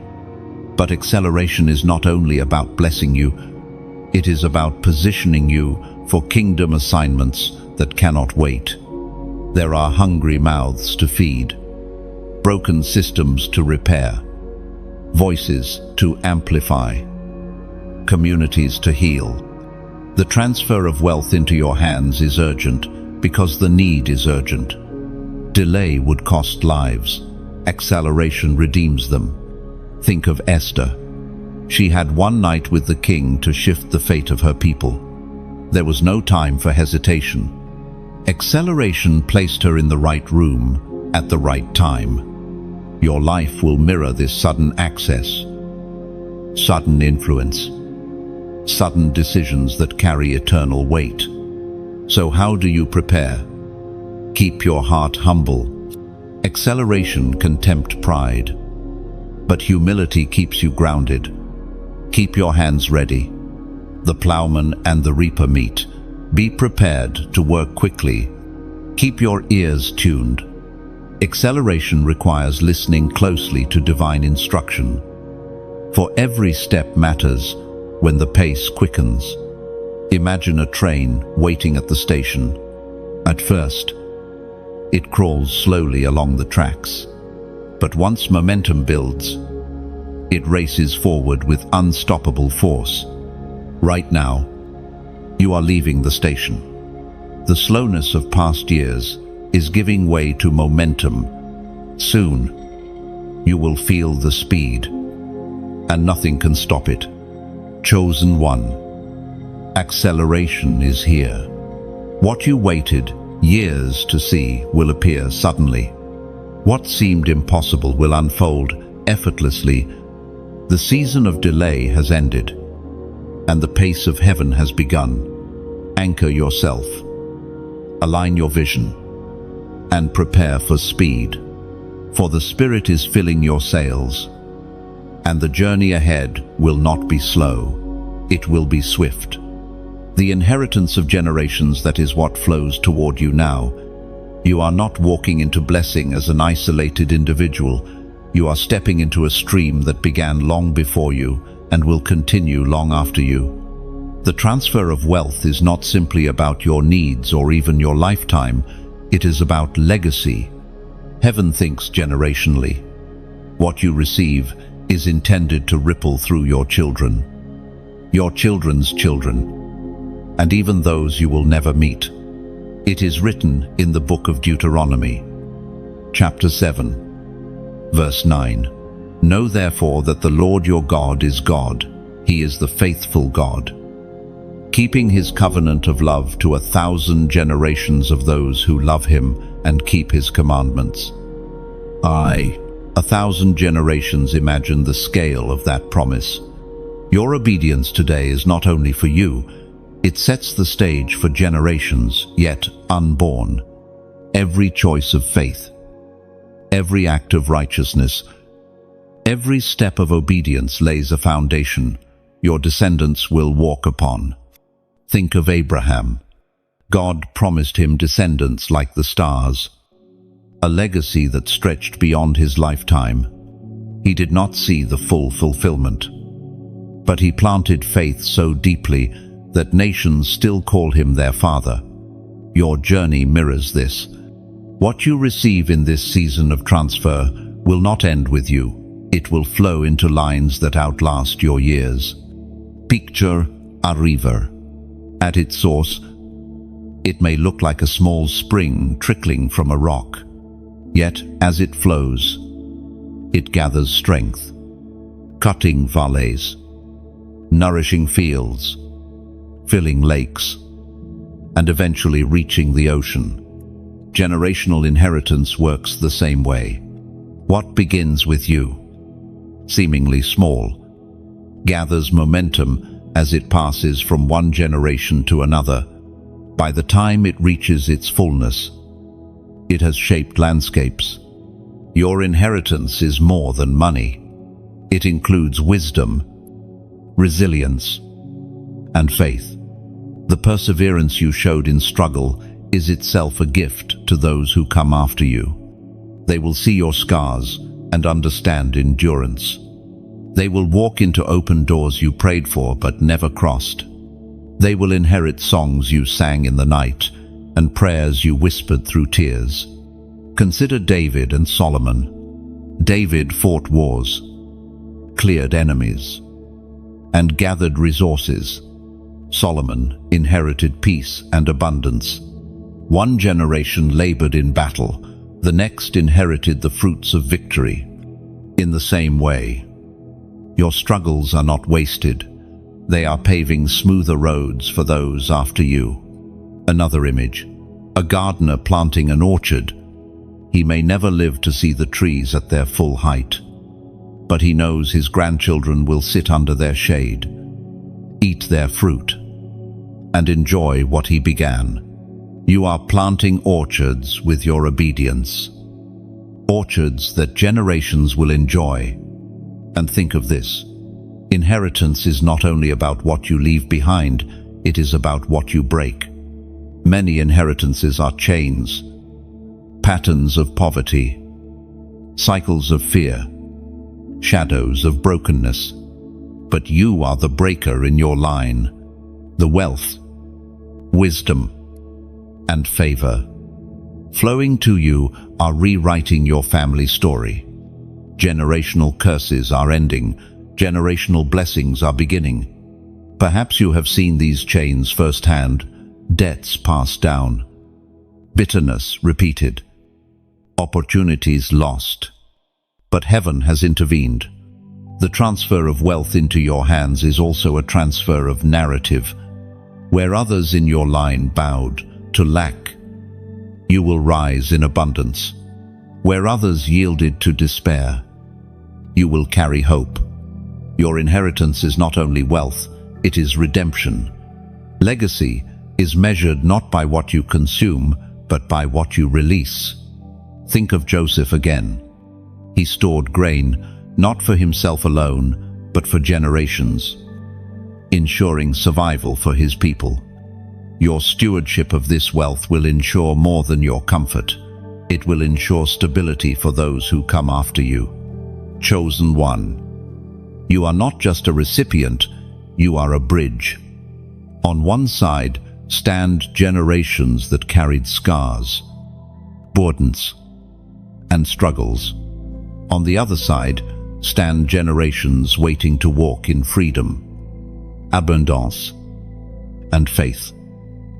But acceleration is not only about blessing you, it is about positioning you for kingdom assignments that cannot wait. There are hungry mouths to feed, broken systems to repair, voices to amplify, communities to heal. The transfer of wealth into your hands is urgent because the need is urgent. Delay would cost lives. Acceleration redeems them. Think of Esther. She had one night with the king to shift the fate of her people. There was no time for hesitation. Acceleration placed her in the right room at the right time. Your life will mirror this sudden access, sudden influence, sudden decisions that carry eternal weight. So how do you prepare? Keep your heart humble. Acceleration can tempt pride, but humility keeps you grounded. Keep your hands ready. The plowman and the reaper meet. Be prepared to work quickly. Keep your ears tuned. Acceleration requires listening closely to divine instruction. For every step matters when the pace quickens. Imagine a train waiting at the station. At first, it crawls slowly along the tracks. But once momentum builds, it races forward with unstoppable force. Right now, you are leaving the station. The slowness of past years is giving way to momentum. Soon, you will feel the speed, and nothing can stop it. Chosen one. Acceleration is here. What you waited years to see will appear suddenly. What seemed impossible will unfold effortlessly. The season of delay has ended, and the pace of heaven has begun. Anchor yourself, align your vision, and prepare for speed. For the Spirit is filling your sails, and the journey ahead will not be slow, it will be swift. The inheritance of generations, that is what flows toward you now. You are not walking into blessing as an isolated individual. You are stepping into a stream that began long before you and will continue long after you. The transfer of wealth is not simply about your needs or even your lifetime. It is about legacy. Heaven thinks generationally. What you receive is intended to ripple through your children, your children's children, and even those you will never meet. It is written in the book of Deuteronomy, chapter 7, verse 9. Know therefore that the Lord your God is God. He is the faithful God, keeping his covenant of love to 1,000 generations of those who love him and keep his commandments. 1,000 generations. Imagine the scale of that promise. Your obedience today is not only for you, it sets the stage for generations yet unborn. Every choice of faith, every act of righteousness, every step of obedience lays a foundation your descendants will walk upon. Think of Abraham. God promised him descendants like the stars, a legacy that stretched beyond his lifetime. He did not see the full fulfillment, but he planted faith so deeply that nations still call him their father. Your journey mirrors this. What you receive in this season of transfer will not end with you. It will flow into lines that outlast your years. Picture a river. At its source, it may look like a small spring trickling from a rock. Yet, as it flows, it gathers strength, cutting valleys, nourishing fields, filling lakes, and eventually reaching the ocean. Generational inheritance works the same way. What begins with you, seemingly small, gathers momentum as it passes from one generation to another. By the time it reaches its fullness, it has shaped landscapes. Your inheritance is more than money. It includes wisdom, resilience, and faith. The perseverance you showed in struggle is itself a gift to those who come after you. They will see your scars and understand endurance. They will walk into open doors you prayed for but never crossed. They will inherit songs you sang in the night and prayers you whispered through tears. Consider David and Solomon. David fought wars, cleared enemies, and gathered resources. Solomon inherited peace and abundance. One generation labored in battle, the next inherited the fruits of victory. In the same way, your struggles are not wasted. They are paving smoother roads for those after you. Another image. A gardener planting an orchard. He may never live to see the trees at their full height, but he knows his grandchildren will sit under their shade, eat their fruit, and enjoy what he began. You are planting orchards with your obedience. Orchards that generations will enjoy. And think of this. Inheritance is not only about what you leave behind, it is about what you break. Many inheritances are chains, patterns of poverty, cycles of fear, shadows of brokenness. But you are the breaker in your line. The wealth, wisdom, and favor flowing to you are rewriting your family story. Generational curses are ending. Generational blessings are beginning. Perhaps you have seen these chains firsthand. Debts passed down, bitterness repeated, opportunities lost. But heaven has intervened. The transfer of wealth into your hands is also a transfer of narrative. Where others in your line bowed to lack, you will rise in abundance. Where others yielded to despair, you will carry hope. Your inheritance is not only wealth, it is redemption. Legacy is measured not by what you consume, but by what you release. Think of Joseph again. He stored grain, not for himself alone, but for generations, ensuring survival for his people. Your stewardship of this wealth will ensure more than your comfort. It will ensure stability for those who come after you. Chosen one. You are not just a recipient, you are a bridge. On one side stand generations that carried scars, burdens, and struggles. On the other side stand generations waiting to walk in freedom, abundance, and faith.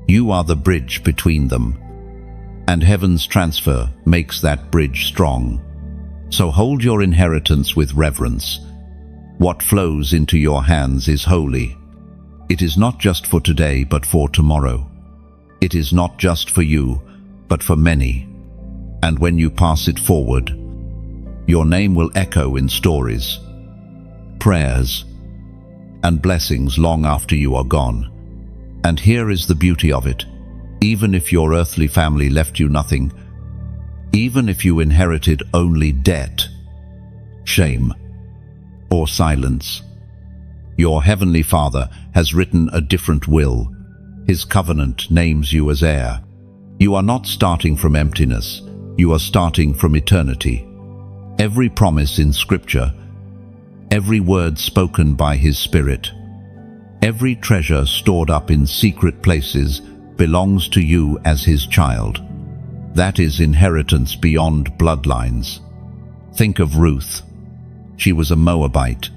You are the bridge between them, and heaven's transfer makes that bridge strong. So hold your inheritance with reverence. What flows into your hands is holy. It is not just for today, but for tomorrow. It is not just for you, but for many. And when you pass it forward, your name will echo in stories, prayers, and blessings long after you are gone. And here is the beauty of it. Even if your earthly family left you nothing, even if you inherited only debt, shame, or silence, your heavenly Father has written a different will. His covenant names you as heir. You are not starting from emptiness, you are starting from eternity. Every promise in Scripture, every word spoken by His Spirit, every treasure stored up in secret places belongs to you as His child. That is inheritance beyond bloodlines. Think of Ruth. She was a Moabite,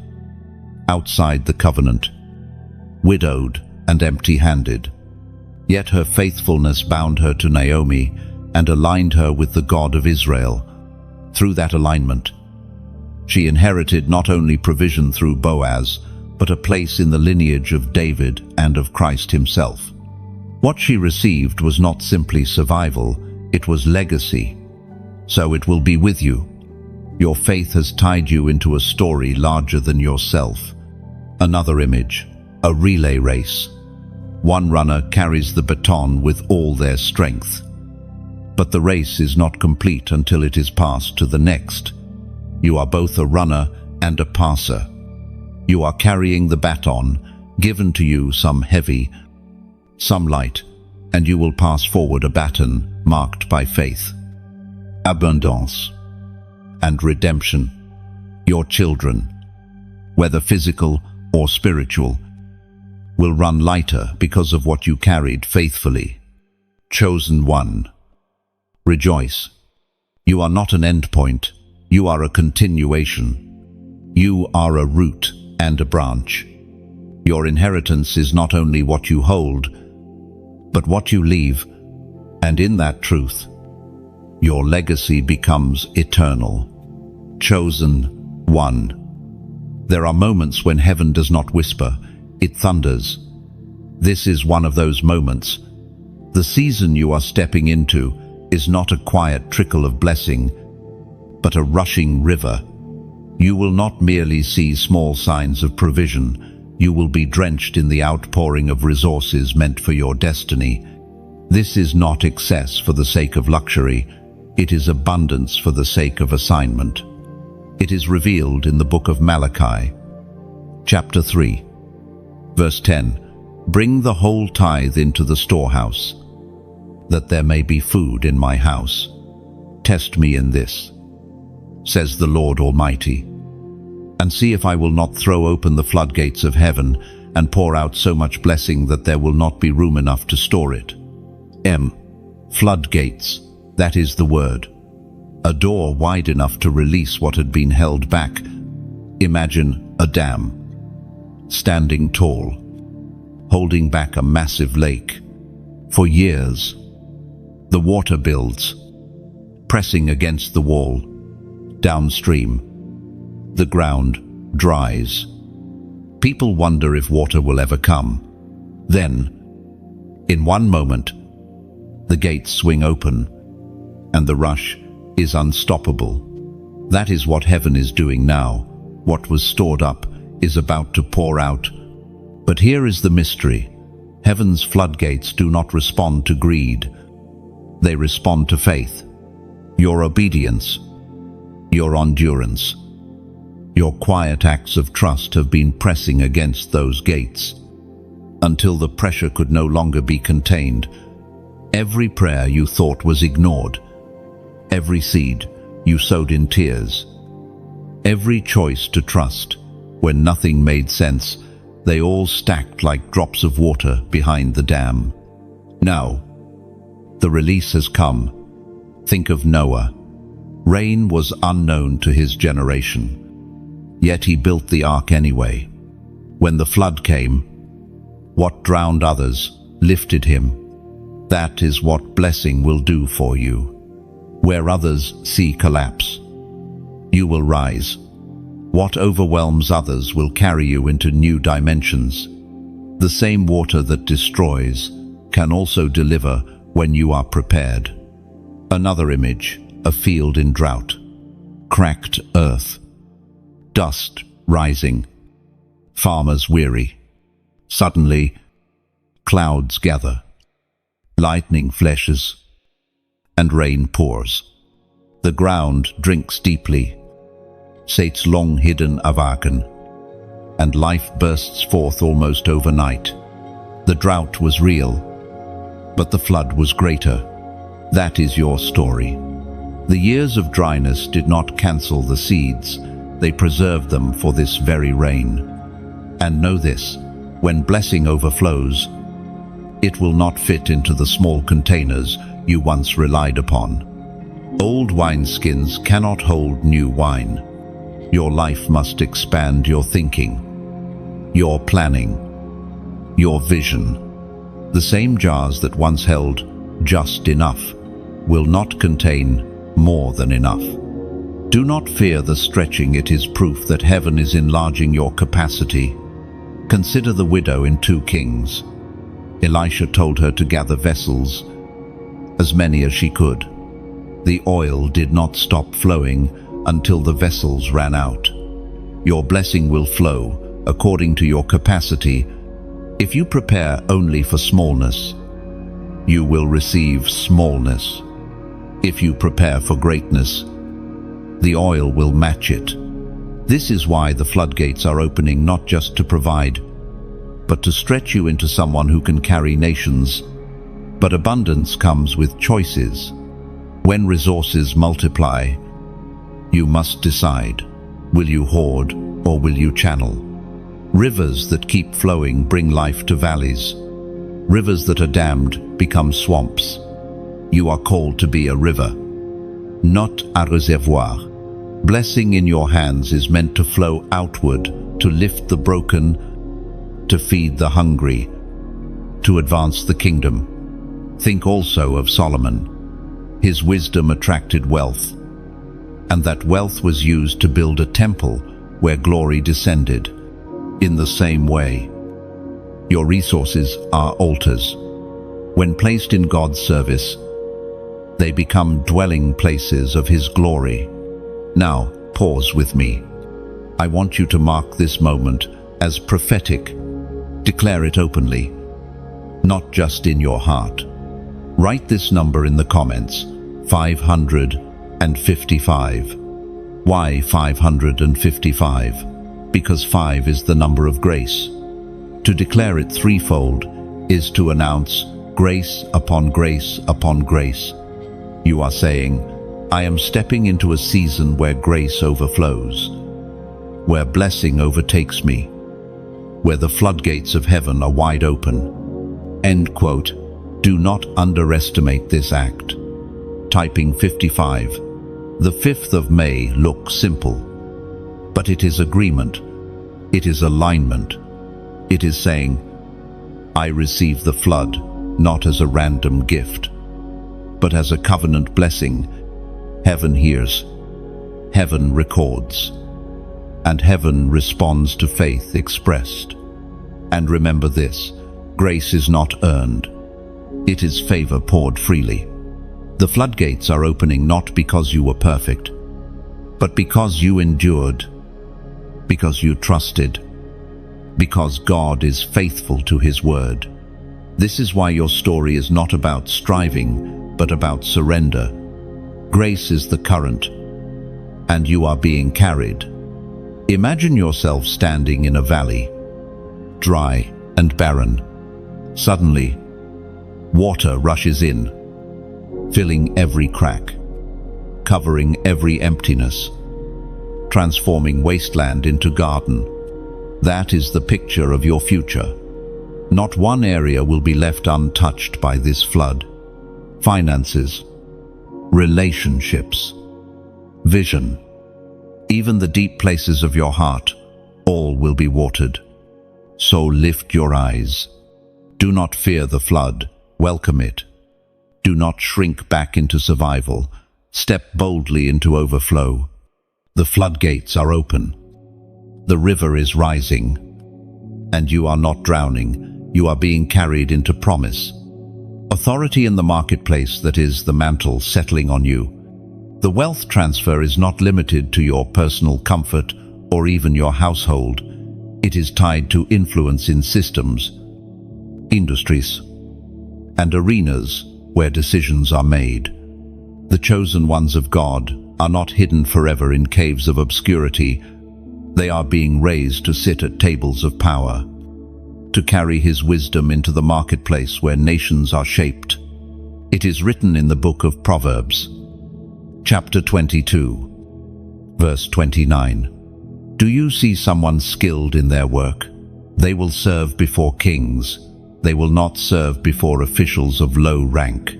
outside the covenant, widowed and empty-handed. Yet her faithfulness bound her to Naomi and aligned her with the God of Israel. Through that alignment, she inherited not only provision through Boaz, but a place in the lineage of David and of Christ Himself. What she received was not simply survival, it was legacy. So it will be with you. Your faith has tied you into a story larger than yourself. Another image, a relay race. One runner carries the baton with all their strength. But the race is not complete until it is passed to the next. You are both a runner and a passer. You are carrying the baton, given to you some heavy, some light, and you will pass forward a baton marked by faith, abundance, and redemption. Your children, whether physical or spiritual, will run lighter because of what you carried faithfully. Chosen one. Rejoice. You are not an endpoint. You are a continuation. You are a root and a branch. Your inheritance is not only what you hold, but what you leave, and in that truth, your legacy becomes eternal. Chosen one. There are moments when heaven does not whisper, it thunders. This is one of those moments. The season you are stepping into is not a quiet trickle of blessing, but a rushing river. You will not merely see small signs of provision. You will be drenched in the outpouring of resources meant for your destiny. This is not excess for the sake of luxury. It is abundance for the sake of assignment. It is revealed in the book of Malachi, chapter 3, verse 10. Bring the whole tithe into the storehouse, that there may be food in my house. Test me in this, says the Lord Almighty, and see if I will not throw open the floodgates of heaven and pour out so much blessing that there will not be room enough to store it. Floodgates, that is the word. A door wide enough to release what had been held back. Imagine a dam, standing tall, holding back a massive lake. For years, the water builds, pressing against the wall. Downstream, the ground dries. People wonder if water will ever come. Then, in one moment, the gates swing open, and the rush is unstoppable. That is what heaven is doing now. What was stored up is about to pour out. But here is the mystery. Heaven's floodgates do not respond to greed. They respond to faith. Your obedience, your endurance, your quiet acts of trust have been pressing against those gates until the pressure could no longer be contained. Every prayer you thought was ignored, every seed you sowed in tears, every choice to trust when nothing made sense, they all stacked like drops of water behind the dam. Now, the release has come. Think of Noah. Rain was unknown to his generation, yet he built the ark anyway. When the flood came, what drowned others lifted him. That is what blessing will do for you. Where others see collapse, you will rise. What overwhelms others will carry you into new dimensions. The same water that destroys can also deliver when you are prepared. Another image, a field in drought, cracked earth, dust rising, farmers weary. Suddenly, clouds gather, lightning flashes, and rain pours. The ground drinks deeply, sates long hidden awaken, and life bursts forth almost overnight. The drought was real, but the flood was greater. That is your story. The years of dryness did not cancel the seeds, they preserved them for this very rain. And know this, when blessing overflows, it will not fit into the small containers you once relied upon. Old wineskins cannot hold new wine. Your life must expand your thinking, your planning, your vision. The same jars that once held just enough will not contain more than enough. Do not fear the stretching. It is proof that heaven is enlarging your capacity. Consider the widow in 2 Kings. Elisha told her to gather vessels, as many as she could. The oil did not stop flowing until the vessels ran out. Your blessing will flow according to your capacity. If you prepare only for smallness, you will receive smallness. If you prepare for greatness, the oil will match it. This is why the floodgates are opening, not just to provide, but to stretch you into someone who can carry nations. But abundance comes with choices. When resources multiply, you must decide, will you hoard or will you channel? Rivers that keep flowing bring life to valleys. Rivers that are dammed become swamps. You are called to be a river, not a reservoir. Blessing in your hands is meant to flow outward, to lift the broken, to feed the hungry, to advance the kingdom. Think also of Solomon. His wisdom attracted wealth, and that wealth was used to build a temple where glory descended. In the same way, your resources are altars. When placed in God's service, they become dwelling places of His glory. Now, pause with me. I want you to mark this moment as prophetic. Declare it openly, not just in your heart. Write this number in the comments, 555. Why 555? Because 5 is the number of grace. To declare it threefold is to announce grace upon grace upon grace. You are saying, I am stepping into a season where grace overflows, where blessing overtakes me, where the floodgates of heaven are wide open. End quote. Do not underestimate this act. Typing 55. The 5th of May looks simple, but it is agreement. It is alignment. It is saying, I receive the flood, not as a random gift, but as a covenant blessing. Heaven hears, heaven records, and heaven responds to faith expressed. And remember this, grace is not earned. It is favor poured freely. The floodgates are opening not because you were perfect, but because you endured, because you trusted, because God is faithful to His word. This is why your story is not about striving, but about surrender. Grace is the current, and you are being carried. Imagine yourself standing in a valley, dry and barren. Suddenly, water rushes in, filling every crack, covering every emptiness, transforming wasteland into garden. That is the picture of your future. Not one area will be left untouched by this flood. Finances, relationships, vision, even the deep places of your heart, all will be watered. So lift your eyes. Do not fear the flood, welcome it. Do not shrink back into survival. Step boldly into overflow. The floodgates are open. The river is rising. And you are not drowning. You are being carried into promise. Authority in the marketplace, that is, the mantle settling on you. The wealth transfer is not limited to your personal comfort or even your household. It is tied to influence in systems, industries, and arenas where decisions are made. The chosen ones of God are not hidden forever in caves of obscurity. They are being raised to sit at tables of power, to carry His wisdom into the marketplace where nations are shaped. It is written in the book of Proverbs, chapter 22, verse 29. Do you see someone skilled in their work? They will serve before kings. They will not serve before officials of low rank.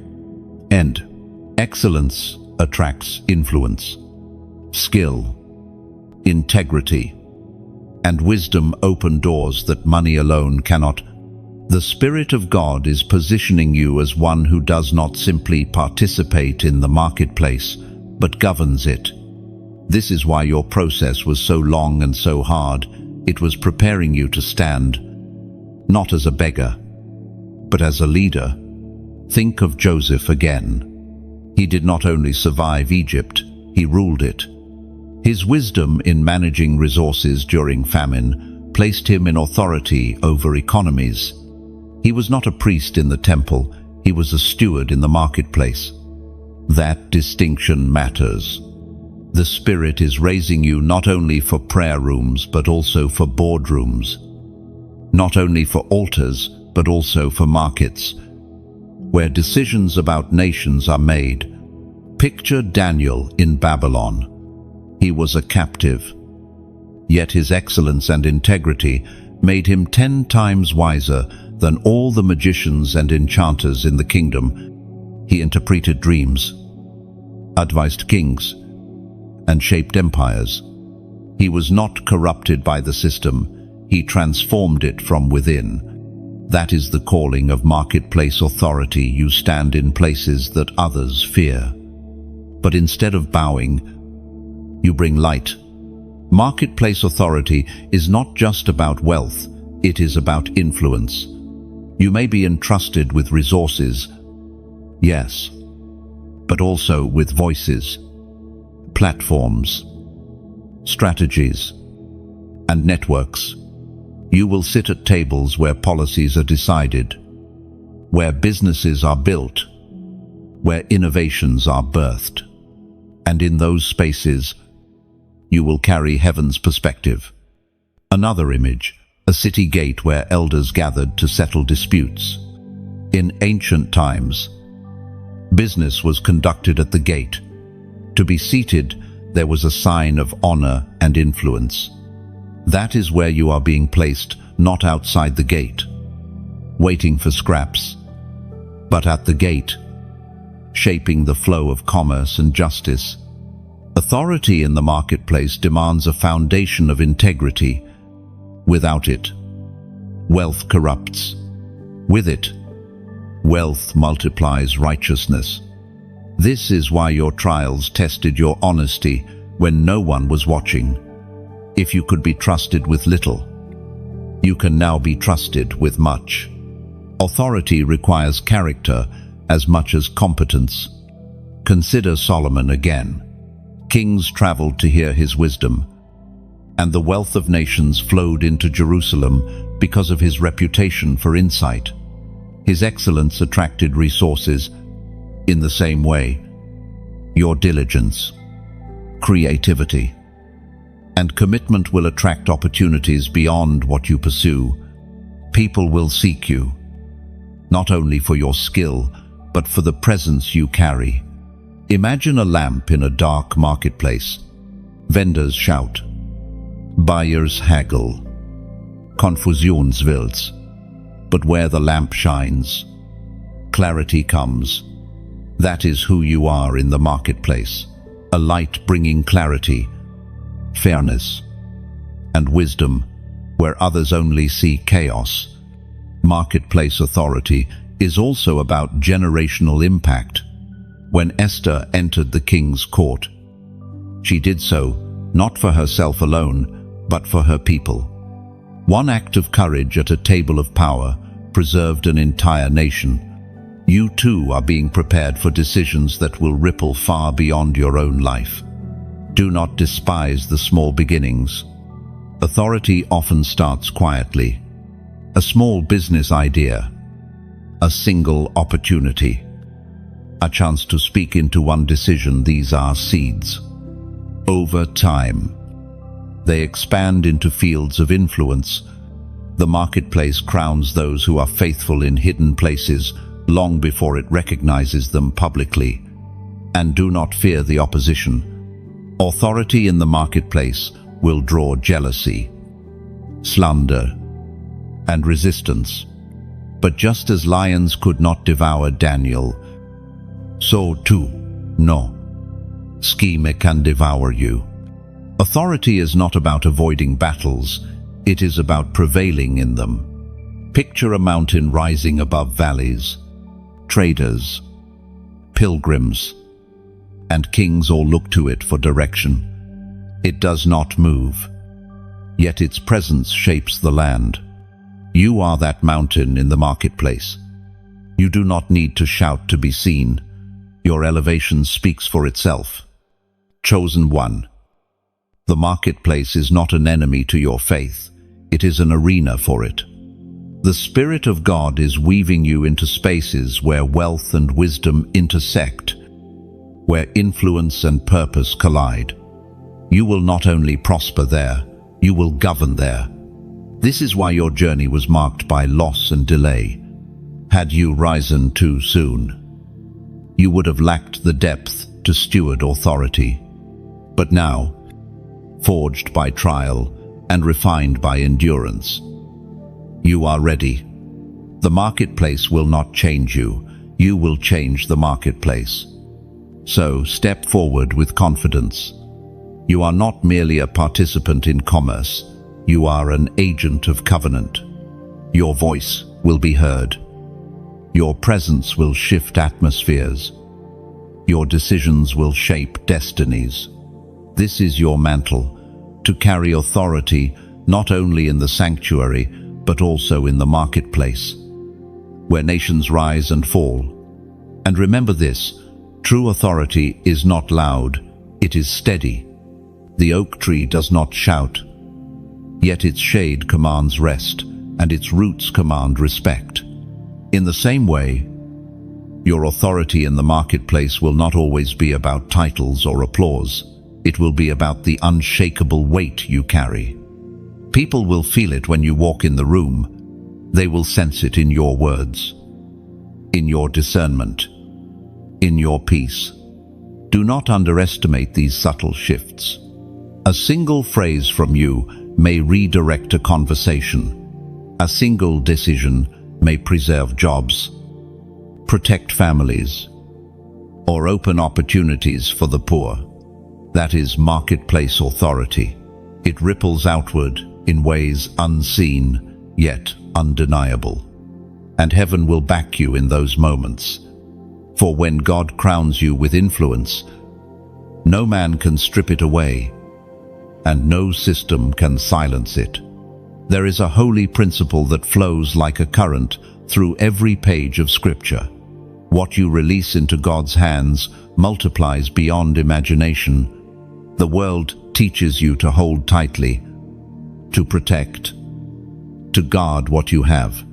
End. Excellence attracts influence. Skill, integrity, and wisdom open doors that money alone cannot. The Spirit of God is positioning you as one who does not simply participate in the marketplace, but governs it. This is why your process was so long and so hard. It was preparing you to stand, not as a beggar, but as a leader. Think of Joseph again. He did not only survive Egypt, he ruled it. His wisdom in managing resources during famine placed him in authority over economies. He was not a priest in the temple, he was a steward in the marketplace. That distinction matters. The Spirit is raising you not only for prayer rooms, but also for boardrooms. Not only for altars, but also for markets, where decisions about nations are made. Picture Daniel in Babylon. He was a captive, Yet his excellence and integrity made him 10 times wiser than all the magicians and enchanters in the kingdom. He interpreted dreams, advised kings, and shaped empires. He was not corrupted by the system, he transformed it from within. That is the calling of marketplace authority. You stand in places that others fear. But instead of bowing, you bring light. Marketplace authority is not just about wealth, it is about influence. You may be entrusted with resources, yes, but also with voices, platforms, strategies, and networks. You will sit at tables where policies are decided, where businesses are built, where innovations are birthed. And in those spaces, you will carry heaven's perspective. Another image, a city gate where elders gathered to settle disputes. In ancient times, business was conducted at the gate. To be seated, there was a sign of honor and influence. That is where you are being placed, not outside the gate, waiting for scraps, but at the gate, shaping the flow of commerce and justice. Authority in the marketplace demands a foundation of integrity. Without it, wealth corrupts. With it, wealth multiplies righteousness. This is why your trials tested your honesty when no one was watching. If you could be trusted with little, you can now be trusted with much. Authority requires character as much as competence. Consider Solomon again. Kings traveled to hear his wisdom, and the wealth of nations flowed into Jerusalem because of his reputation for insight. His excellence attracted resources. In the same way, your diligence, creativity, and commitment will attract opportunities beyond what you pursue. People will seek you, not only for your skill, but for the presence you carry. Imagine a lamp in a dark marketplace. Vendors shout, buyers haggle, Confusionswills. But where the lamp shines, clarity comes. That is who you are in the marketplace, a light bringing clarity, fairness, and wisdom where others only see chaos. Marketplace authority is also about generational impact. When Esther entered the king's court, she did so not for herself alone, but for her people. One act of courage at a table of power preserved an entire nation. You too are being prepared for decisions that will ripple far beyond your own life. Do not despise the small beginnings. Authority often starts quietly. A small business idea, a single opportunity, a chance to speak into one decision. These are seeds. Over time, they expand into fields of influence. The marketplace crowns those who are faithful in hidden places long before it recognizes them publicly. And do not fear the opposition. Authority in the marketplace will draw jealousy, slander, and resistance. But just as lions could not devour Daniel, so too, no scheme can devour you. Authority is not about avoiding battles, it is about prevailing in them. Picture a mountain rising above valleys. Traders, pilgrims, and kings all look to it for direction. It does not move, yet its presence shapes the land. You are that mountain in the marketplace. You do not need to shout to be seen. Your elevation speaks for itself. Chosen one. The marketplace is not an enemy to your faith. It is an arena for it. The Spirit of God is weaving you into spaces where wealth and wisdom intersect, where influence and purpose collide. You will not only prosper there, you will govern there. This is why your journey was marked by loss and delay. Had you risen too soon, you would have lacked the depth to steward authority. But now, forged by trial, and refined by endurance. You are ready. The marketplace will not change you. You will change the marketplace. So step forward with confidence. You are not merely a participant in commerce. You are an agent of covenant. Your voice will be heard. Your presence will shift atmospheres. Your decisions will shape destinies. This is your mantle, to carry authority not only in the sanctuary, but also in the marketplace, where nations rise and fall. And remember this, true authority is not loud, it is steady. The oak tree does not shout, yet its shade commands rest, and its roots command respect. In the same way, your authority in the marketplace will not always be about titles or applause. It will be about the unshakable weight you carry. People will feel it when you walk in the room. They will sense it in your words, in your discernment, in your peace. Do not underestimate these subtle shifts. A single phrase from you may redirect a conversation. A single decision may preserve jobs, protect families, or open opportunities for the poor. That is marketplace authority. It ripples outward in ways unseen yet undeniable. And heaven will back you in those moments. For when God crowns you with influence, no man can strip it away, and no system can silence it. There is a holy principle that flows like a current through every page of Scripture. What you release into God's hands multiplies beyond imagination. The world teaches you to hold tightly, to protect, to guard what you have.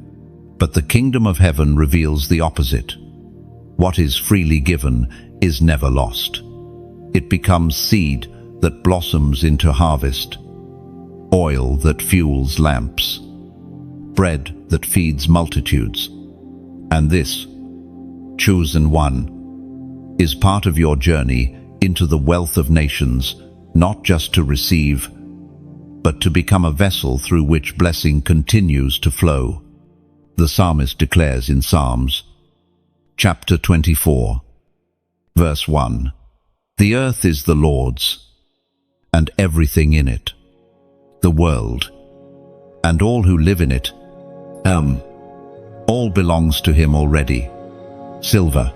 But the kingdom of heaven reveals the opposite. What is freely given is never lost. It becomes seed that blossoms into harvest, oil that fuels lamps, bread that feeds multitudes. And this, chosen one, is part of your journey into the wealth of nations, not just to receive, but to become a vessel through which blessing continues to flow. The psalmist declares in Psalms, chapter 24, verse 1, "The earth is the Lord's, and everything in it, the world, and all who live in it. All belongs to him already. Silver,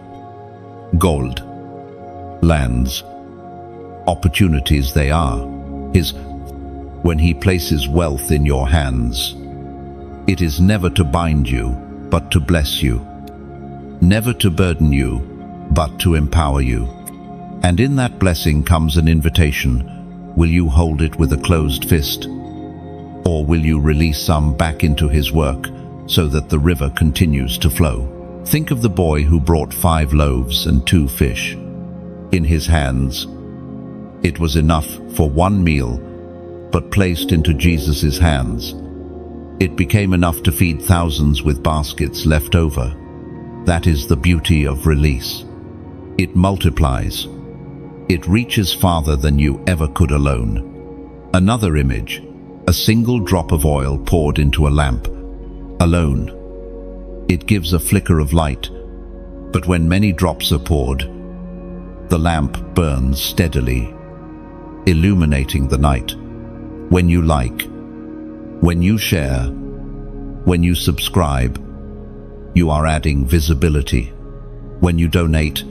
gold, lands, opportunities they are his. When he places wealth in your hands, it is never to bind you, but to bless you. Never to burden you, but to empower you. And in that blessing comes an invitation. Will you hold it with a closed fist? Or will you release some back into his work so that the river continues to flow? Think of the boy who brought 5 loaves and 2 fish. In his hands, it was enough for 1 meal, but placed into Jesus' hands, it became enough to feed thousands with baskets left over. That is the beauty of release. It multiplies. It reaches farther than you ever could alone. Another image, a single drop of oil poured into a lamp, alone. It gives a flicker of light, but when many drops are poured, the lamp burns steadily, illuminating the night. When you like, when you share, when you subscribe, you are adding visibility. When you donate,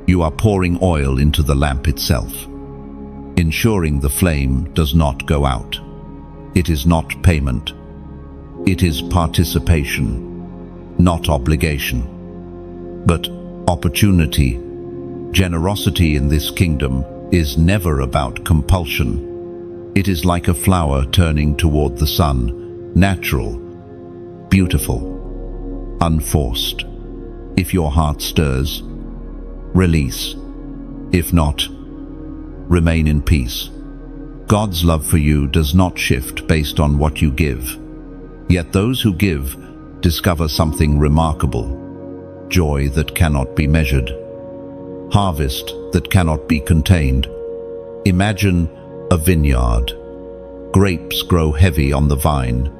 you are pouring oil into the lamp itself, ensuring the flame does not go out. It is not payment. It is participation, not obligation, but opportunity. Generosity in this kingdom is never about compulsion. It is like a flower turning toward the sun, natural, beautiful, unforced. If your heart stirs, release. If not, remain in peace. God's love for you does not shift based on what you give. Yet those who give discover something remarkable: joy that cannot be measured, harvest that cannot be contained. Imagine a vineyard, Grapes grow heavy on the vine,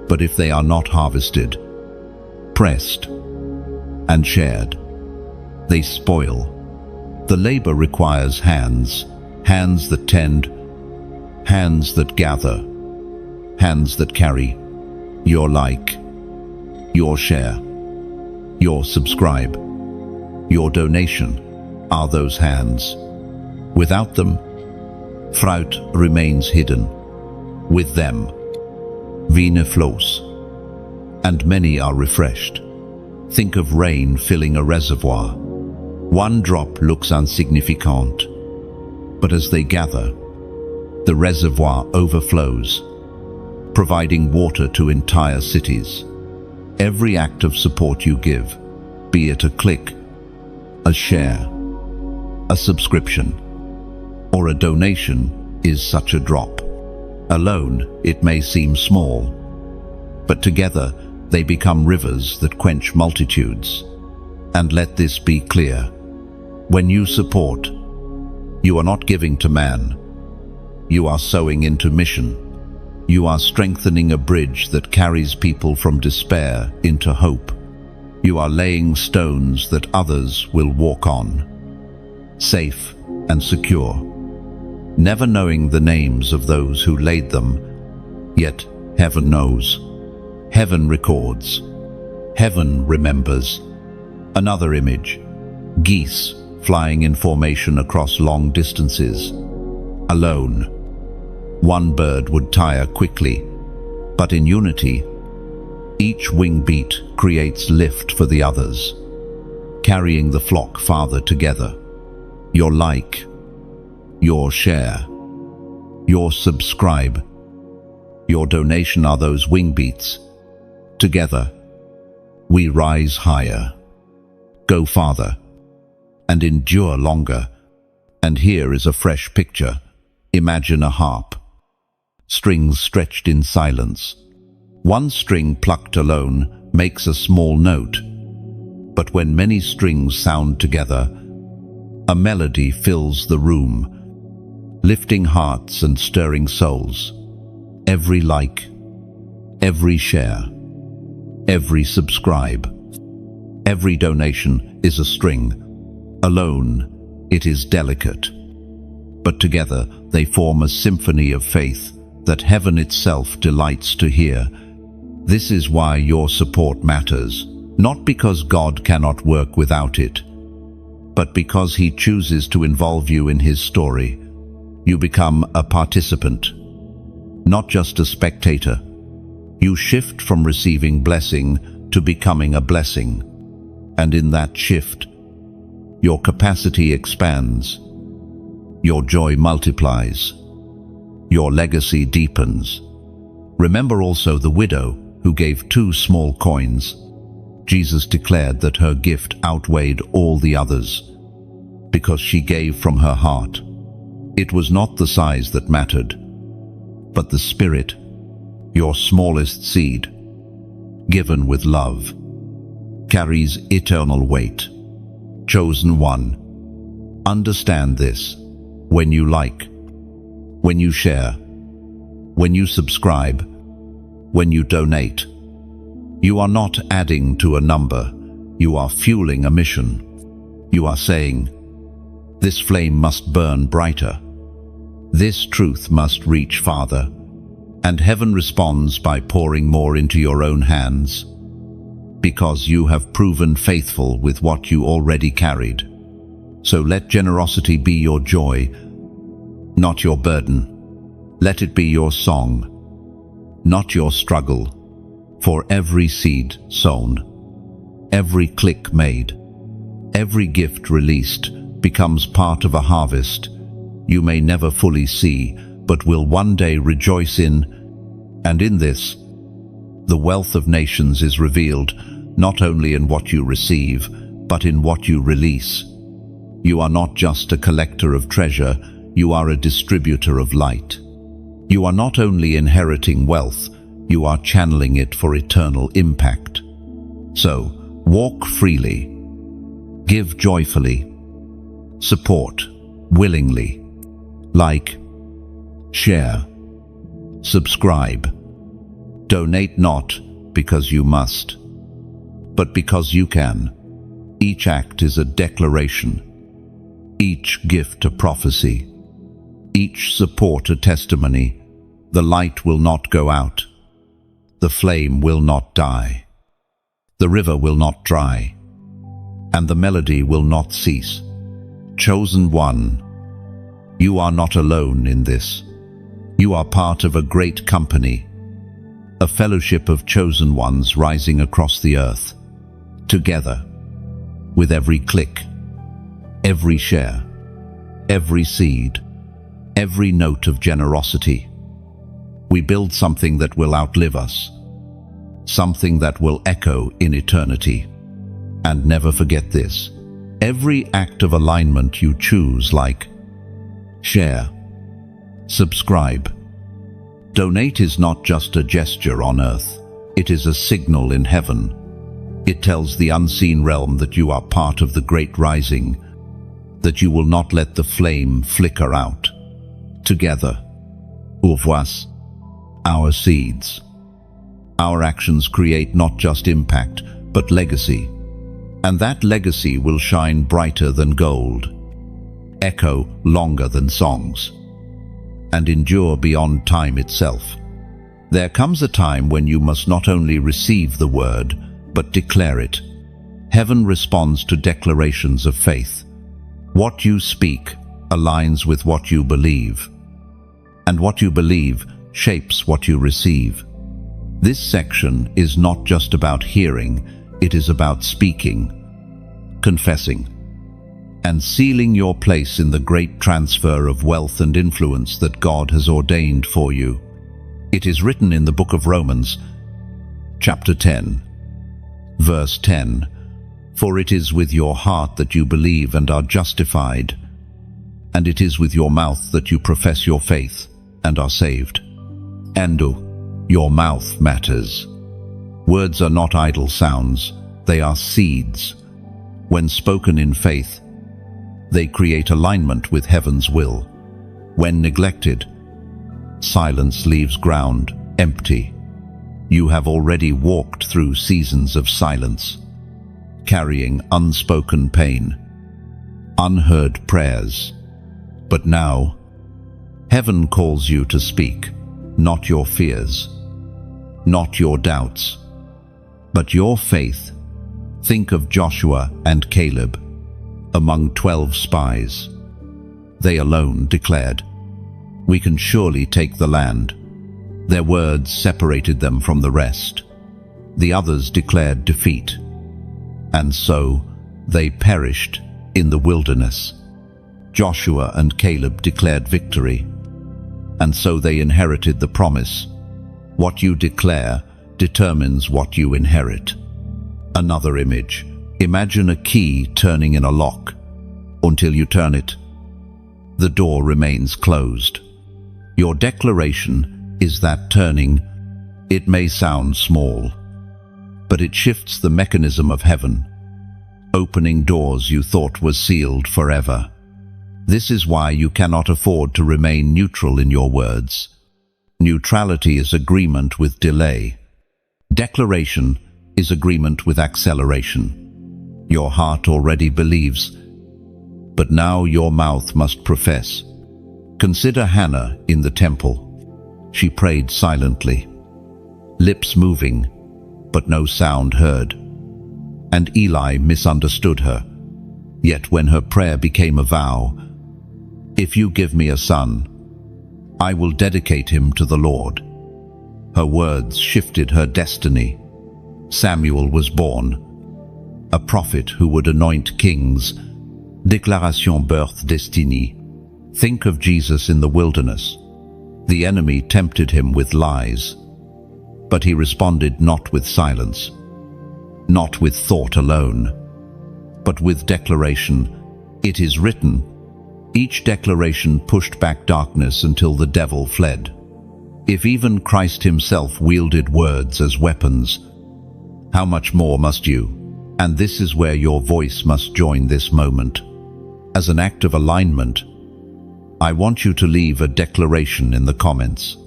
but if they are not harvested, pressed, and shared, they spoil. The labor requires hands, hands that tend, hands that gather, hands that carry your like, your share, your subscribe, your donation are those hands. Without them, fruit remains hidden. With them, vine flows, and many are refreshed. Think of rain filling a reservoir. One drop looks insignificant, but as they gather, the reservoir overflows, providing water to entire cities. Every act of support you give, be it a click, a share, a subscription, or a donation, is such a drop. Alone, it may seem small, but together they become rivers that quench multitudes. And let this be clear: when you support, you are not giving to man. You are sowing into mission. You are strengthening a bridge that carries people from despair into hope. You are laying stones that others will walk on, safe and secure, never knowing the names of those who laid them, yet heaven knows. Heaven records. Heaven remembers. Another image: geese flying in formation across long distances. Alone, one bird would tire quickly, but in unity, each wing beat creates lift for the others, carrying the flock farther together. Your like, your share, your subscribe, your donation are those wing beats. Together, we rise higher, go farther, and endure longer. And here is a fresh picture. Imagine a harp, strings stretched in silence. One string plucked alone makes a small note, but when many strings sound together, a melody fills the room, lifting hearts and stirring souls. Every like, every share, every subscribe, every donation is a string. Alone, it is delicate, but together they form a symphony of faith that heaven itself delights to hear. This is why your support matters, not because God cannot work without it, but because He chooses to involve you in His story. You become a participant, not just a spectator. You shift from receiving blessing to becoming a blessing. And in that shift, your capacity expands, your joy multiplies, your legacy deepens. Remember also the widow who gave 2 small coins. Jesus declared that her gift outweighed all the others, because she gave from her heart. It was not the size that mattered, but the spirit. Your smallest seed, given with love, carries eternal weight. Chosen one, understand this: when you like, when you share, when you subscribe, when you donate, you are not adding to a number, you are fueling a mission. You are saying, this flame must burn brighter. This truth must reach farther. And heaven responds by pouring more into your own hands, because you have proven faithful with what you already carried. So let generosity be your joy, not your burden. Let it be your song, not your struggle. For every seed sown, every click made, every gift released becomes part of a harvest you may never fully see, but will one day rejoice in. And in this, the wealth of nations is revealed, not only in what you receive, but in what you release. You are not just a collector of treasure, you are a distributor of light. You are not only inheriting wealth, you are channeling it for eternal impact. So, walk freely, give joyfully, support willingly, like, share, Subscribe. Donate not because you must, but because you can. Each act is a declaration, each gift a prophecy, each support a testimony. The light will not go out, the flame will not die, the river will not dry, and the melody will not cease. Chosen one, you are not alone in this. You are part of a great company, a fellowship of chosen ones rising across the earth. Together, with every click, every share, every seed, every note of generosity, we build something that will outlive us, something that will echo in eternity. And never forget this: every act of alignment you choose, like, share, subscribe, donate, is not just a gesture on earth, it is a signal in heaven. It tells the unseen realm that you are part of the great rising, that you will not let the flame flicker out. Together, voici our seeds. Our actions create not just impact, but legacy. And that legacy will shine brighter than gold, echo longer than songs, and endure beyond time itself. There comes a time when you must not only receive the word, but declare it. Heaven responds to declarations of faith. What you speak aligns with what you believe, and what you believe shapes what you receive. This section is not just about hearing, it is about speaking, confessing, and sealing your place in the great transfer of wealth and influence that God has ordained for you. It is written in the book of Romans, chapter 10, verse 10, "For it is with your heart that you believe and are justified, and it is with your mouth that you profess your faith and are saved." And your mouth matters. Words are not idle sounds, they are seeds. When spoken in faith, they create alignment with heaven's will. When neglected, silence leaves ground empty. You have already walked through seasons of silence, carrying unspoken pain, unheard prayers. But now, heaven calls you to speak, not your fears, not your doubts, but your faith. Think of Joshua and Caleb among 12 spies. They alone declared, "We can surely take the land." Their words separated them from the rest. The others declared defeat, and so they perished in the wilderness. Joshua and Caleb declared victory, and so they inherited the promise. What you declare determines what you inherit. Another image. Imagine a key turning in a lock. Until you turn it, the door remains closed. Your declaration is that turning. It may sound small, but it shifts the mechanism of heaven, opening doors you thought were sealed forever. This is why you cannot afford to remain neutral in your words. Neutrality is agreement with delay. Declaration is agreement with acceleration. Your heart already believes, but now your mouth must profess. Consider Hannah in the temple. She prayed silently, lips moving, but no sound heard. And Eli misunderstood her. Yet when her prayer became a vow, "If you give me a son, I will dedicate him to the Lord," her words shifted her destiny. Samuel was born, a prophet who would anoint kings. Déclaration birth destinée. Think of Jesus in the wilderness. The enemy tempted him with lies, but he responded not with silence, not with thought alone, but with declaration. It is written. Each declaration pushed back darkness until the devil fled. If even Christ himself wielded words as weapons, how much more must you? And this is where your voice must join this moment. As an act of alignment, I want you to leave a declaration in the comments.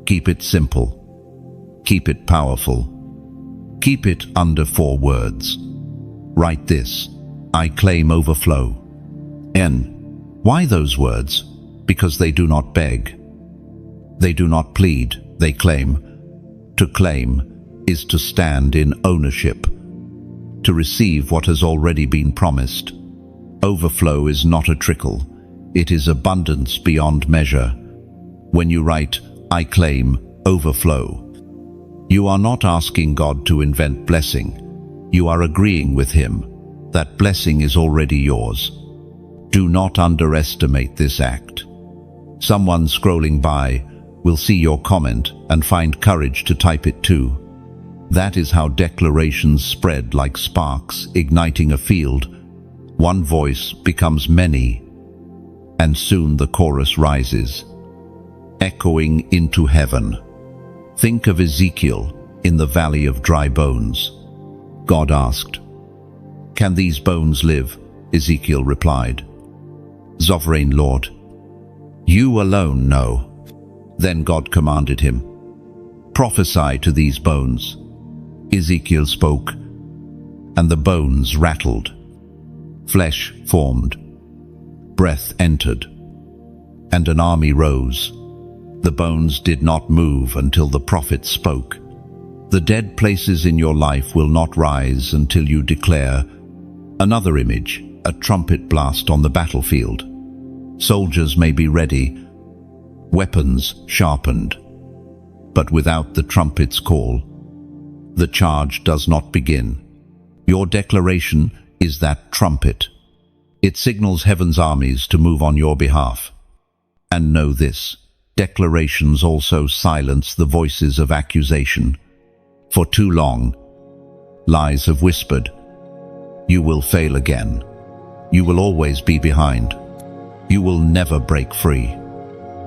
Keep it simple. Keep it powerful. Keep it under 4 words. Write this: I claim overflow. N. Why those words? Because they do not beg. They do not plead, they claim. To claim is to stand in ownership, to receive what has already been promised. Overflow is not a trickle, it is abundance beyond measure. When you write, I claim overflow, you are not asking God to invent blessing. You are agreeing with Him that blessing is already yours. Do not underestimate this act. Someone scrolling by will see your comment and find courage to type it too. That is how declarations spread like sparks igniting a field. One voice becomes many, and soon the chorus rises, echoing into heaven. Think of Ezekiel in the valley of dry bones. God asked, "Can these bones live?" Ezekiel replied, "Sovereign Lord, you alone know." Then God commanded him, "Prophesy to these bones." Ezekiel spoke, and the bones rattled. Flesh formed, breath entered, and an army rose. The bones did not move until the prophet spoke. The dead places in your life will not rise until you declare. Another image, a trumpet blast on the battlefield. Soldiers may be ready, weapons sharpened, but without the trumpet's call, the charge does not begin. Your declaration is that trumpet. It signals heaven's armies to move on your behalf. And know this, declarations also silence the voices of accusation. For too long, lies have whispered, "You will fail again. You will always be behind. You will never break free."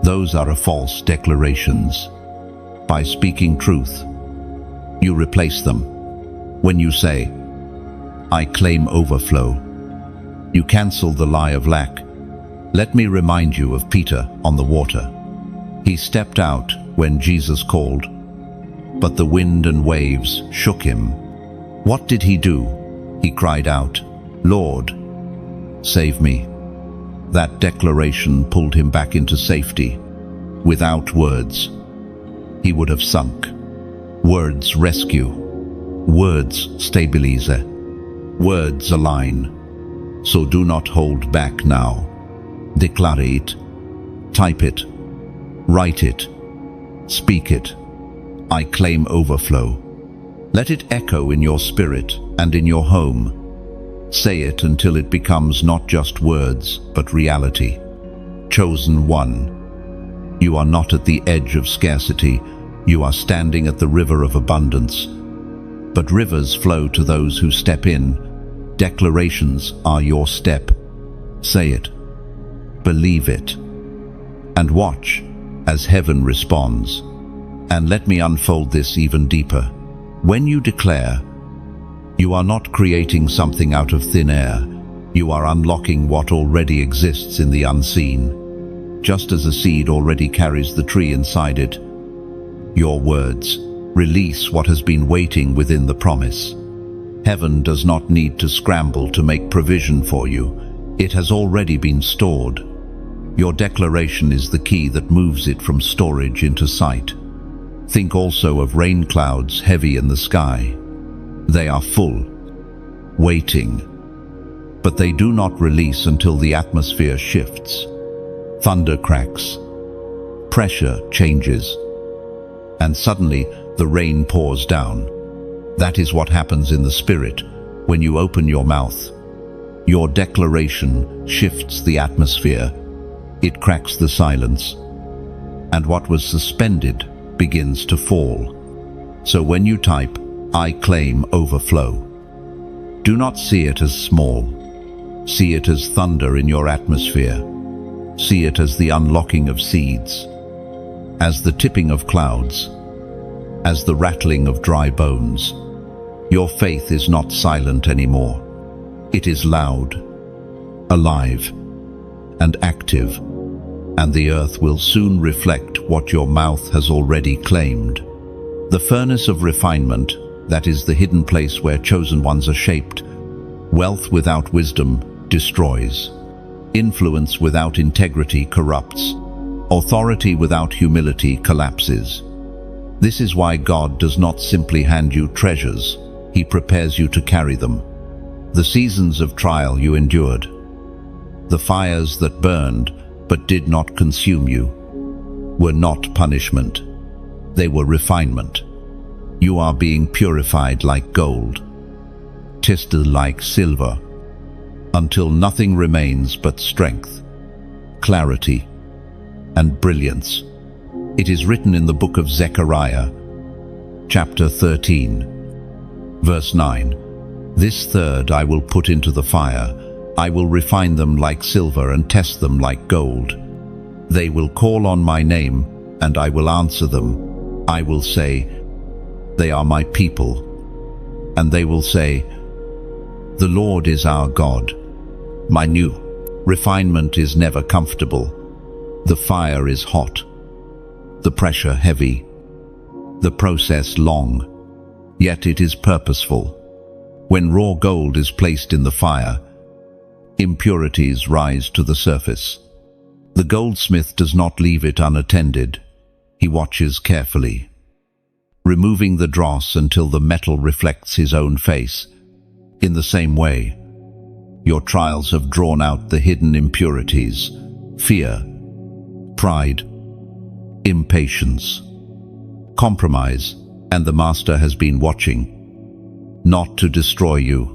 Those are false declarations. By speaking truth, you replace them. When you say, "I claim overflow," you cancel the lie of lack. Let me remind you of Peter on the water. He stepped out when Jesus called, but the wind and waves shook him. What did he do? He cried out, "Lord, save me." That declaration pulled him back into safety. Without words, he would have sunk. Words rescue. Words stabilize. Words align. So do not hold back now. Declare it. Type it. Write it. Speak it. I claim overflow. Let it echo in your spirit and in your home. Say it until it becomes not just words, but reality. Chosen one. You are not at the edge of scarcity. You are standing at the river of abundance. But rivers flow to those who step in. Declarations are your step. Say it. Believe it. And watch as heaven responds. And let me unfold this even deeper. When you declare, you are not creating something out of thin air. You are unlocking what already exists in the unseen. Just as a seed already carries the tree inside it, your words release what has been waiting within the promise. Heaven does not need to scramble to make provision for you. It has already been stored. Your declaration is the key that moves it from storage into sight. Think also of rain clouds heavy in the sky. They are full, waiting, but they do not release until the atmosphere shifts. Thunder cracks, pressure changes, and suddenly the rain pours down. That is what happens in the spirit when you open your mouth. Your declaration shifts the atmosphere. It cracks the silence, and what was suspended begins to fall. So when you type, "I claim overflow," do not see it as small. See it as thunder in your atmosphere. See it as the unlocking of seeds, as the tipping of clouds, as the rattling of dry bones. Your faith is not silent anymore. It is loud, alive, and active. and the earth will soon reflect what your mouth has already claimed. The furnace of refinement, that is the hidden place where chosen ones are shaped. Wealth without wisdom destroys. Influence without integrity corrupts. Authority without humility collapses. This is why God does not simply hand you treasures, He prepares you to carry them. The seasons of trial you endured, the fires that burned but did not consume you, were not punishment. They were refinement. You are being purified like gold, tested like silver, until nothing remains but strength, clarity, and brilliance. It is written in the book of Zechariah, chapter 13, verse 9, "This third I will put into the fire. I will refine them like silver and test them like gold. They will call on my name, and I will answer them. I will say, they are my people. And they will say, the Lord is our God." My new refinement is never comfortable. The fire is hot, the pressure heavy, the process long, yet it is purposeful. When raw gold is placed in the fire, impurities rise to the surface. The goldsmith does not leave it unattended. He watches carefully, removing the dross until the metal reflects his own face. In the same way, your trials have drawn out the hidden impurities: fear, pride, impatience, compromise, and the Master has been watching, not to destroy you,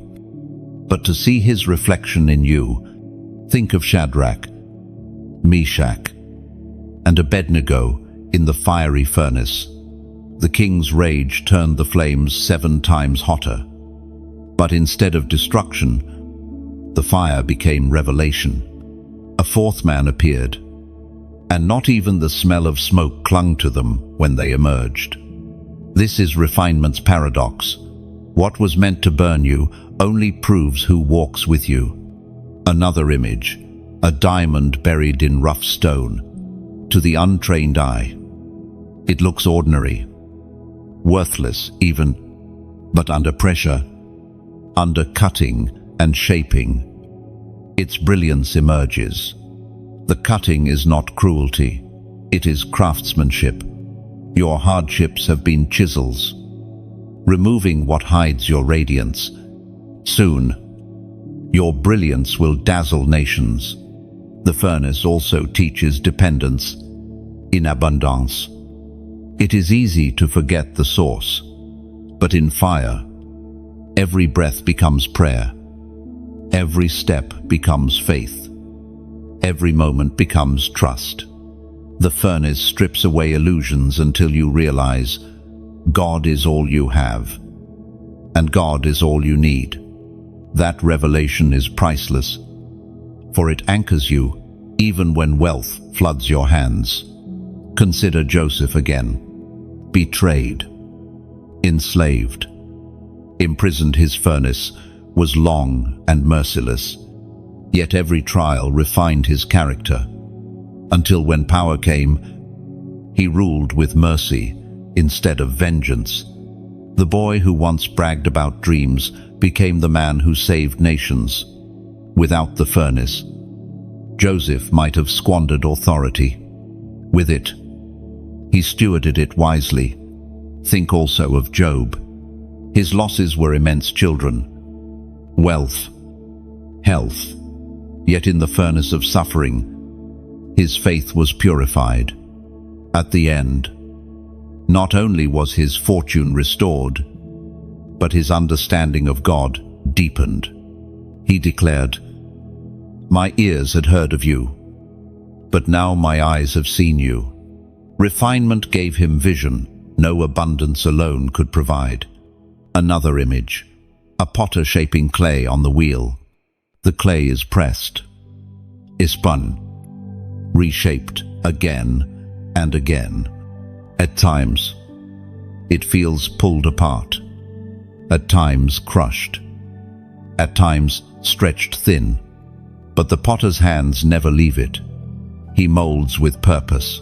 but to see His reflection in you. Think of Shadrach, Meshach, and Abednego in the fiery furnace. The king's rage turned the flames 7 times hotter. But instead of destruction, the fire became revelation. A 4th man appeared, and not even the smell of smoke clung to them when they emerged. This is refinement's paradox. What was meant to burn you only proves who walks with you. Another image, a diamond buried in rough stone. To the untrained eye, it looks ordinary, worthless even, but under pressure, under cutting and shaping, its brilliance emerges. The cutting is not cruelty, it is craftsmanship. Your hardships have been chisels, removing what hides your radiance. Soon, your brilliance will dazzle nations. The furnace also teaches dependence in abundance. It is easy to forget the source, but in fire, every breath becomes prayer. Every step becomes faith. Every moment becomes trust. The furnace strips away illusions until you realize God is all you have, and God is all you need. That revelation is priceless, for it anchors you even when wealth floods your hands. Consider Joseph again. Betrayed, enslaved, imprisoned. His furnace was long and merciless, yet every trial refined his character, until when power came, he ruled with mercy instead of vengeance. The boy who once bragged about dreams became the man who saved nations. Without the furnace, Joseph might have squandered authority. With it, he stewarded it wisely. Think also of Job. His losses were immense: children, wealth, health. Yet in the furnace of suffering, his faith was purified. At the end, not only was his fortune restored, but his understanding of God deepened. He declared, "My ears had heard of you, but now my eyes have seen you." Refinement gave him vision no abundance alone could provide. Another image, a potter shaping clay on the wheel. The clay is pressed, is spun, reshaped again and again. At times, it feels pulled apart. At times, crushed. At times, stretched thin. But the potter's hands never leave it. He molds with purpose,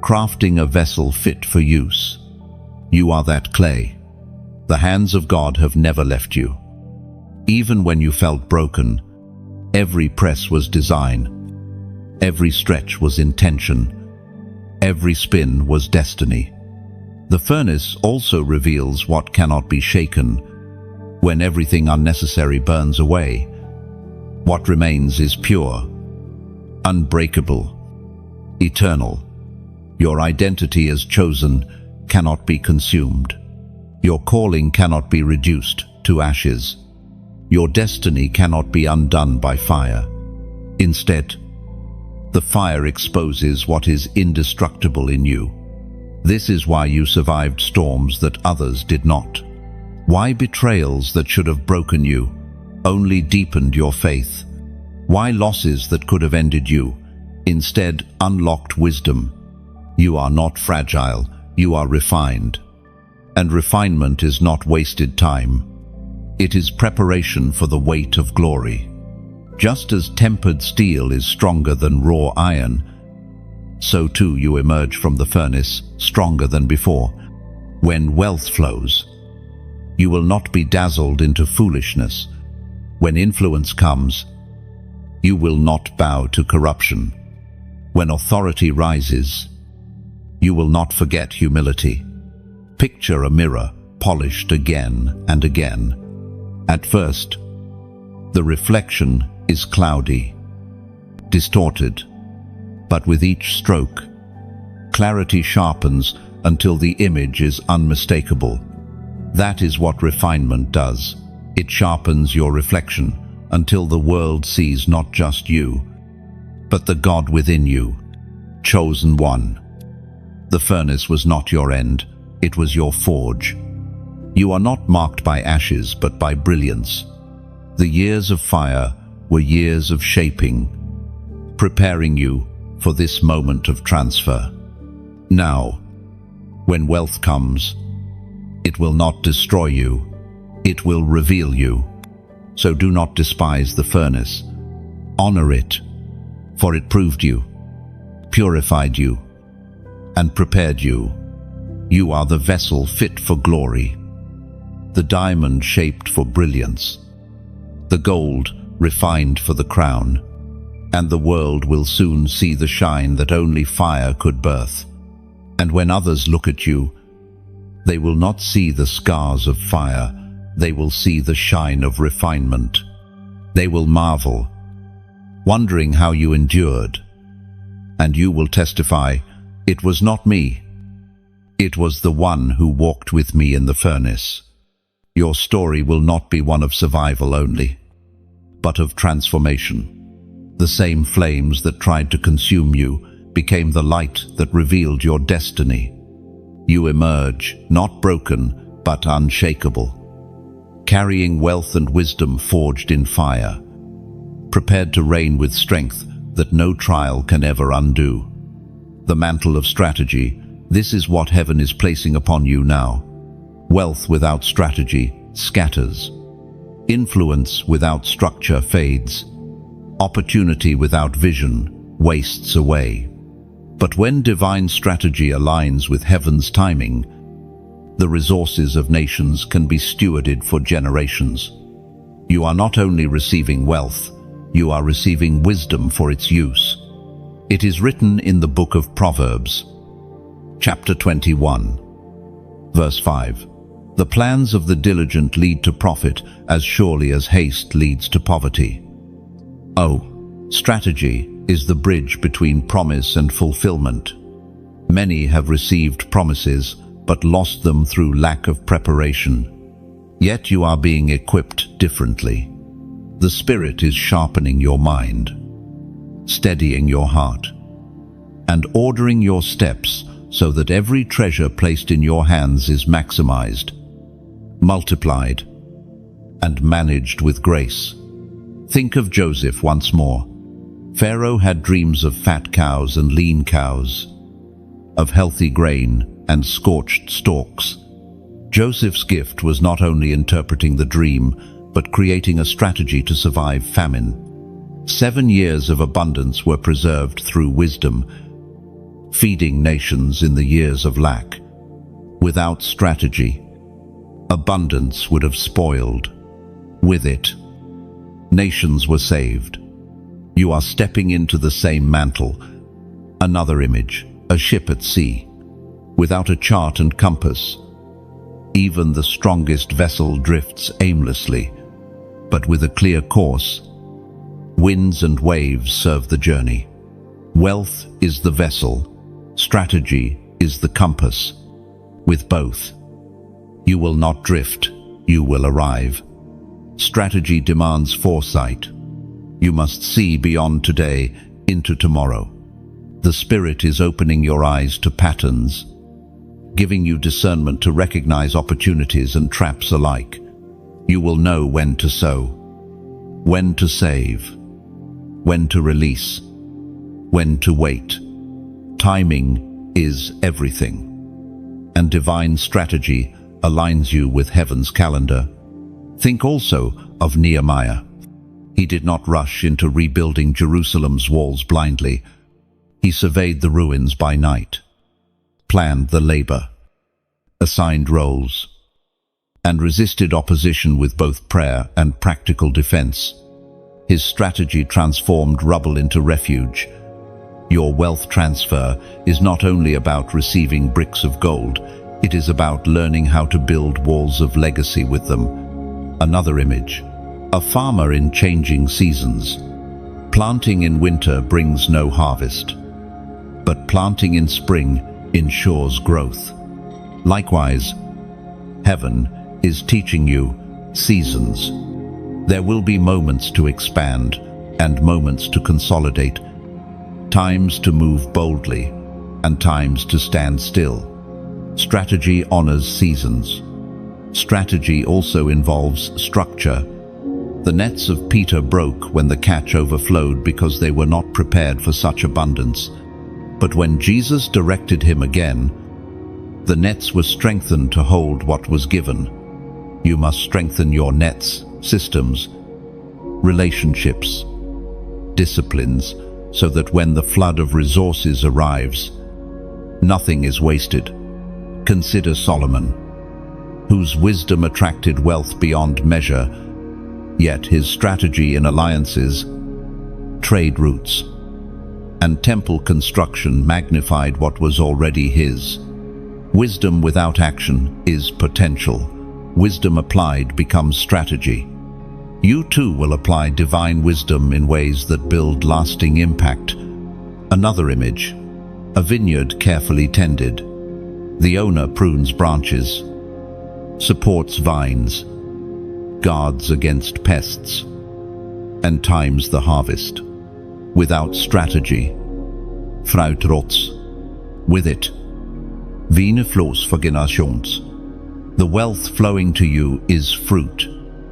crafting a vessel fit for use. You are that clay. The hands of God have never left you. Even when you felt broken, every press was design, every stretch was intention, every spin was destiny. The furnace also reveals what cannot be shaken. When everything unnecessary burns away, what remains is pure, unbreakable, eternal. Your identity as chosen cannot be consumed. Your calling cannot be reduced to ashes. Your destiny cannot be undone by fire. Instead, the fire exposes what is indestructible in you. This is why you survived storms that others did not. Why betrayals that should have broken you only deepened your faith. Why losses that could have ended you instead unlocked wisdom. You are not fragile, you are refined. And refinement is not wasted time. It is preparation for the weight of glory. Just as tempered steel is stronger than raw iron, so too you emerge from the furnace stronger than before. When wealth flows, you will not be dazzled into foolishness. When influence comes, you will not bow to corruption. When authority rises, you will not forget humility. Picture a mirror polished again and again. At first, the reflection is cloudy, distorted, but with each stroke, clarity sharpens until the image is unmistakable. That is what refinement does. It sharpens your reflection until the world sees not just you, but the God within you, chosen one. The furnace was not your end, it was your forge. You are not marked by ashes, but by brilliance. The years of fire were years of shaping, preparing you for this moment of transfer. Now, when wealth comes, it will not destroy you, it will reveal you. So do not despise the furnace. Honor it, for it proved you, purified you, and prepared you. You are the vessel fit for glory, the diamond shaped for brilliance, the gold refined for the crown, and the world will soon see the shine that only fire could birth. And when others look at you, they will not see the scars of fire, they will see the shine of refinement. They will marvel, wondering how you endured, and you will testify, "It was not me. It was the one who walked with me in the furnace." Your story will not be one of survival only, but of transformation. The same flames that tried to consume you became the light that revealed your destiny. You emerge, not broken, but unshakable, carrying wealth and wisdom forged in fire, prepared to reign with strength that no trial can ever undo. The mantle of strategy, this is what heaven is placing upon you now. Wealth without strategy scatters. Influence without structure fades. Opportunity without vision wastes away. But when divine strategy aligns with heaven's timing, the resources of nations can be stewarded for generations. You are not only receiving wealth, you are receiving wisdom for its use. It is written in the book of Proverbs, chapter 21, verse 5. The plans of the diligent lead to profit as surely as haste leads to poverty. Oh, strategy is the bridge between promise and fulfillment. Many have received promises but lost them through lack of preparation. Yet you are being equipped differently. The Spirit is sharpening your mind, steadying your heart, and ordering your steps so that every treasure placed in your hands is maximized, multiplied, and managed with grace. Think of Joseph once more. Pharaoh had dreams of fat cows and lean cows, of healthy grain and scorched stalks. Joseph's gift was not only interpreting the dream, but creating a strategy to survive famine. 7 years of abundance were preserved through wisdom, feeding nations in the years of lack. Without strategy, abundance would have spoiled. With it, nations were saved. You are stepping into the same mantle. Another image, a ship at sea, without a chart and compass. Even the strongest vessel drifts aimlessly, but with a clear course. Winds and waves serve the journey. Wealth is the vessel, strategy is the compass. With both, you will not drift, you will arrive. Strategy demands foresight. You must see beyond today into tomorrow. The Spirit is opening your eyes to patterns, giving you discernment to recognize opportunities and traps alike. You will know when to sow, when to save, when to release, when to wait. Timing is everything, and divine strategy aligns you with heaven's calendar. Think also of Nehemiah. He did not rush into rebuilding Jerusalem's walls blindly. He surveyed the ruins by night, planned the labor, assigned roles, and resisted opposition with both prayer and practical defense. His strategy transformed rubble into refuge. Your wealth transfer is not only about receiving bricks of gold, it is about learning how to build walls of legacy with them. Another image, a farmer in changing seasons. Planting in winter brings no harvest, but planting in spring ensures growth. Likewise, heaven is teaching you seasons. There will be moments to expand and moments to consolidate, times to move boldly and times to stand still. Strategy honors seasons. Strategy also involves structure. The nets of Peter broke when the catch overflowed because they were not prepared for such abundance. But when Jesus directed him again, the nets were strengthened to hold what was given. You must strengthen your nets, systems, relationships, disciplines, so that when the flood of resources arrives, nothing is wasted. Consider Solomon, whose wisdom attracted wealth beyond measure, yet his strategy in alliances, trade routes, and temple construction magnified what was already his. Wisdom without action is potential. Wisdom applied becomes strategy. You too will apply divine wisdom in ways that build lasting impact. Another image, a vineyard carefully tended. The owner prunes branches, supports vines, guards against pests, and times the harvest. Without strategy, fruit rots. With it, vine flows for generations. The wealth flowing to you is fruit.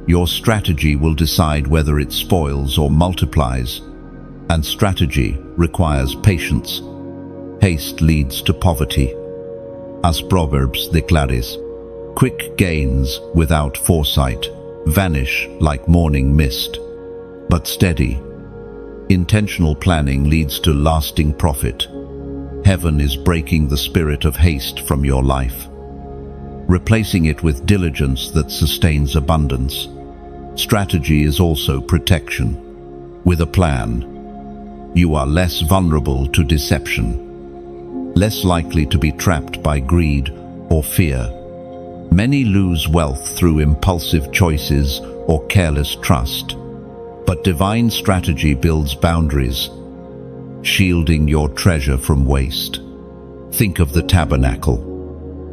Your strategy will decide whether it spoils or multiplies, and strategy requires patience. Haste leads to poverty. As Proverbs declares, quick gains without foresight vanish like morning mist. But steady, intentional planning leads to lasting profit. Heaven is breaking the spirit of haste from your life, replacing it with diligence that sustains abundance. Strategy is also protection. With a plan, you are less vulnerable to deception, less likely to be trapped by greed or fear. Many lose wealth through impulsive choices or careless trust, but divine strategy builds boundaries, shielding your treasure from waste. Think of the tabernacle.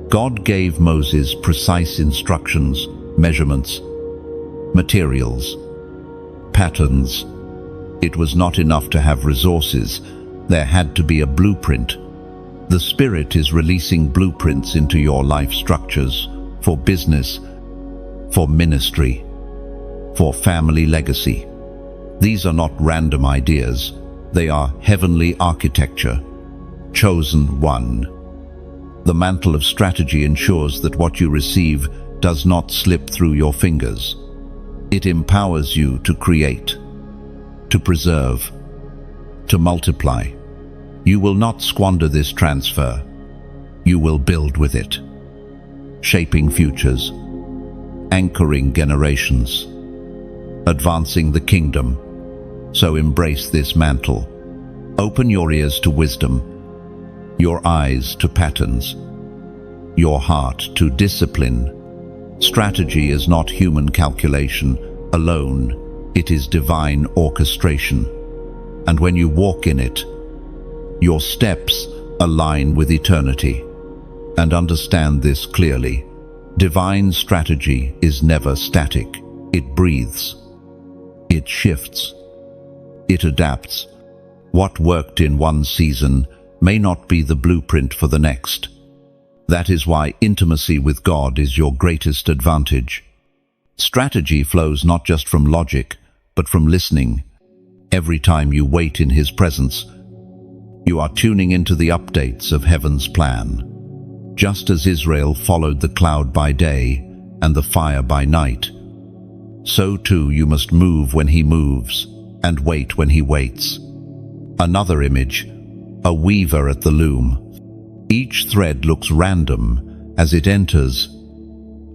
God gave Moses precise instructions, measurements, materials, patterns. It was not enough to have resources. There had to be a blueprint. The Spirit is releasing blueprints into your life structures for business, for ministry, for family legacy. These are not random ideas. They are heavenly architecture. Chosen one. The mantle of strategy ensures that what you receive does not slip through your fingers. It empowers you to create, to preserve, to multiply. You will not squander this transfer. You will build with it, shaping futures, anchoring generations, advancing the kingdom. So embrace this mantle. Open your ears to wisdom, your eyes to patterns, your heart to discipline. Strategy is not human calculation alone, it is divine orchestration. And when you walk in it, your steps align with eternity. And understand this clearly. Divine strategy is never static. It breathes. It shifts. It adapts. What worked in one season may not be the blueprint for the next. That is why intimacy with God is your greatest advantage. Strategy flows not just from logic, but from listening. Every time you wait in His presence, you are tuning into the updates of heaven's plan. Just as Israel followed the cloud by day and the fire by night, so too you must move when He moves and wait when He waits. Another image, a weaver at the loom. Each thread looks random as it enters,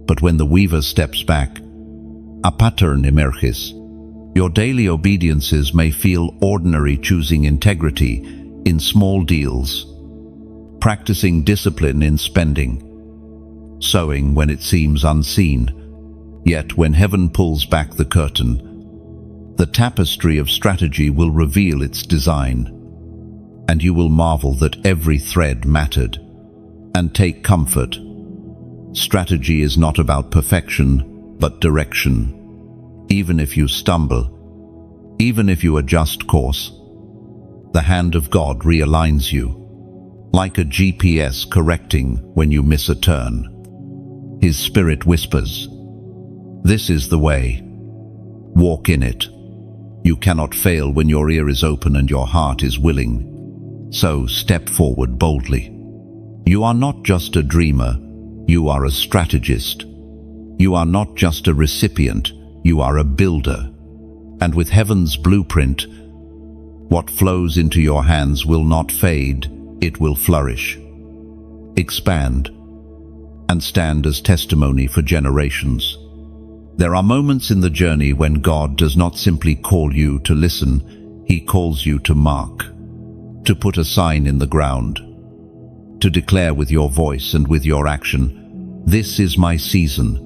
but when the weaver steps back, a pattern emerges. Your daily obediences may feel ordinary, choosing integrity in small deals, practicing discipline in spending, sowing when it seems unseen. Yet when heaven pulls back the curtain, the tapestry of strategy will reveal its design, and you will marvel that every thread mattered. And take comfort. Strategy is not about perfection, but direction. Even if you stumble, even if you adjust course, the hand of God realigns you, like a GPS correcting when you miss a turn. His Spirit whispers, "This is the way. Walk in it." You cannot fail when your ear is open and your heart is willing. So step forward boldly. You are not just a dreamer, you are a strategist. You are not just a recipient, you are a builder. And with heaven's blueprint, what flows into your hands will not fade, it will flourish, expand, and stand as testimony for generations. There are moments in the journey when God does not simply call you to listen, He calls you to mark, to put a sign in the ground, to declare with your voice and with your action, "This is my season,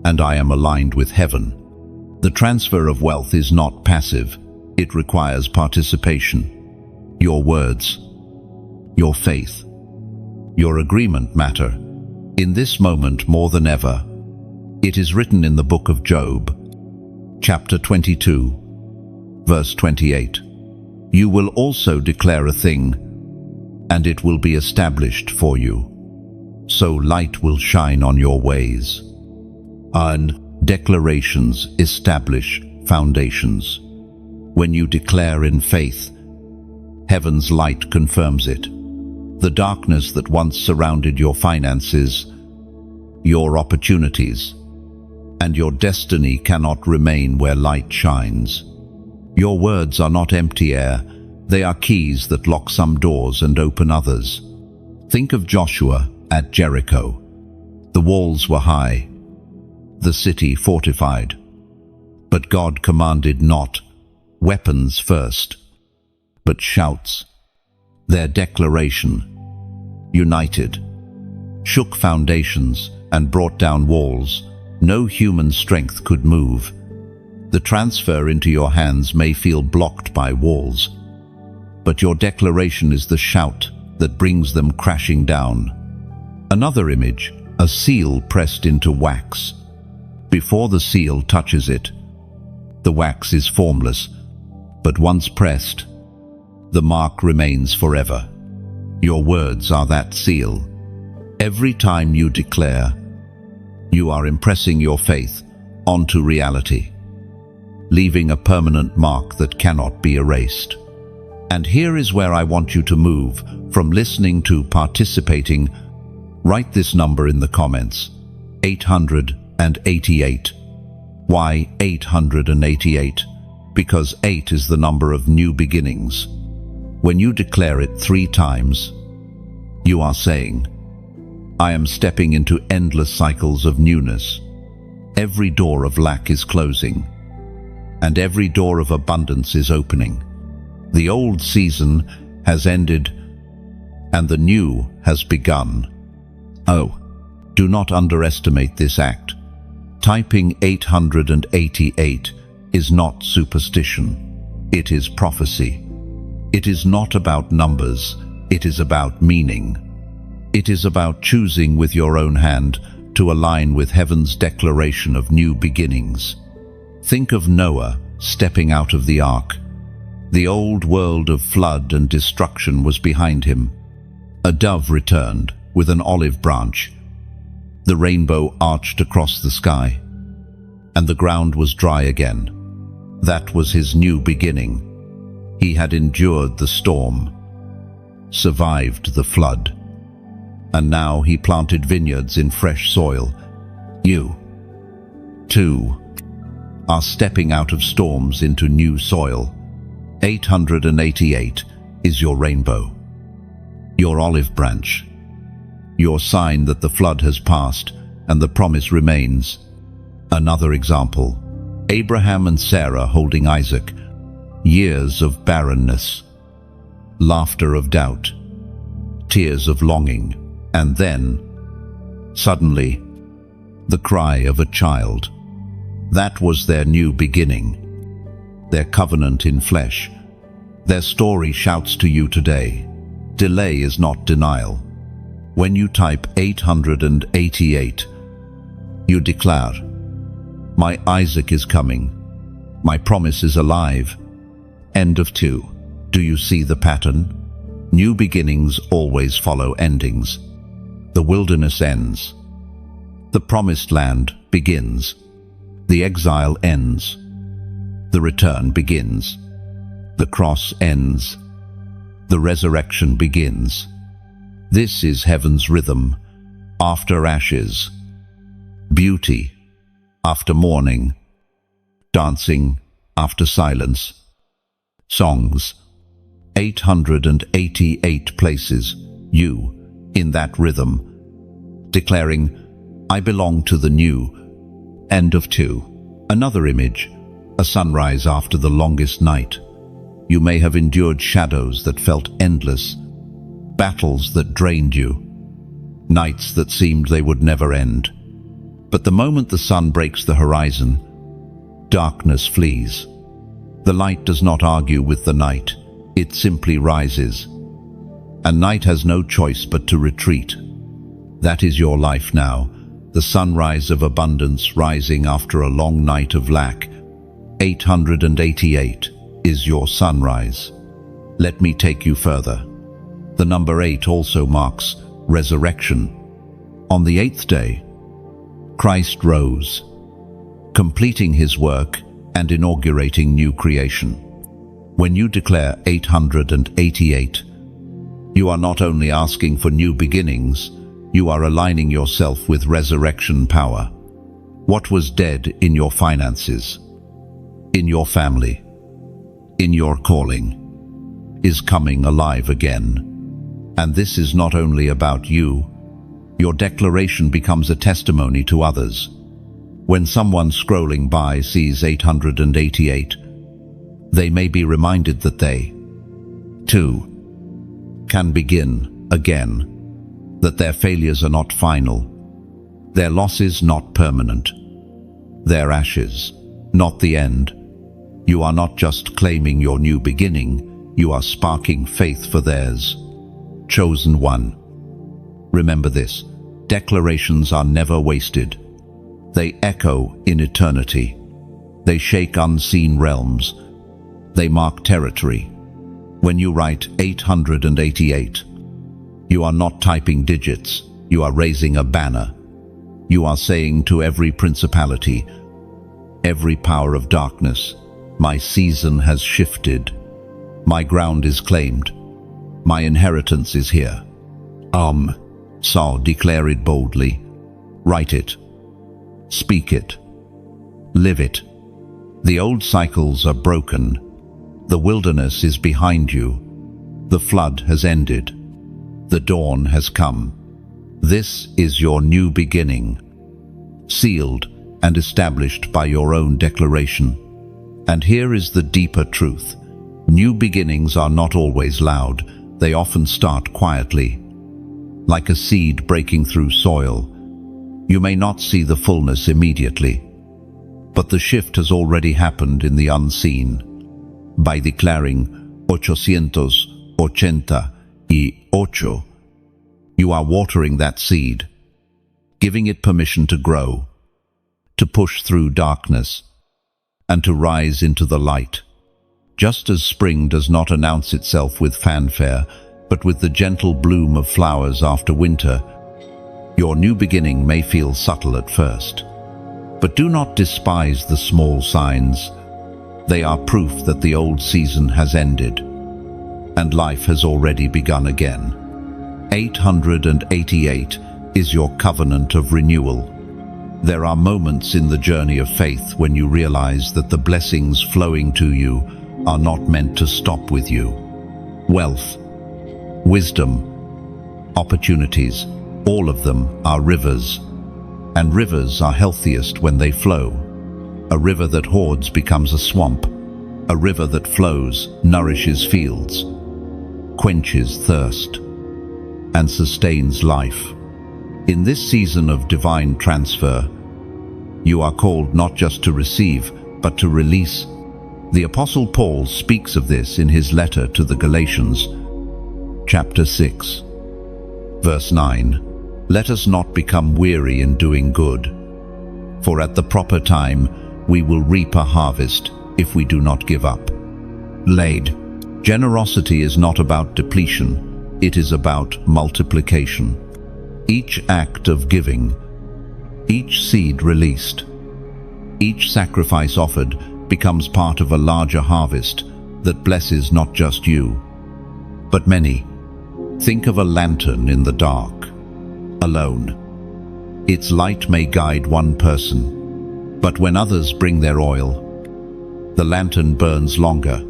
and I am aligned with heaven." The transfer of wealth is not passive, it requires participation. Your words, your faith, your agreement matter. In this moment more than ever, it is written in the book of Job, chapter 22, verse 28. You will also declare a thing, and it will be established for you. So light will shine on your ways. And declarations establish foundations. When you declare in faith, heaven's light confirms it. The darkness that once surrounded your finances, your opportunities, and your destiny cannot remain where light shines. Your words are not empty air, they are keys that lock some doors and open others. Think of Joshua at Jericho. The walls were high, the city fortified. But God commanded not weapons first, but shouts. Their declaration, united, shook foundations and brought down walls no human strength could move. The transfer into your hands may feel blocked by walls, but your declaration is the shout that brings them crashing down. Another image, a seal pressed into wax. Before the seal touches it, the wax is formless, but once pressed, the mark remains forever. Your words are that seal. Every time you declare, you are impressing your faith onto reality, leaving a permanent mark that cannot be erased. And here is where I want you to move from listening to participating. Write this number in the comments, 888. Why 888? because 8 is the number of new beginnings. When you declare it 3 times, you are saying, I am stepping into endless cycles of newness. Every door of lack is closing, and every door of abundance is opening. The old season has ended, and the new has begun. Oh, do not underestimate this act. Typing 888 is not superstition. It is prophecy. It is not about numbers. It is about meaning. It is about choosing with your own hand to align with heaven's declaration of new beginnings. Think of Noah stepping out of the ark. The old world of flood and destruction was behind him. A dove returned with an olive branch. The rainbow arched across the sky, and the ground was dry again. That was his new beginning. He had endured the storm, survived the flood, and now he planted vineyards in fresh soil. You, too, are stepping out of storms into new soil. 888 is your rainbow, your olive branch, your sign that the flood has passed and the promise remains. Another example, Abraham and Sarah holding Isaac. Years of barrenness, laughter of doubt, tears of longing, and then, suddenly, the cry of a child. That was their new beginning, their covenant in flesh. Their story shouts to you today. Delay is not denial. When you type 888, you declare, my Isaac is coming. My promise is alive. End of 2. Do you see the pattern? New beginnings always follow endings. The wilderness ends. The promised land begins. The exile ends. The return begins. The cross ends. The resurrection begins. This is heaven's rhythm. After ashes, beauty after mourning, dancing after silence, songs. 888 places, you, in that rhythm, declaring, I belong to the new. End of 2. Another image, a sunrise after the longest night. You may have endured shadows that felt endless, battles that drained you, nights that seemed they would never end. But the moment the sun breaks the horizon, darkness flees. The light does not argue with the night, it simply rises. And night has no choice but to retreat. That is your life now, the sunrise of abundance rising after a long night of lack. 888 is your sunrise. Let me take you further. The number 8 also marks resurrection. On the 8th day, Christ rose, completing his work and inaugurating new creation. When you declare 888, you are not only asking for new beginnings, you are aligning yourself with resurrection power. What was dead in your finances, in your family, in your calling, is coming alive again. And this is not only about you. Your declaration becomes a testimony to others. When someone scrolling by sees 888, they may be reminded that they, too, can begin again, that their failures are not final, their losses not permanent, their ashes not the end. You are not just claiming your new beginning, you are sparking faith for theirs. Chosen one. Remember this, declarations are never wasted. They echo in eternity. They shake unseen realms. They mark territory. When you write 888, you are not typing digits, you are raising a banner. You are saying to every principality, every power of darkness, my season has shifted. My ground is claimed. My inheritance is here. So declare it boldly. Write it. Speak it. Live it. The old cycles are broken. The wilderness is behind you. The flood has ended. The dawn has come. This is your new beginning, sealed and established by your own declaration. And here is the deeper truth. New beginnings are not always loud. They often start quietly. Like a seed breaking through soil, you may not see the fullness immediately, but the shift has already happened in the unseen. By declaring 888, you are watering that seed, giving it permission to grow, to push through darkness, and to rise into the light. Just as spring does not announce itself with fanfare, but with the gentle bloom of flowers after winter, your new beginning may feel subtle at first. But do not despise the small signs. They are proof that the old season has ended, and life has already begun again. 888 is your covenant of renewal. There are moments in the journey of faith when you realize that the blessings flowing to you are not meant to stop with you. Wealth, wisdom, opportunities, all of them are rivers. And rivers are healthiest when they flow. A river that hoards becomes a swamp. A river that flows nourishes fields, quenches thirst, and sustains life. In this season of divine transfer, you are called not just to receive, but to release. The Apostle Paul speaks of this in his letter to the Galatians, chapter 6, verse 9. Let us not become weary in doing good, for at the proper time we will reap a harvest if we do not give up. Laid. Generosity is not about depletion, it is about multiplication. Each act of giving, each seed released, each sacrifice offered becomes part of a larger harvest that blesses not just you, but many. Think of a lantern in the dark, alone. Its light may guide one person, but when others bring their oil, the lantern burns longer,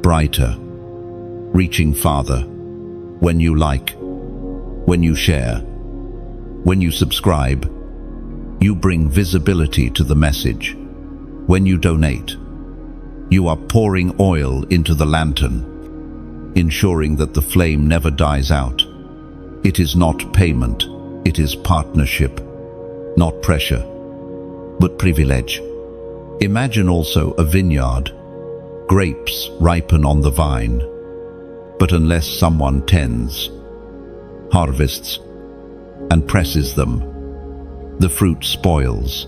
brighter, reaching farther. When you like, when you share, when you subscribe, you bring visibility to the message. When you donate, you are pouring oil into the lantern, ensuring that the flame never dies out. It is not payment, it is partnership, not pressure, but privilege. Imagine also a vineyard. Grapes ripen on the vine, but unless someone tends, harvests, and presses them, the fruit spoils.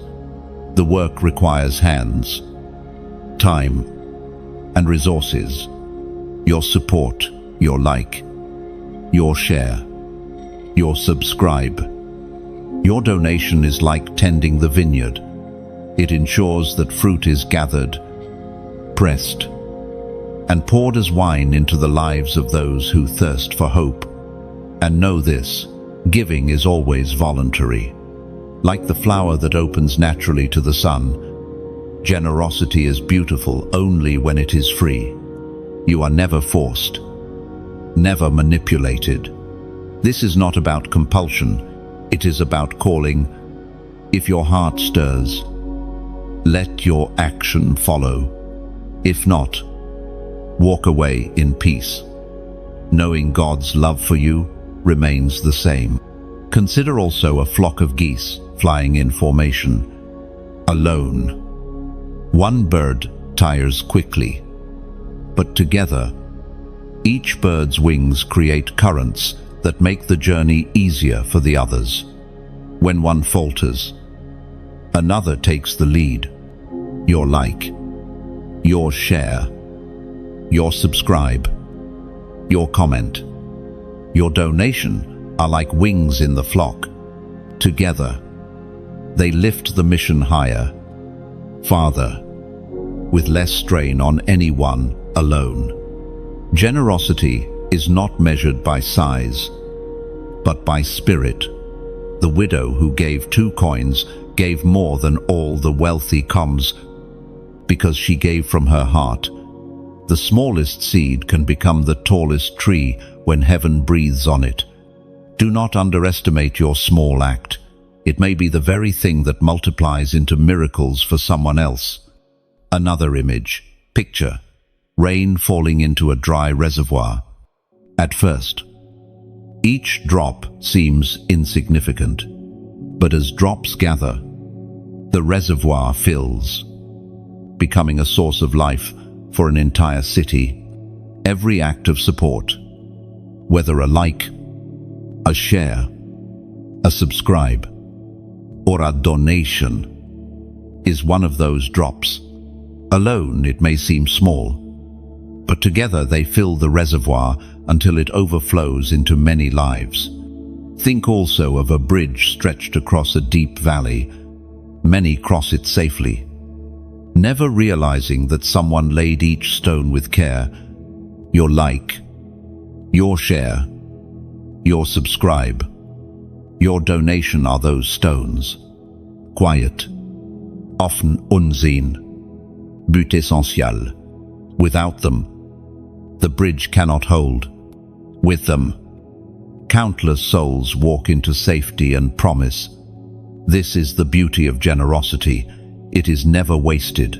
The work requires hands, time, and resources. Your support, your like, your share, your subscribe. Your donation is like tending the vineyard. It ensures that fruit is gathered, pressed, and poured as wine into the lives of those who thirst for hope. And know this, giving is always voluntary. Like the flower that opens naturally to the sun, generosity is beautiful only when it is free. You are never forced, never manipulated. This is not about compulsion, it is about calling. If your heart stirs, let your action follow. If not, walk away in peace, knowing God's love for you remains the same. Consider also a flock of geese flying in formation, alone. One bird tires quickly, but together, each bird's wings create currents that make the journey easier for the others. When one falters, another takes the lead. Your like, your share, your subscribe, your comment, your donation are like wings in the flock. Together, they lift the mission higher, farther, with less strain on anyone alone. Generosity is not measured by size, but by spirit. The widow who gave 2 coins gave more than all the wealthy comes because she gave from her heart. The smallest seed can become the tallest tree when heaven breathes on it. Do not underestimate your small act. It may be the very thing that multiplies into miracles for someone else. Another image, picture, rain falling into a dry reservoir. At first, each drop seems insignificant, but as drops gather, the reservoir fills, becoming a source of life for an entire city. Every act of support, whether a like, a share, a subscribe, or a donation, is one of those drops. Alone it may seem small, but together they fill the reservoir until it overflows into many lives. Think also of a bridge stretched across a deep valley. Many cross it safely, never realizing that someone laid each stone with care. Your like, your share, your subscribe, your donation are those stones. Quiet, often unseen, but essential. Without them, the bridge cannot hold. With them, countless souls walk into safety and promise. This is the beauty of generosity. It is never wasted.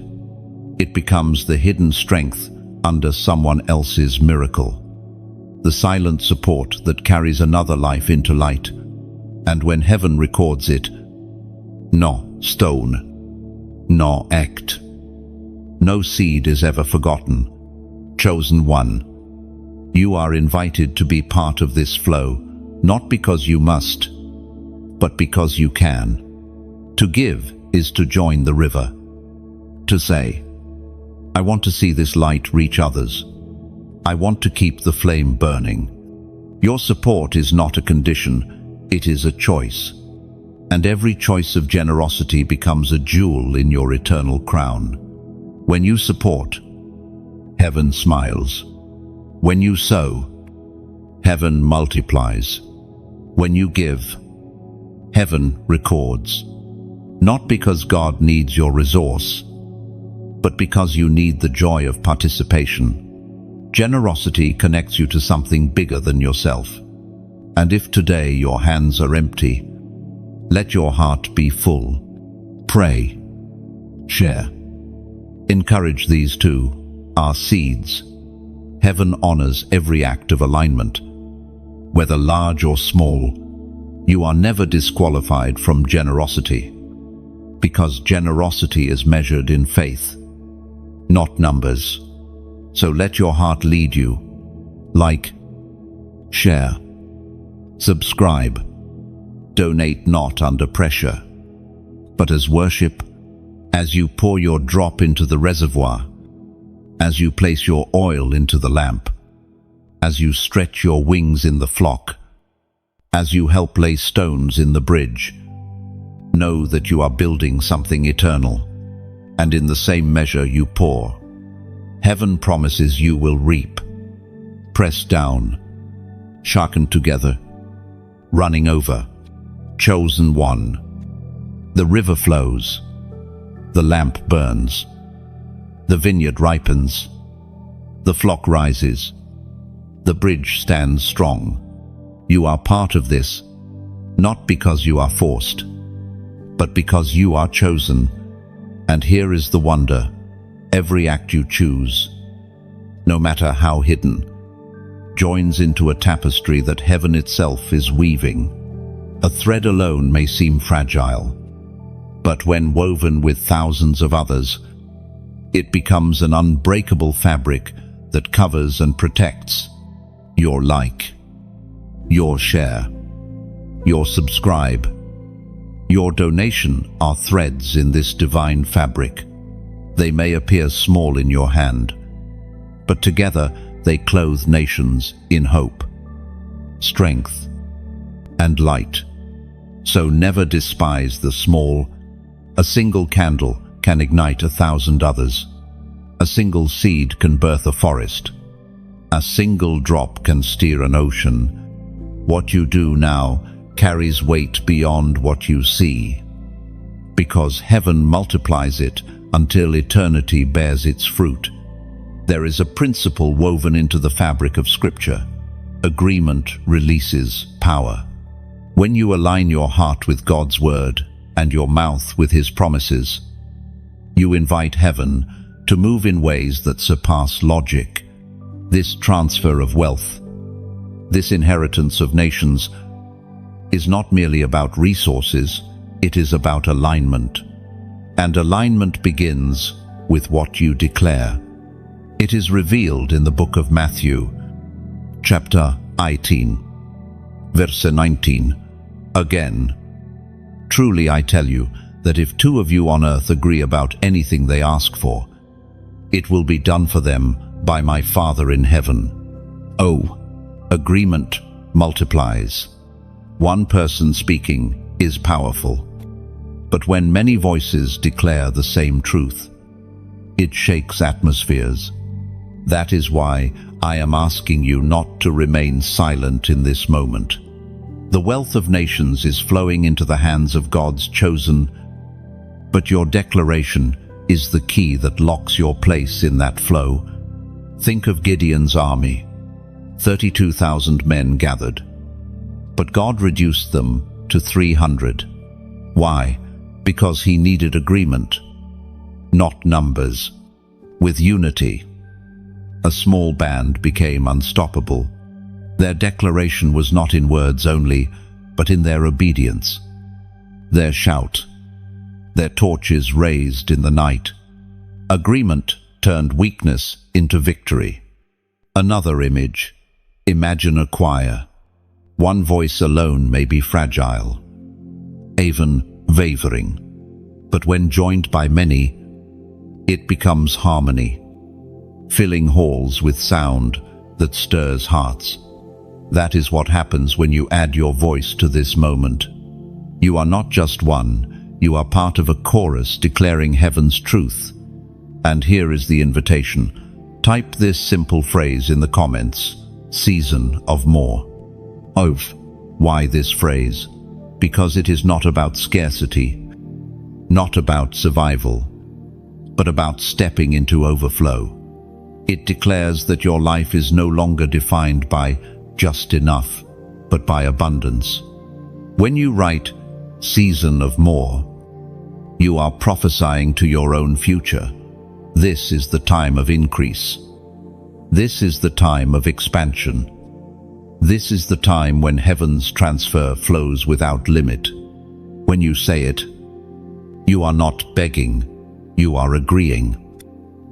It becomes the hidden strength under someone else's miracle. The silent support that carries another life into light. And when heaven records it, no stone, no act, no seed is ever forgotten. Chosen one, you are invited to be part of this flow, not because you must, but because you can. To give is to join the river. To say, I want to see this light reach others. I want to keep the flame burning. Your support is not a condition, it is a choice. And every choice of generosity becomes a jewel in your eternal crown. When you support, heaven smiles. When you sow, heaven multiplies. When you give, heaven records. Not because God needs your resource, but because you need the joy of participation. Generosity connects you to something bigger than yourself. And if today your hands are empty, let your heart be full. Pray, share. Encourage these two, our seeds. Heaven honors every act of alignment. Whether large or small, you are never disqualified from generosity, because generosity is measured in faith, not numbers. So let your heart lead you. Like, share, subscribe, donate not under pressure, but as worship, as you pour your drop into the reservoir, as you place your oil into the lamp, as you stretch your wings in the flock, as you help lay stones in the bridge. Know that you are building something eternal, and in the same measure you pour, heaven promises you will reap. Pressed down, shaken together, running over. Chosen one. The river flows, the lamp burns, the vineyard ripens, the flock rises, the bridge stands strong. You are part of this, not because you are forced, but because you are chosen. And here is the wonder: every act you choose, no matter how hidden, joins into a tapestry that heaven itself is weaving. A thread alone may seem fragile, but when woven with thousands of others, it becomes an unbreakable fabric that covers and protects. Your like, your share, your subscribe, your donation are threads in this divine fabric. They may appear small in your hand, but together they clothe nations in hope, strength, and light. So never despise the small. A single candle can ignite 1,000 others. A single seed can birth a forest. A single drop can steer an ocean. What you do now carries weight beyond what you see, because heaven multiplies it until eternity bears its fruit. There is a principle woven into the fabric of Scripture. Agreement releases power. When you align your heart with God's word and your mouth with His promises, you invite heaven to move in ways that surpass logic. This transfer of wealth, this inheritance of nations, is not merely about resources, it is about alignment. And alignment begins with what you declare. It is revealed in the book of Matthew, chapter 18, verse 19. Again, truly I tell you that if two of you on earth agree about anything they ask for, it will be done for them by my Father in heaven. Oh, agreement multiplies. One person speaking is powerful, but when many voices declare the same truth, it shakes atmospheres. That is why I am asking you not to remain silent in this moment. The wealth of nations is flowing into the hands of God's chosen, but your declaration is the key that locks your place in that flow. Think of Gideon's army. 32,000 men gathered, but God reduced them to 300. Why? Because He needed agreement, not numbers. With unity, a small band became unstoppable. Their declaration was not in words only, but in their obedience. Their shout, their torches raised in the night. Agreement turned weakness into victory. Another image. Imagine a choir. One voice alone may be fragile, even wavering, but when joined by many, it becomes harmony, filling halls with sound that stirs hearts. That is what happens when you add your voice to this moment. You are not just one, you are part of a chorus declaring heaven's truth. And here is the invitation. Type this simple phrase in the comments: season of more. Why this phrase? Because it is not about scarcity, not about survival, but about stepping into overflow. It declares that your life is no longer defined by just enough, but by abundance. When you write season of more, you are prophesying to your own future. This is the time of increase. This is the time of expansion. This is the time when heaven's transfer flows without limit. When you say it, you are not begging, you are agreeing.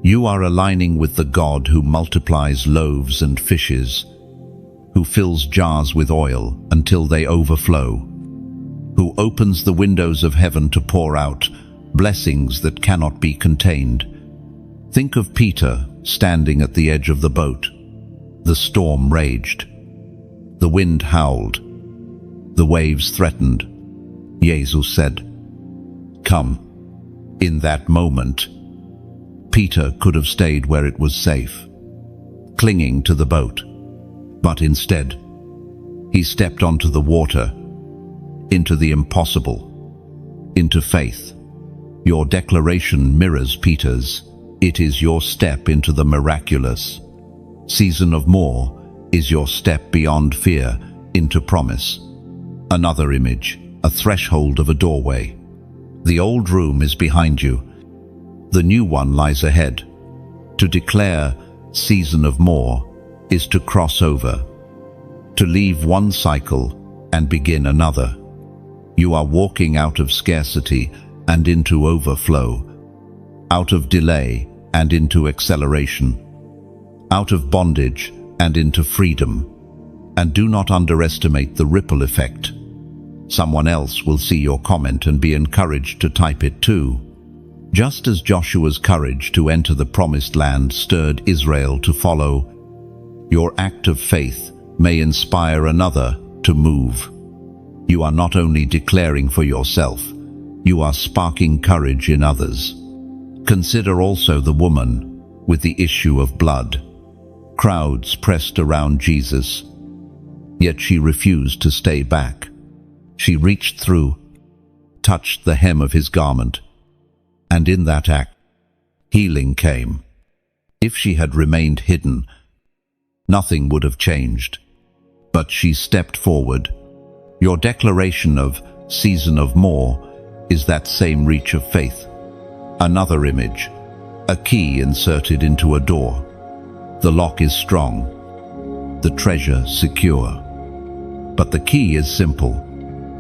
You are aligning with the God who multiplies loaves and fishes, who fills jars with oil until they overflow, who opens the windows of heaven to pour out blessings that cannot be contained. Think of Peter standing at the edge of the boat. The storm raged. The wind howled. The waves threatened. Jesus said, "Come." In that moment, Peter could have stayed where it was safe, clinging to the boat. But instead, he stepped onto the water, into the impossible, into faith. Your declaration mirrors Peter's. It is your step into the miraculous. Season of more is your step beyond fear into promise. Another image, a threshold of a doorway. The old room is behind you. The new one lies ahead. To declare season of more is to cross over, to leave one cycle and begin another. You are walking out of scarcity and into overflow, out of delay and into acceleration, out of bondage and into freedom. And do not underestimate the ripple effect. Someone else will see your comment and be encouraged to type it too. Just as Joshua's courage to enter the promised land stirred Israel to follow, your act of faith may inspire another to move. You are not only declaring for yourself, you are sparking courage in others. Consider also the woman with the issue of blood. Crowds pressed around Jesus, yet she refused to stay back. She reached through, touched the hem of his garment, and in that act, Healing came. If she had remained hidden, nothing would have changed. But she stepped forward. Your declaration of season of more is that same reach of faith. Another image, a key inserted into a door. The lock is strong, the treasure secure. But the key is simple.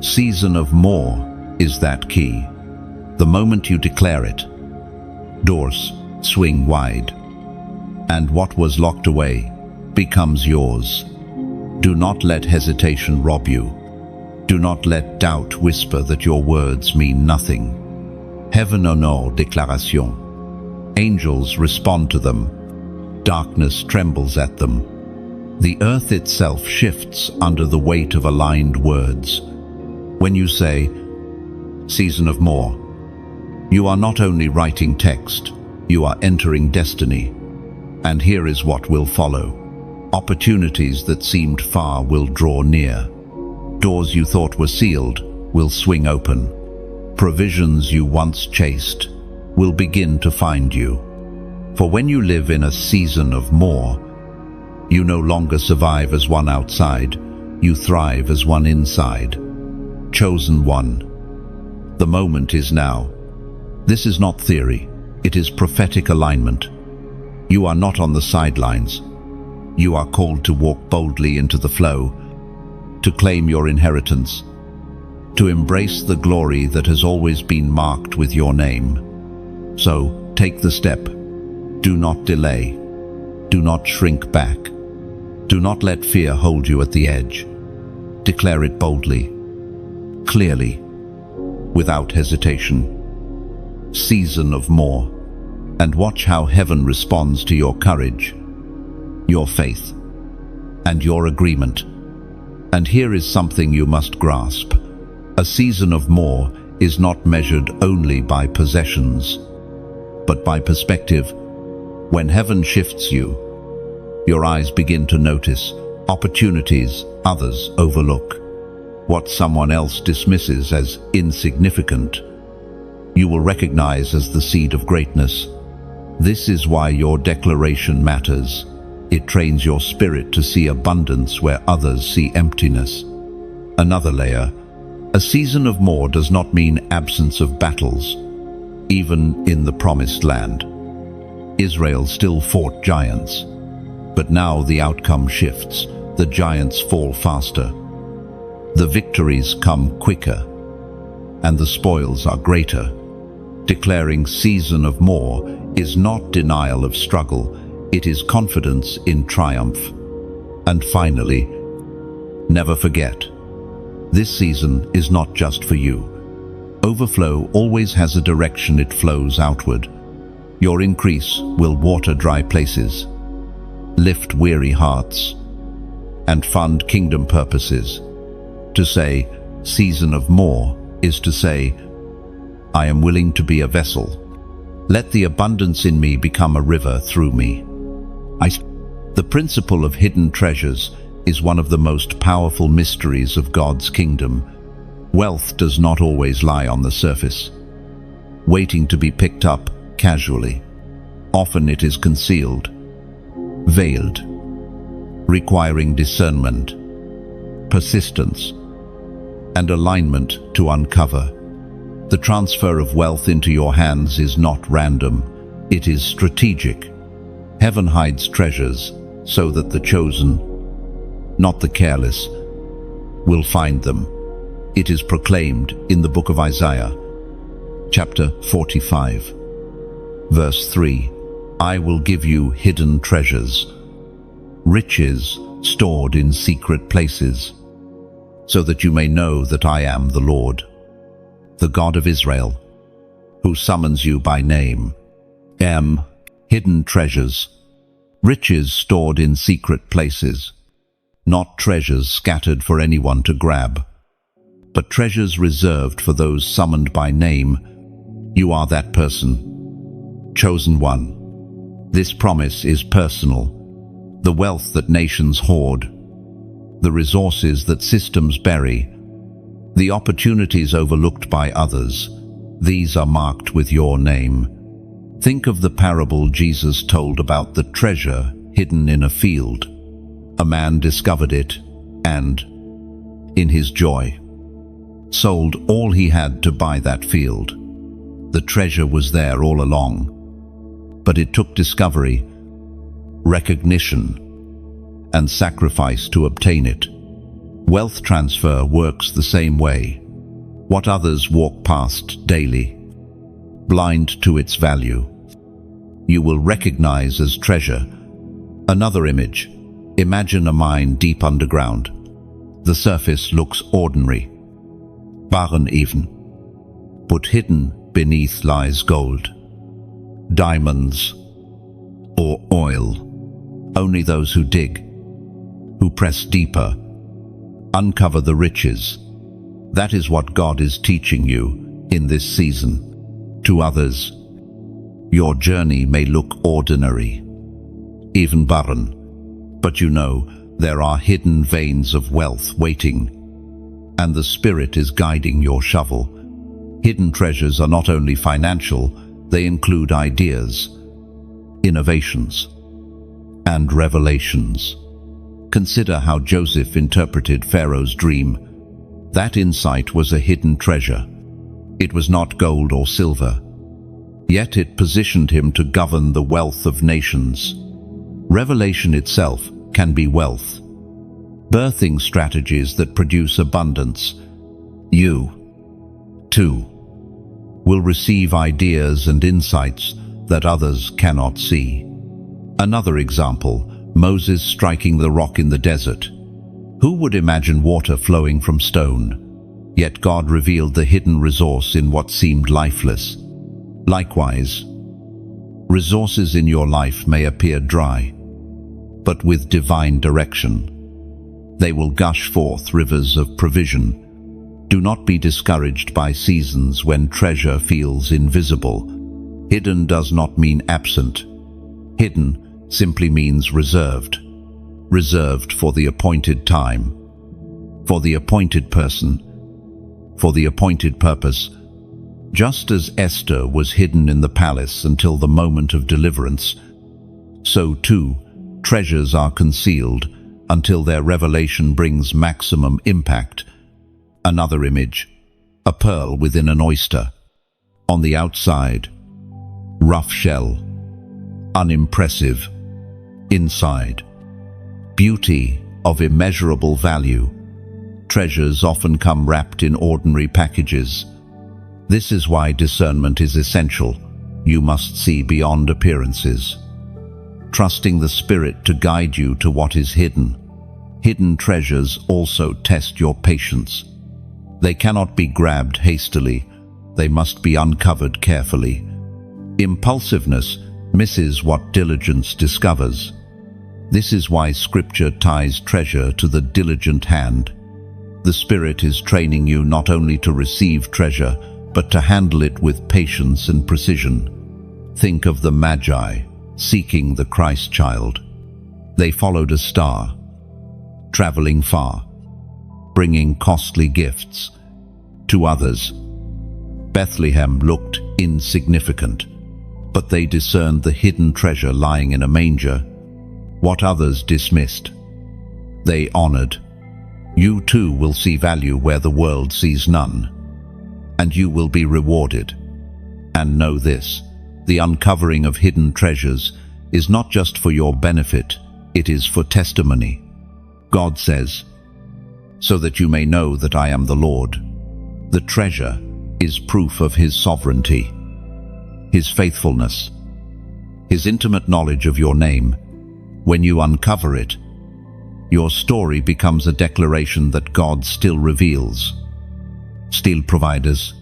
Season of more is that key. The moment you declare it, doors swing wide, and what was locked away becomes yours. Do not let hesitation rob you. Do not let doubt whisper that your words mean nothing. Heaven honore déclaration. Angels respond to them. Darkness trembles at them. The earth itself shifts under the weight of aligned words. When you say, season of more, you are not only writing text, you are entering destiny. And here is what will follow. Opportunities that seemed far will draw near. Doors you thought were sealed will swing open. Provisions you once chased will begin to find you. For when you live in a season of more, you no longer survive as one outside, you thrive as one inside. Chosen one. The moment is now. This is not theory, it is prophetic alignment. You are not on the sidelines. You are called to walk boldly into the flow, to claim your inheritance, to embrace the glory that has always been marked with your name. So, take the step. Do not delay. Do not shrink back. Do not let fear hold you at the edge. Declare it boldly, clearly, without hesitation. Season of more, and watch how heaven responds to your courage, your faith, and your agreement. And here is something you must grasp. A season of more is not measured only by possessions, but by perspective. When heaven shifts you, your eyes begin to notice opportunities others overlook. What someone else dismisses as insignificant, you will recognize as the seed of greatness. This is why your declaration matters. It trains your spirit to see abundance where others see emptiness. Another layer. A season of more does not mean absence of battles. Even in the promised land, Israel still fought giants. But now the outcome shifts. The giants fall faster. The victories come quicker, and the spoils are greater. Declaring season of more is not denial of struggle, it is confidence in triumph. And finally, never forget, this season is not just for you. Overflow always has a direction it flows outward. Your increase will water dry places, lift weary hearts, and fund kingdom purposes. To say, season of more, is to say, I am willing to be a vessel. Let the abundance in me become a river through me. The principle of hidden treasures is one of the most powerful mysteries of God's kingdom. Wealth does not always lie on the surface, waiting to be picked up casually. Often it is concealed, veiled, requiring discernment, persistence, and alignment to uncover. The transfer of wealth into your hands is not random, it is strategic. Heaven hides treasures so that the chosen, not the careless, will find them. It is proclaimed in the book of Isaiah, chapter 45, verse 3, I will give you hidden treasures, riches stored in secret places, so that you may know that I am the Lord, the God of Israel, who summons you by name. Hidden treasures, riches stored in secret places, not treasures scattered for anyone to grab, but treasures reserved for those summoned by name. You are that person, chosen one. This promise is personal. The wealth that nations hoard, the resources that systems bury, the opportunities overlooked by others, these are marked with your name. Think of the parable Jesus told about the treasure hidden in a field. A man discovered it and, in his joy, sold all he had to buy that field. The treasure was there all along, but it took discovery, recognition, and sacrifice to obtain it. Wealth transfer works the same way. What others walk past daily, blind to its value, you will recognize as treasure. Another image. Imagine a mine deep underground. The surface looks ordinary, barren even, but hidden beneath lies gold, diamonds, or oil. Only those who dig, who press deeper, uncover the riches. That is what God is teaching you in this season. To others, your journey may look ordinary, even barren, but you know there are hidden veins of wealth waiting, and the Spirit is guiding your shovel. Hidden treasures are not only financial, they include ideas, innovations, and revelations. Consider how Joseph interpreted Pharaoh's dream. That insight was a hidden treasure. It was not gold or silver, yet it positioned him to govern the wealth of nations. Revelation itself can be wealth, birthing strategies that produce abundance. You, too, will receive ideas and insights that others cannot see. Another example, Moses striking the rock in the desert. Who would imagine water flowing from stone? Yet God revealed the hidden resource in what seemed lifeless. Likewise, resources in your life may appear dry, but with divine direction, they will gush forth rivers of provision. Do not be discouraged by seasons when treasure feels invisible. Hidden does not mean absent. Hidden simply means reserved. Reserved for the appointed time, for the appointed person, for the appointed purpose. Just as Esther was hidden in the palace until the moment of deliverance, so too treasures are concealed until their revelation brings maximum impact. Another image, a pearl within an oyster. On the outside, rough shell, unimpressive. Inside, beauty of immeasurable value. Treasures often come wrapped in ordinary packages. This is why discernment is essential. You must see beyond appearances, trusting the Spirit to guide you to what is hidden. Hidden treasures also test your patience. They cannot be grabbed hastily. They must be uncovered carefully. Impulsiveness misses what diligence discovers. This is why Scripture ties treasure to the diligent hand. The Spirit is training you not only to receive treasure, but to handle it with patience and precision. Think of the Magi seeking the Christ child. They followed a star, traveling far, bringing costly gifts. To others, Bethlehem looked insignificant, but they discerned the hidden treasure lying in a manger. What others dismissed, they honored. You too will see value where the world sees none, and you will be rewarded. And know this, the uncovering of hidden treasures is not just for your benefit, it is for testimony. God says, so that you may know that I am the Lord. The treasure is proof of His sovereignty, His faithfulness, His intimate knowledge of your name. When you uncover it, your story becomes a declaration that God still reveals, still provides,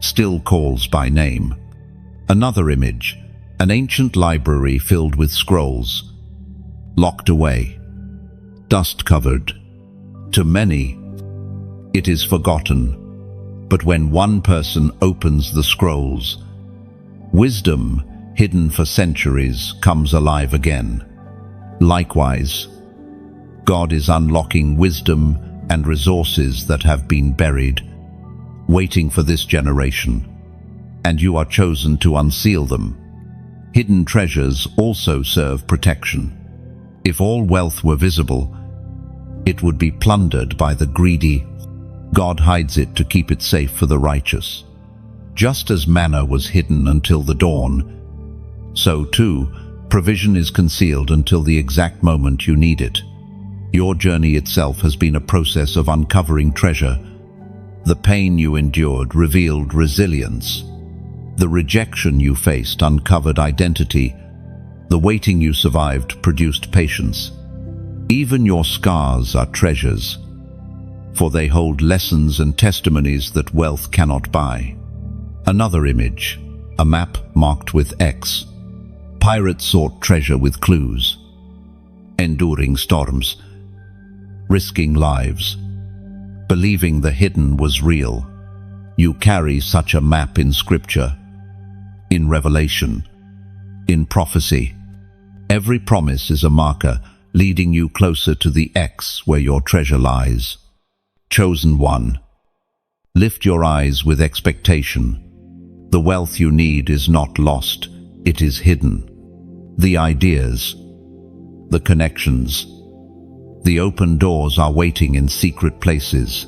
still calls by name. Another image, an ancient library filled with scrolls, locked away, dust-covered. To many, it is forgotten, but when one person opens the scrolls, wisdom hidden for centuries comes alive again. Likewise, God is unlocking wisdom and resources that have been buried, waiting for this generation, and you are chosen to unseal them. Hidden treasures also serve protection. If all wealth were visible, it would be plundered by the greedy. God hides it to keep it safe for the righteous. Just as manna was hidden until the dawn, so too, provision is concealed until the exact moment you need it. Your journey itself has been a process of uncovering treasure. The pain you endured revealed resilience. The rejection you faced uncovered identity. The waiting you survived produced patience. Even your scars are treasures, for they hold lessons and testimonies that wealth cannot buy. Another image, a map marked with X. Pirates sought treasure with clues, enduring storms, risking lives, believing the hidden was real. You carry such a map in Scripture, in Revelation, in prophecy. Every promise is a marker leading you closer to the X where your treasure lies. Chosen one, lift your eyes with expectation. The wealth you need is not lost, it is hidden. The ideas, the connections, the open doors are waiting in secret places,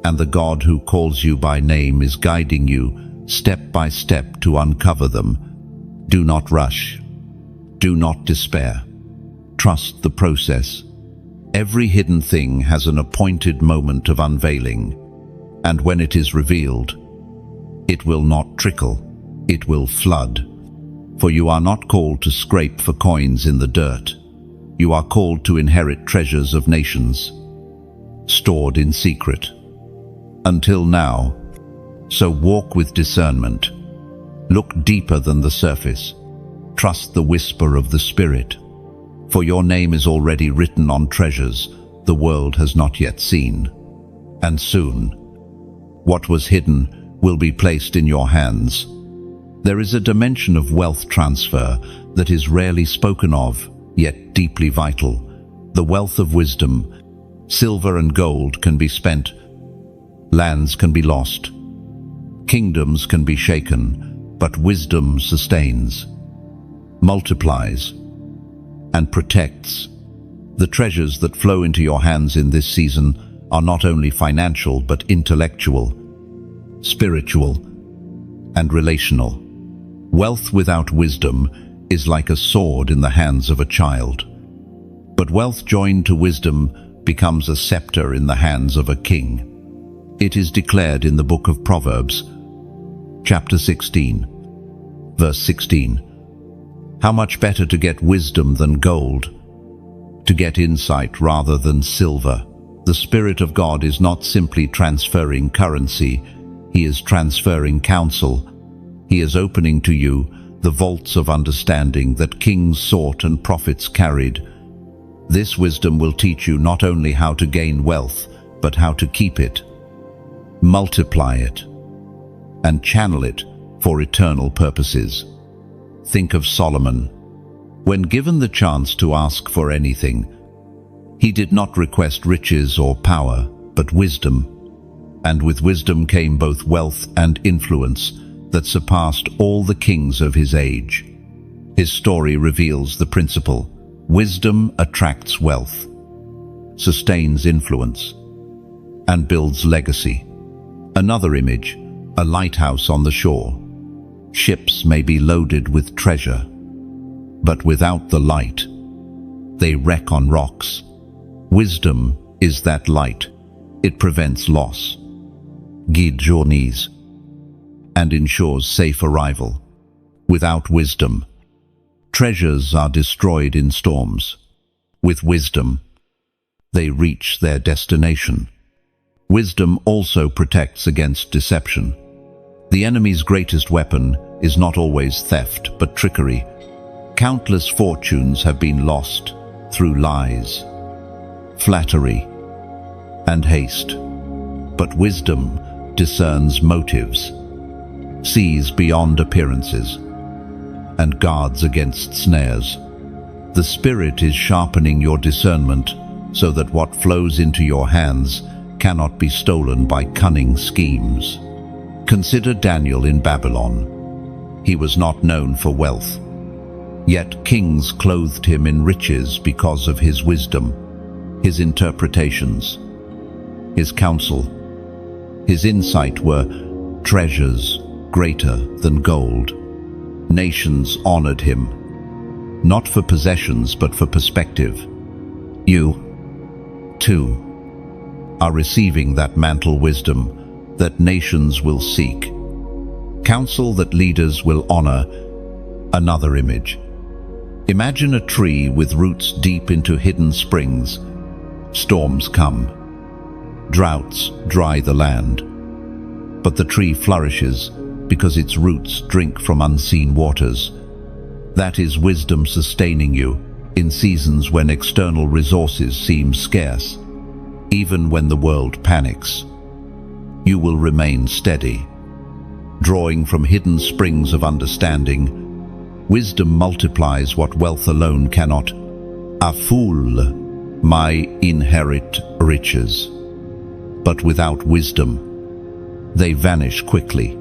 and the God who calls you by name is guiding you step by step to uncover them. Do not rush. Do not despair. Trust the process. Every hidden thing has an appointed moment of unveiling, and when it is revealed, it will not trickle, it will flood. For you are not called to scrape for coins in the dirt. You are called to inherit treasures of nations, stored in secret. Until now, so walk with discernment. Look deeper than the surface. Trust the whisper of the Spirit. For your name is already written on treasures the world has not yet seen. And soon, what was hidden will be placed in your hands. There is a dimension of wealth transfer that is rarely spoken of, yet deeply vital. The wealth of wisdom. Silver and gold can be spent. Lands can be lost. Kingdoms can be shaken, but wisdom sustains, multiplies, and protects. The treasures that flow into your hands in this season are not only financial but intellectual, spiritual, and relational. Wealth without wisdom is like a sword in the hands of a child, but wealth joined to wisdom becomes a scepter in the hands of a king. It is declared in the book of Proverbs, chapter 16, verse 16. How much better to get wisdom than gold, to get insight rather than silver. The Spirit of God is not simply transferring currency, He is transferring counsel. He is opening to you the vaults of understanding that kings sought and prophets carried. This wisdom will teach you not only how to gain wealth, but how to keep it, multiply it, and channel it for eternal purposes. Think of Solomon. When given the chance to ask for anything, he did not request riches or power, but wisdom. And with wisdom came both wealth and influence that surpassed all the kings of his age. His story reveals the principle: wisdom attracts wealth, sustains influence, and builds legacy. Another image, a lighthouse on the shore. Ships may be loaded with treasure, but without the light, they wreck on rocks. Wisdom is that light. It prevents loss, guides journeys, and ensures safe arrival. Without wisdom, treasures are destroyed in storms. With wisdom, they reach their destination. Wisdom also protects against deception. The enemy's greatest weapon is not always theft, but trickery. Countless fortunes have been lost through lies, flattery, and haste. But wisdom discerns motives, sees beyond appearances, and guards against snares. The Spirit is sharpening your discernment so that what flows into your hands cannot be stolen by cunning schemes. Consider Daniel in Babylon. He was not known for wealth, Yet kings clothed him in riches because of his wisdom, his interpretations, his counsel. His insight were treasures greater than gold. Nations honored him, not for possessions but for perspective. You, too, are receiving that mantle wisdom that nations will seek, counsel that leaders will honor. Another image. Imagine a tree with roots deep into hidden springs. Storms come. Droughts dry the land. But the tree flourishes because its roots drink from unseen waters. That is wisdom sustaining you in seasons when external resources seem scarce. Even when the world panics, you will remain steady. Drawing from hidden springs of understanding, wisdom multiplies what wealth alone cannot. A fool may inherit riches, but without wisdom, they vanish quickly.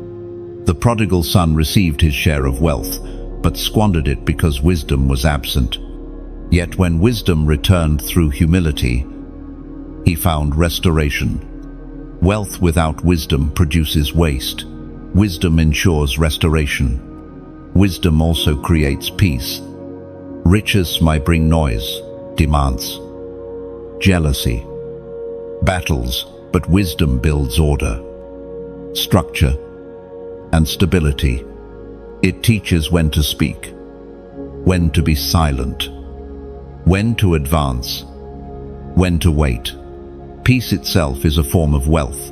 The prodigal son received his share of wealth, but squandered it because wisdom was absent. Yet when wisdom returned through humility, he found restoration. Wealth without wisdom produces waste. Wisdom ensures restoration. Wisdom also creates peace. Riches might bring noise, demands, jealousy, battles, but wisdom builds order, structure, and stability. It teaches when to speak, when to be silent, when to advance, when to wait. Peace itself is a form of wealth,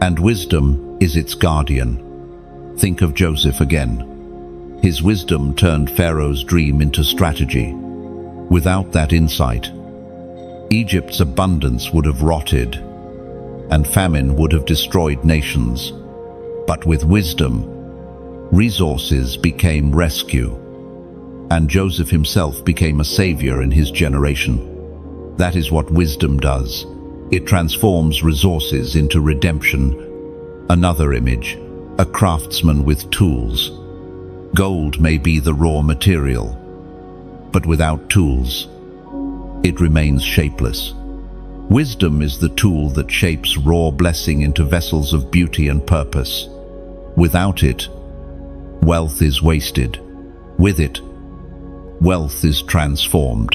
and wisdom is its guardian. Think of Joseph again. His wisdom turned Pharaoh's dream into strategy. Without that insight, Egypt's abundance would have rotted, and famine would have destroyed nations. But with wisdom, resources became rescue, and Joseph himself became a savior in his generation. That is what wisdom does. It transforms resources into redemption. Another image, a craftsman with tools. Gold may be the raw material, but without tools, it remains shapeless. Wisdom is the tool that shapes raw blessing into vessels of beauty and purpose. Without it, wealth is wasted. With it, wealth is transformed.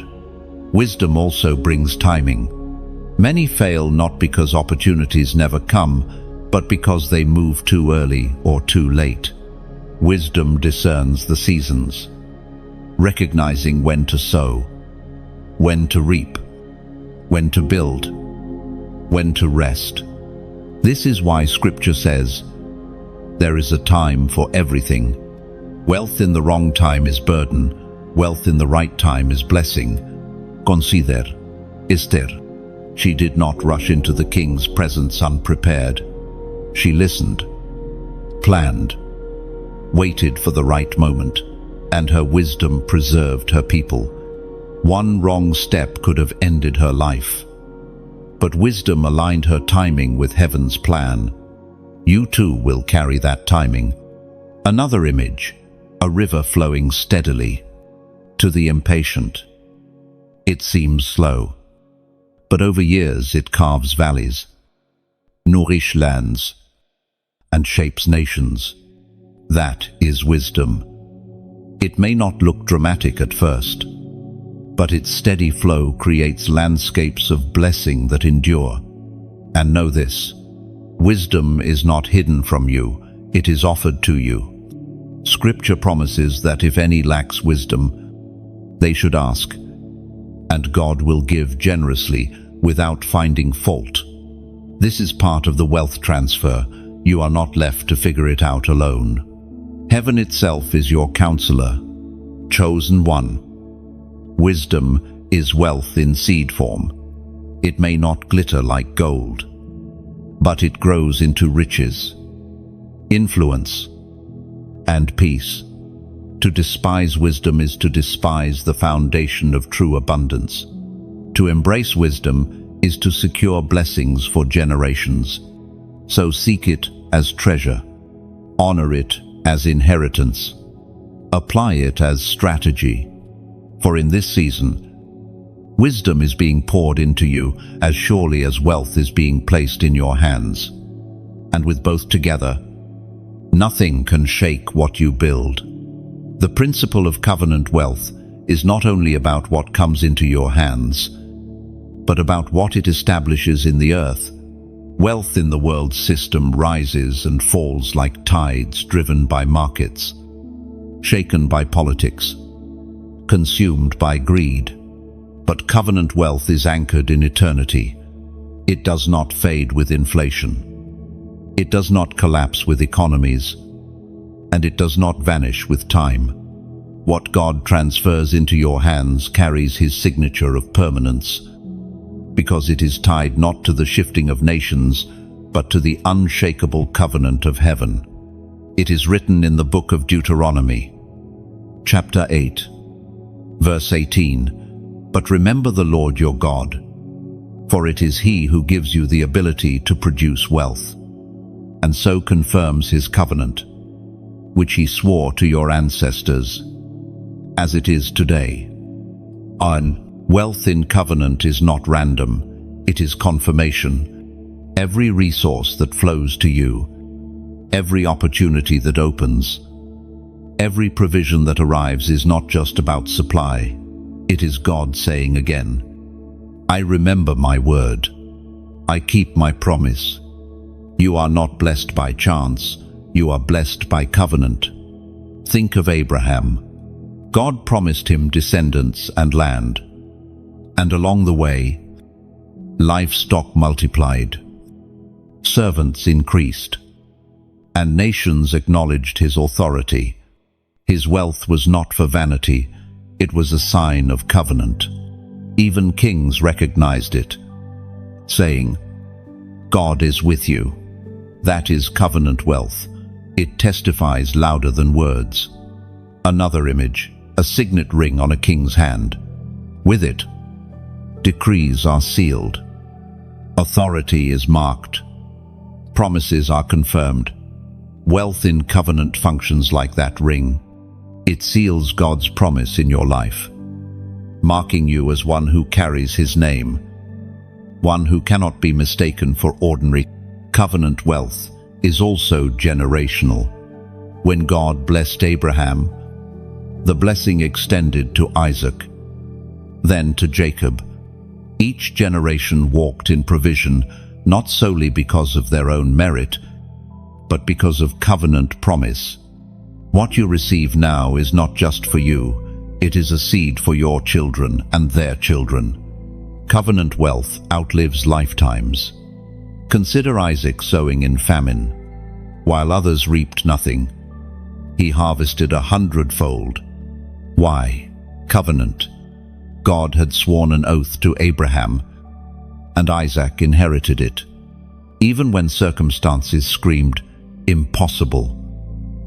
Wisdom also brings timing. Many fail not because opportunities never come, but because they move too early or too late. Wisdom discerns the seasons, recognizing when to sow, when to reap, when to build, when to rest. This is why Scripture says, there is a time for everything. Wealth in the wrong time is burden. Wealth in the right time is blessing. Consider Esther. She did not rush into the king's presence unprepared. She listened, planned, waited for the right moment, and her wisdom preserved her people. One wrong step could have ended her life, but wisdom aligned her timing with heaven's plan. You too will carry that timing. Another image, a river flowing steadily. To the impatient, it seems slow, but over years it carves valleys, nourishes lands, and shapes nations. That is wisdom. It may not look dramatic at first, but its steady flow creates landscapes of blessing that endure. And know this, wisdom is not hidden from you, it is offered to you. Scripture promises that if any lacks wisdom, they should ask, and God will give generously without finding fault. This is part of the wealth transfer. You are not left to figure it out alone. Heaven itself is your counselor, chosen one. Wisdom is wealth in seed form. It may not glitter like gold, but it grows into riches, influence, and peace. To despise wisdom is to despise the foundation of true abundance. To embrace wisdom is to secure blessings for generations. So seek it as treasure. Honor it as inheritance. Apply it as strategy. For in this season, wisdom is being poured into you as surely as wealth is being placed in your hands. And with both together, nothing can shake what you build. The principle of covenant wealth is not only about what comes into your hands, but about what it establishes in the earth. Wealth in the world's system rises and falls like tides driven by markets, shaken by politics, consumed by greed. But covenant wealth is anchored in eternity. It does not fade with inflation. It does not collapse with economies, and it does not vanish with time. What God transfers into your hands carries His signature of permanence, because it is tied not to the shifting of nations, but to the unshakable covenant of heaven. It is written in the book of Deuteronomy, chapter 8, verse 18, "But remember the Lord your God, for it is He who gives you the ability to produce wealth, and so confirms His covenant, which He swore to your ancestors, as it is today." Wealth in covenant is not random, it is confirmation. Every resource that flows to you, every opportunity that opens, every provision that arrives is not just about supply. It is God saying again, "I remember my word. I keep my promise." You are not blessed by chance, you are blessed by covenant. Think of Abraham. God promised him descendants and land. And along the way, livestock multiplied, servants increased, and nations acknowledged his authority. His wealth was not for vanity, it was a sign of covenant. Even kings recognized it, saying, "God is with you." That is covenant wealth. It testifies louder than words. Another image, a signet ring on a king's hand. With it, decrees are sealed. Authority is marked. Promises are confirmed. Wealth in covenant functions like that ring. It seals God's promise in your life, marking you as one who carries His name, one who cannot be mistaken for ordinary. Covenant wealth is also generational. When God blessed Abraham, the blessing extended to Isaac, then to Jacob. Each generation walked in provision, not solely because of their own merit, but because of covenant promise. What you receive now is not just for you, it is a seed for your children and their children. Covenant wealth outlives lifetimes. Consider Isaac sowing in famine. While others reaped nothing, he harvested 100-fold. Why? Covenant. God had sworn an oath to Abraham, and Isaac inherited it. Even when circumstances screamed, "Impossible,"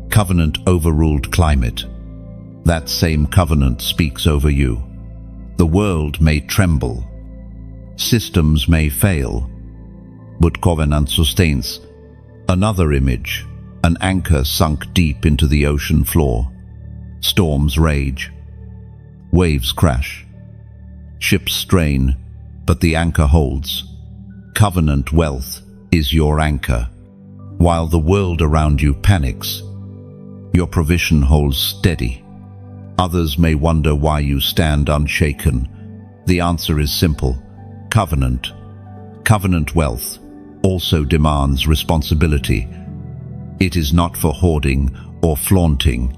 covenant overruled climate. That same covenant speaks over you. The world may tremble, systems may fail, but covenant sustains. Another image, an anchor sunk deep into the ocean floor. Storms rage, waves crash, ships strain, but the anchor holds. Covenant wealth is your anchor. While the world around you panics, your provision holds steady. Others may wonder why you stand unshaken. The answer is simple: covenant. Covenant wealth also demands responsibility. It is not for hoarding or flaunting,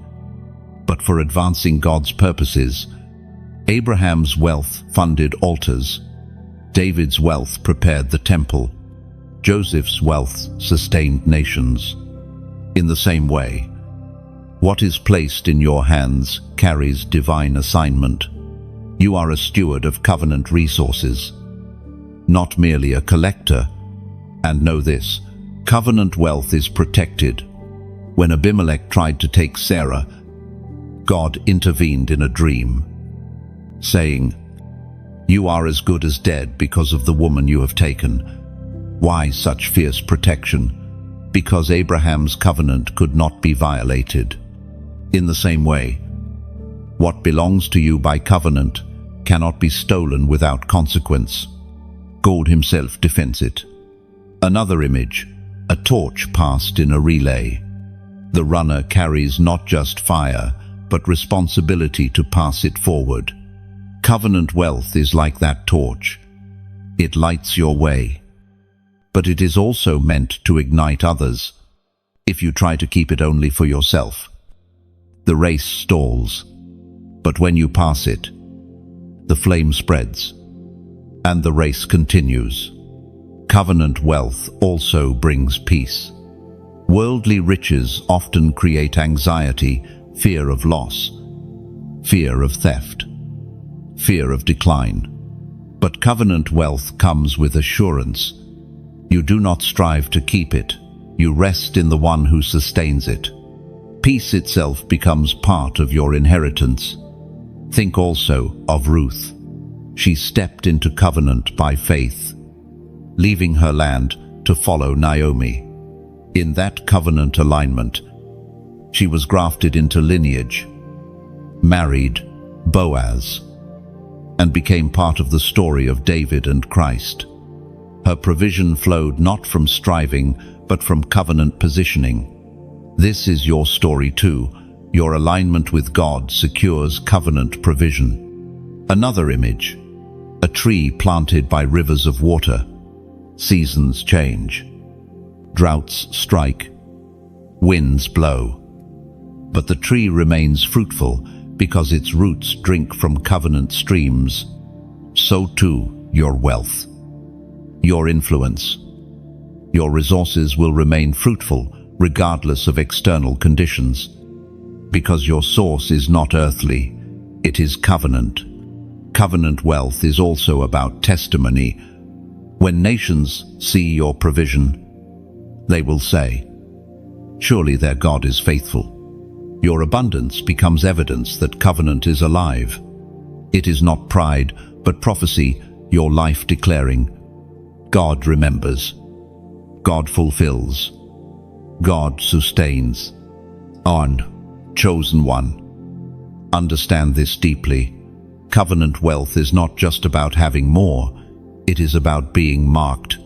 but for advancing God's purposes. Abraham's wealth funded altars. David's wealth prepared the temple. Joseph's wealth sustained nations. In the same way, what is placed in your hands carries divine assignment. You are a steward of covenant resources, not merely a collector. And know this, covenant wealth is protected. When Abimelech tried to take Sarah, God intervened in a dream, saying, "You are as good as dead because of the woman you have taken." Why such fierce protection? Because Abraham's covenant could not be violated. In the same way, what belongs to you by covenant cannot be stolen without consequence. God himself defends it. Another image, a torch passed in a relay. The runner carries not just fire, but responsibility to pass it forward. Covenant wealth is like that torch. It lights your way, but it is also meant to ignite others. If you try to keep it only for yourself, the race stalls. But when you pass it, the flame spreads, and the race continues. Covenant wealth also brings peace. Worldly riches often create anxiety, fear of loss, fear of theft, fear of decline. But covenant wealth comes with assurance. You do not strive to keep it. You rest in the one who sustains it. Peace itself becomes part of your inheritance. Think also of Ruth. She stepped into covenant by faith, leaving her land to follow Naomi. In that covenant alignment, she was grafted into lineage, married Boaz, and became part of the story of David and Christ. Her provision flowed not from striving, but from covenant positioning. This is your story too. Your alignment with God secures covenant provision. Another image, a tree planted by rivers of water. Seasons change. Droughts strike. Winds blow. But the tree remains fruitful because its roots drink from covenant streams. So too your wealth, your influence, your resources will remain fruitful regardless of external conditions. Because your source is not earthly, it is covenant. Covenant wealth is also about testimony. When nations see your provision, they will say, "Surely their God is faithful." Your abundance becomes evidence that covenant is alive. It is not pride, but prophecy, your life declaring, God remembers, God fulfills, God sustains. On, chosen one. Understand this deeply. Covenant wealth is not just about having more, it is about being marked.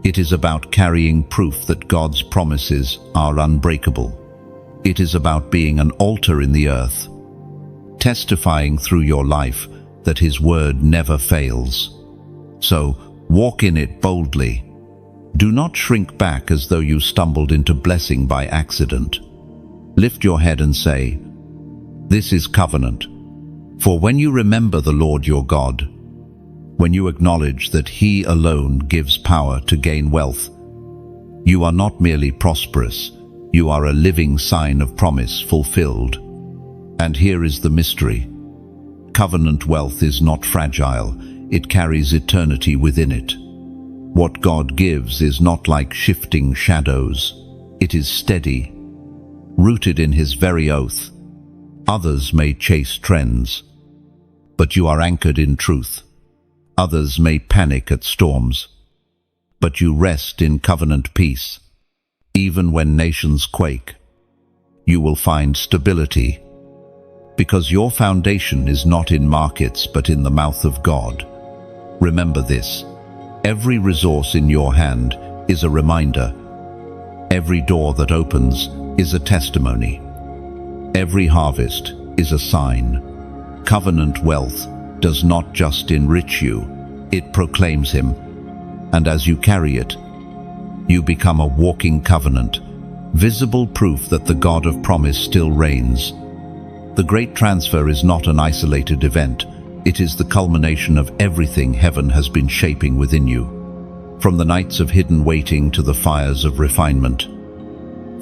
It is about carrying proof that God's promises are unbreakable. It is about being an altar in the earth, testifying through your life that His word never fails. So, walk in it boldly. Do not shrink back as though you stumbled into blessing by accident. Lift your head and say, "This is covenant." For when you remember the Lord your God, when you acknowledge that He alone gives power to gain wealth, you are not merely prosperous, you are a living sign of promise fulfilled. And here is the mystery. Covenant wealth is not fragile, it carries eternity within it. What God gives is not like shifting shadows, it is steady, rooted in His very oath. Others may chase trends, but you are anchored in truth. Others may panic at storms, but you rest in covenant peace. Even when nations quake, you will find stability, because your foundation is not in markets but in the mouth of God. Remember this, every resource in your hand is a reminder. Every door that opens is a testimony. Every harvest is a sign. Covenant wealth does not just enrich you, it proclaims Him. And as you carry it, you become a walking covenant, visible proof that the God of promise still reigns. The great transfer is not an isolated event, it is the culmination of everything heaven has been shaping within you. From the nights of hidden waiting to the fires of refinement,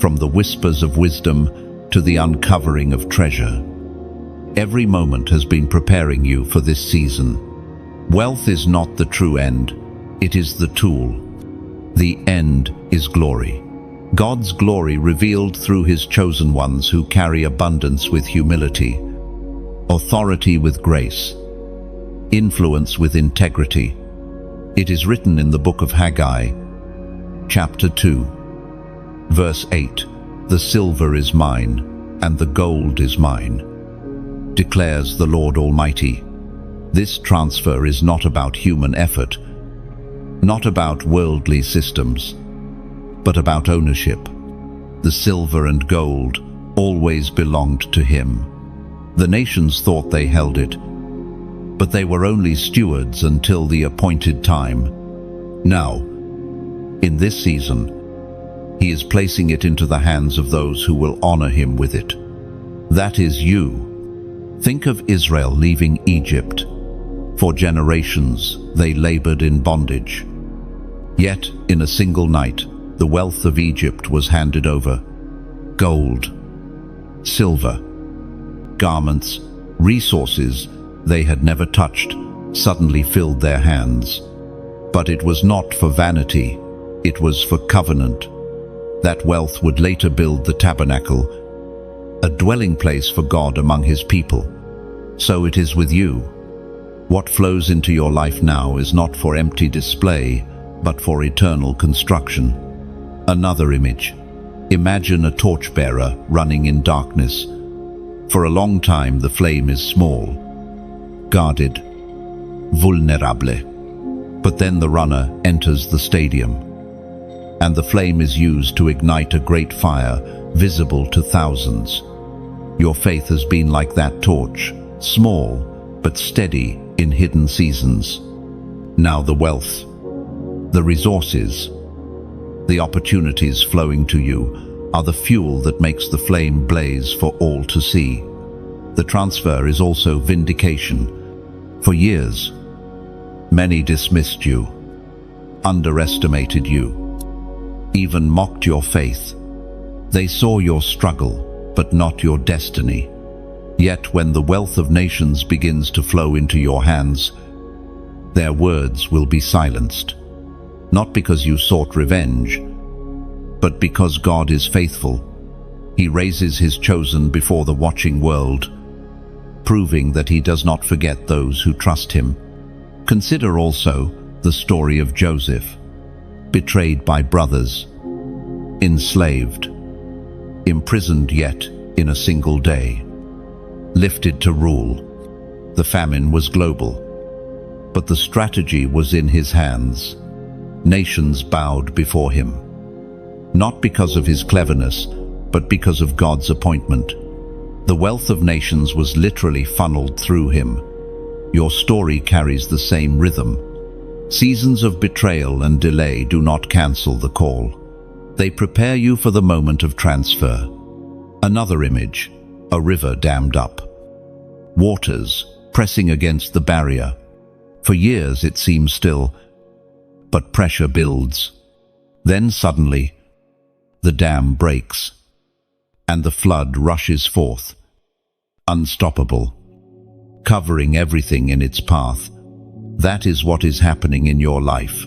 from the whispers of wisdom to the uncovering of treasure. Every moment has been preparing you for this season. Wealth is not the true end, it is the tool. The end is glory. God's glory revealed through His chosen ones who carry abundance with humility, authority with grace, influence with integrity. It is written in the book of Haggai, chapter 2, verse 8, "The silver is mine, and the gold is mine, declares the Lord Almighty. This transfer is not about human effort, not about worldly systems, but about ownership. The silver and gold always belonged to him. The nations thought they held it, but they were only stewards until the appointed time. Now, in this season, he is placing it into the hands of those who will honor him with it. That is you. Think of Israel leaving Egypt. For generations, they labored in bondage. Yet, in a single night, the wealth of Egypt was handed over. Gold, silver, garments, resources they had never touched suddenly filled their hands. But it was not for vanity, it was for covenant. That wealth would later build the tabernacle, a dwelling place for God among his people. So it is with you. What flows into your life now is not for empty display, but for eternal construction. Another image. Imagine a torchbearer running in darkness. For a long time the flame is small, guarded, vulnerable. But then the runner enters the stadium, and the flame is used to ignite a great fire, visible to thousands. Your faith has been like that torch, small but steady in hidden seasons. Now the wealth, the resources, the opportunities flowing to you are the fuel that makes the flame blaze for all to see. The transfer is also vindication. For years, many dismissed you, underestimated you, even mocked your faith. They saw your struggle, but not your destiny. Yet when the wealth of nations begins to flow into your hands, their words will be silenced. Not because you sought revenge, but because God is faithful. He raises his chosen before the watching world, proving that he does not forget those who trust him. Consider also the story of Joseph, betrayed by brothers, enslaved, imprisoned yet in a single day, lifted to rule. The famine was global, but the strategy was in his hands. Nations bowed before him, not because of his cleverness, but because of God's appointment. The wealth of nations was literally funneled through him. Your story carries the same rhythm. Seasons of betrayal and delay do not cancel the call. They prepare you for the moment of transfer. Another image, a river dammed up. Waters pressing against the barrier. For years it seems still, but pressure builds. Then suddenly, the dam breaks, and the flood rushes forth, unstoppable, covering everything in its path. That is what is happening in your life.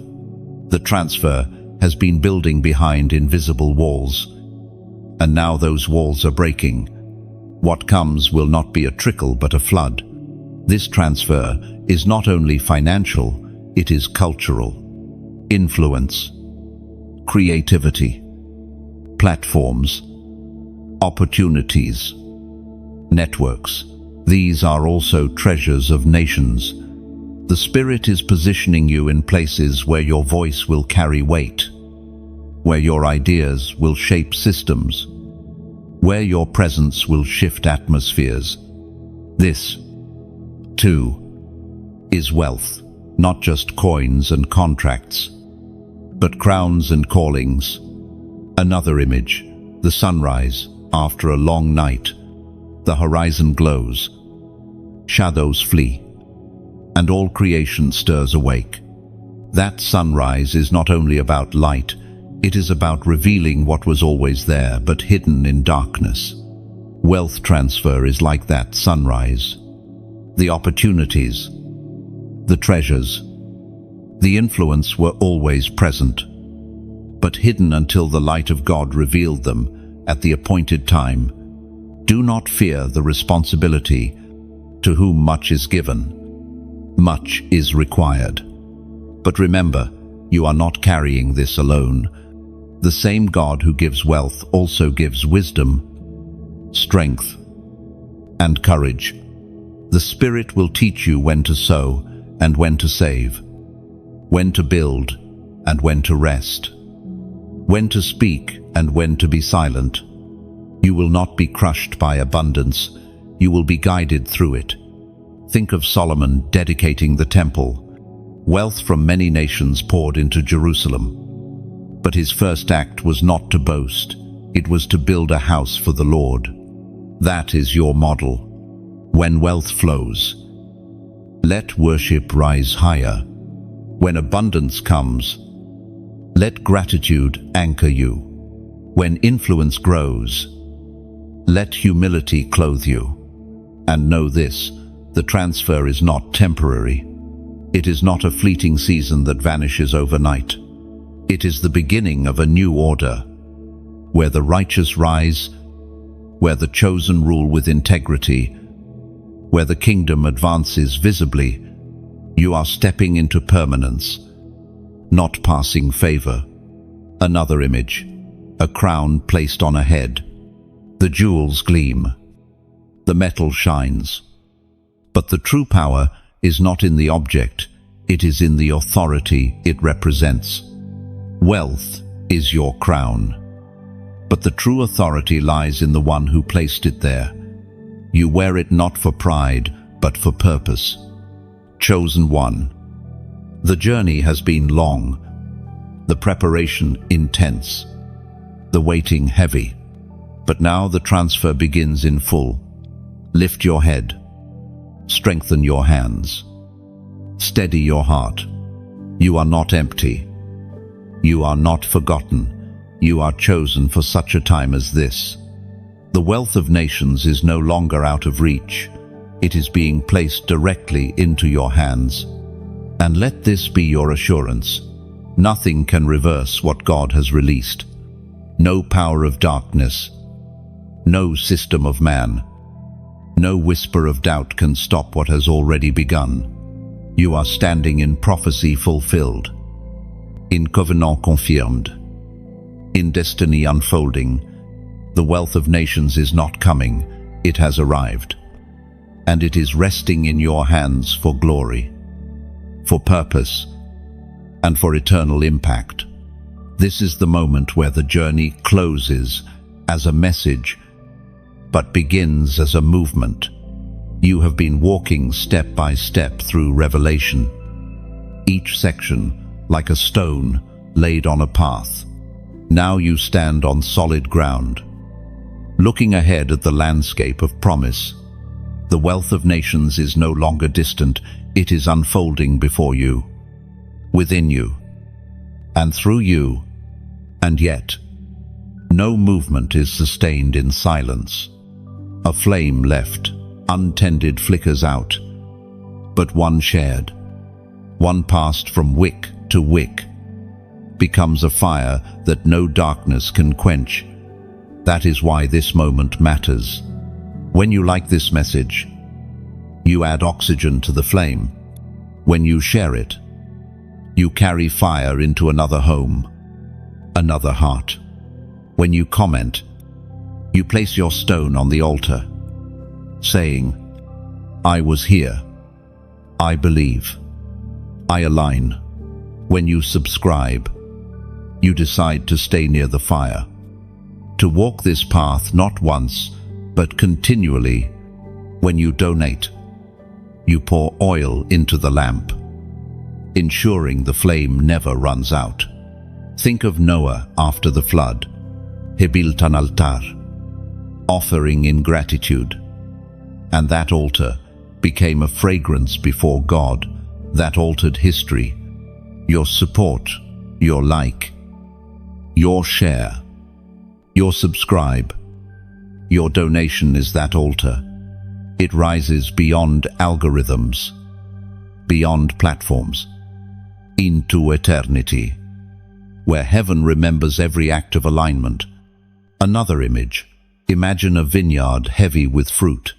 The transfer has been building behind invisible walls, and now those walls are breaking. What comes will not be a trickle but a flood. This transfer is not only financial, it is cultural. Influence, creativity, platforms, opportunities, networks. These are also treasures of nations. The Spirit is positioning you in places where your voice will carry weight, where your ideas will shape systems, where your presence will shift atmospheres. This, too, is wealth, not just coins and contracts, but crowns and callings. Another image, the sunrise after a long night. The horizon glows, shadows flee, and all creation stirs awake. That sunrise is not only about light, it is about revealing what was always there but hidden in darkness. Wealth transfer is like that sunrise. The opportunities, the treasures, the influence were always present, but hidden until the light of God revealed them at the appointed time. Do not fear the responsibility. To whom much is given, much is required. But remember, you are not carrying this alone. The same God who gives wealth also gives wisdom. strength, and courage. The Spirit will teach you when to sow and when to save, when to build and when to rest, when to speak and when to be silent. You will not be crushed by abundance, you will be guided through it. Think of Solomon dedicating the temple. Wealth from many nations poured into Jerusalem. But his first act was not to boast, it was to build a house for the Lord. That is your model. When wealth flows, let worship rise higher. When abundance comes, let gratitude anchor you. When influence grows, let humility clothe you. And know this, the transfer is not temporary. It is not a fleeting season that vanishes overnight. It is the beginning of a new order, where the righteous rise, where the chosen rule with integrity, where the kingdom advances visibly. You are stepping into permanence, not passing favor. Another image, a crown placed on a head. The jewels gleam, the metal shines. But the true power is not in the object, it is in the authority it represents. Wealth is your crown, but the true authority lies in the one who placed it there. You wear it not for pride, but for purpose. Chosen one. The journey has been long, the preparation intense, the waiting heavy. But now the transfer begins in full. Lift your head, strengthen your hands, steady your heart. You are not empty. You are not forgotten. You are chosen for such a time as this. The wealth of nations is no longer out of reach. It is being placed directly into your hands. And let this be your assurance. Nothing can reverse what God has released. No power of darkness, no system of man, no whisper of doubt can stop what has already begun. You are standing in prophecy fulfilled, in covenant confirmed, in destiny unfolding. The wealth of nations is not coming, it has arrived. And it is resting in your hands for glory, for purpose, and for eternal impact. This is the moment where the journey closes as a message, but begins as a movement. You have been walking step by step through revelation, each section like a stone laid on a path. Now you stand on solid ground, looking ahead at the landscape of promise. The wealth of nations is no longer distant, it is unfolding before you, within you, and through you. And yet, no movement is sustained in silence. A flame left, untended, flickers out, but one shared, one passed from wick to wick, becomes a fire that no darkness can quench. That is why this moment matters. When you like this message, you add oxygen to the flame. When you share it, you carry fire into another home, another heart. When you comment, you place your stone on the altar, saying, I was here, I believe, I align. When you subscribe, you decide to stay near the fire, to walk this path not once, but continually. When you donate, you pour oil into the lamp, ensuring the flame never runs out. Think of Noah after the flood. He built an altar, offering in gratitude. And that altar became a fragrance before God that altered history. Your support, your like, your share, your subscribe, your donation is that altar. It rises beyond algorithms, beyond platforms, into eternity, where heaven remembers every act of alignment. Another image. Imagine a vineyard heavy with fruit.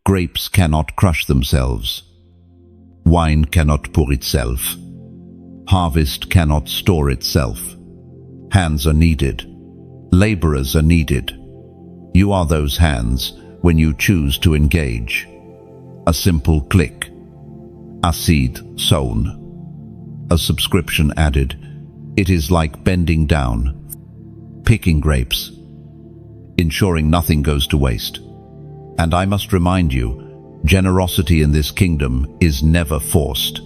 Grapes cannot crush themselves. Wine cannot pour itself. Harvest cannot store itself. Hands are needed. Laborers are needed. You are those hands when you choose to engage. A simple click. A seed sown. A subscription added. It is like bending down, picking grapes, ensuring nothing goes to waste. And I must remind you, generosity in this kingdom is never forced.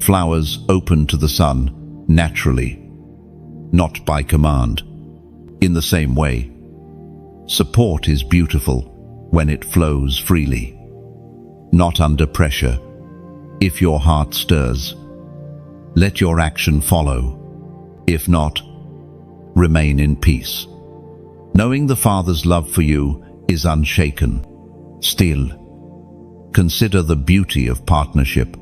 Flowers open to the sun naturally, not by command. In the same way, support is beautiful when it flows freely, not under pressure. If your heart stirs, let your action follow. If not, remain in peace. Knowing the Father's love for you is unshaken. Still, consider the beauty of partnership.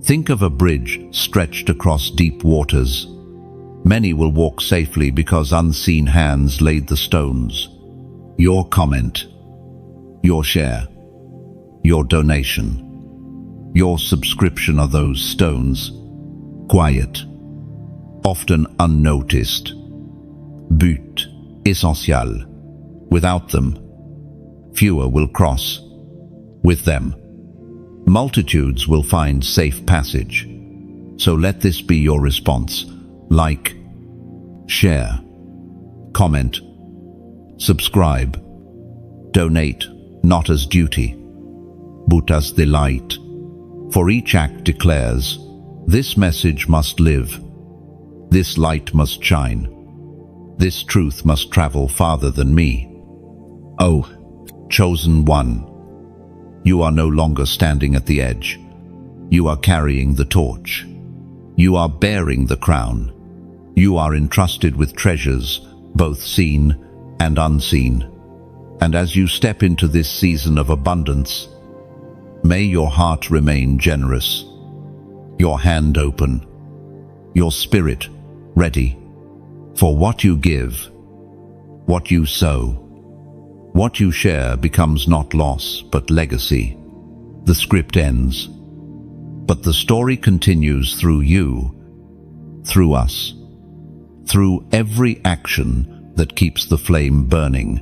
Think of a bridge stretched across deep waters. Many will walk safely because unseen hands laid the stones. Your comment, your share, your donation, your subscription are those stones. Quiet, often unnoticed. But essentiel. Without them, fewer will cross. With them, multitudes will find safe passage. So let this be your response. Like, share, comment, subscribe, donate, not as duty, but as delight. For each act declares, this message must live, this light must shine, this truth must travel farther than me. Oh, chosen one, you are no longer standing at the edge. You are carrying the torch. You are bearing the crown. You are entrusted with treasures, both seen and unseen. And as you step into this season of abundance, may your heart remain generous, your hand open, your spirit ready. For what you give, what you sow, what you share becomes not loss, but legacy. The script ends, but the story continues through you, through us, through every action that keeps the flame burning.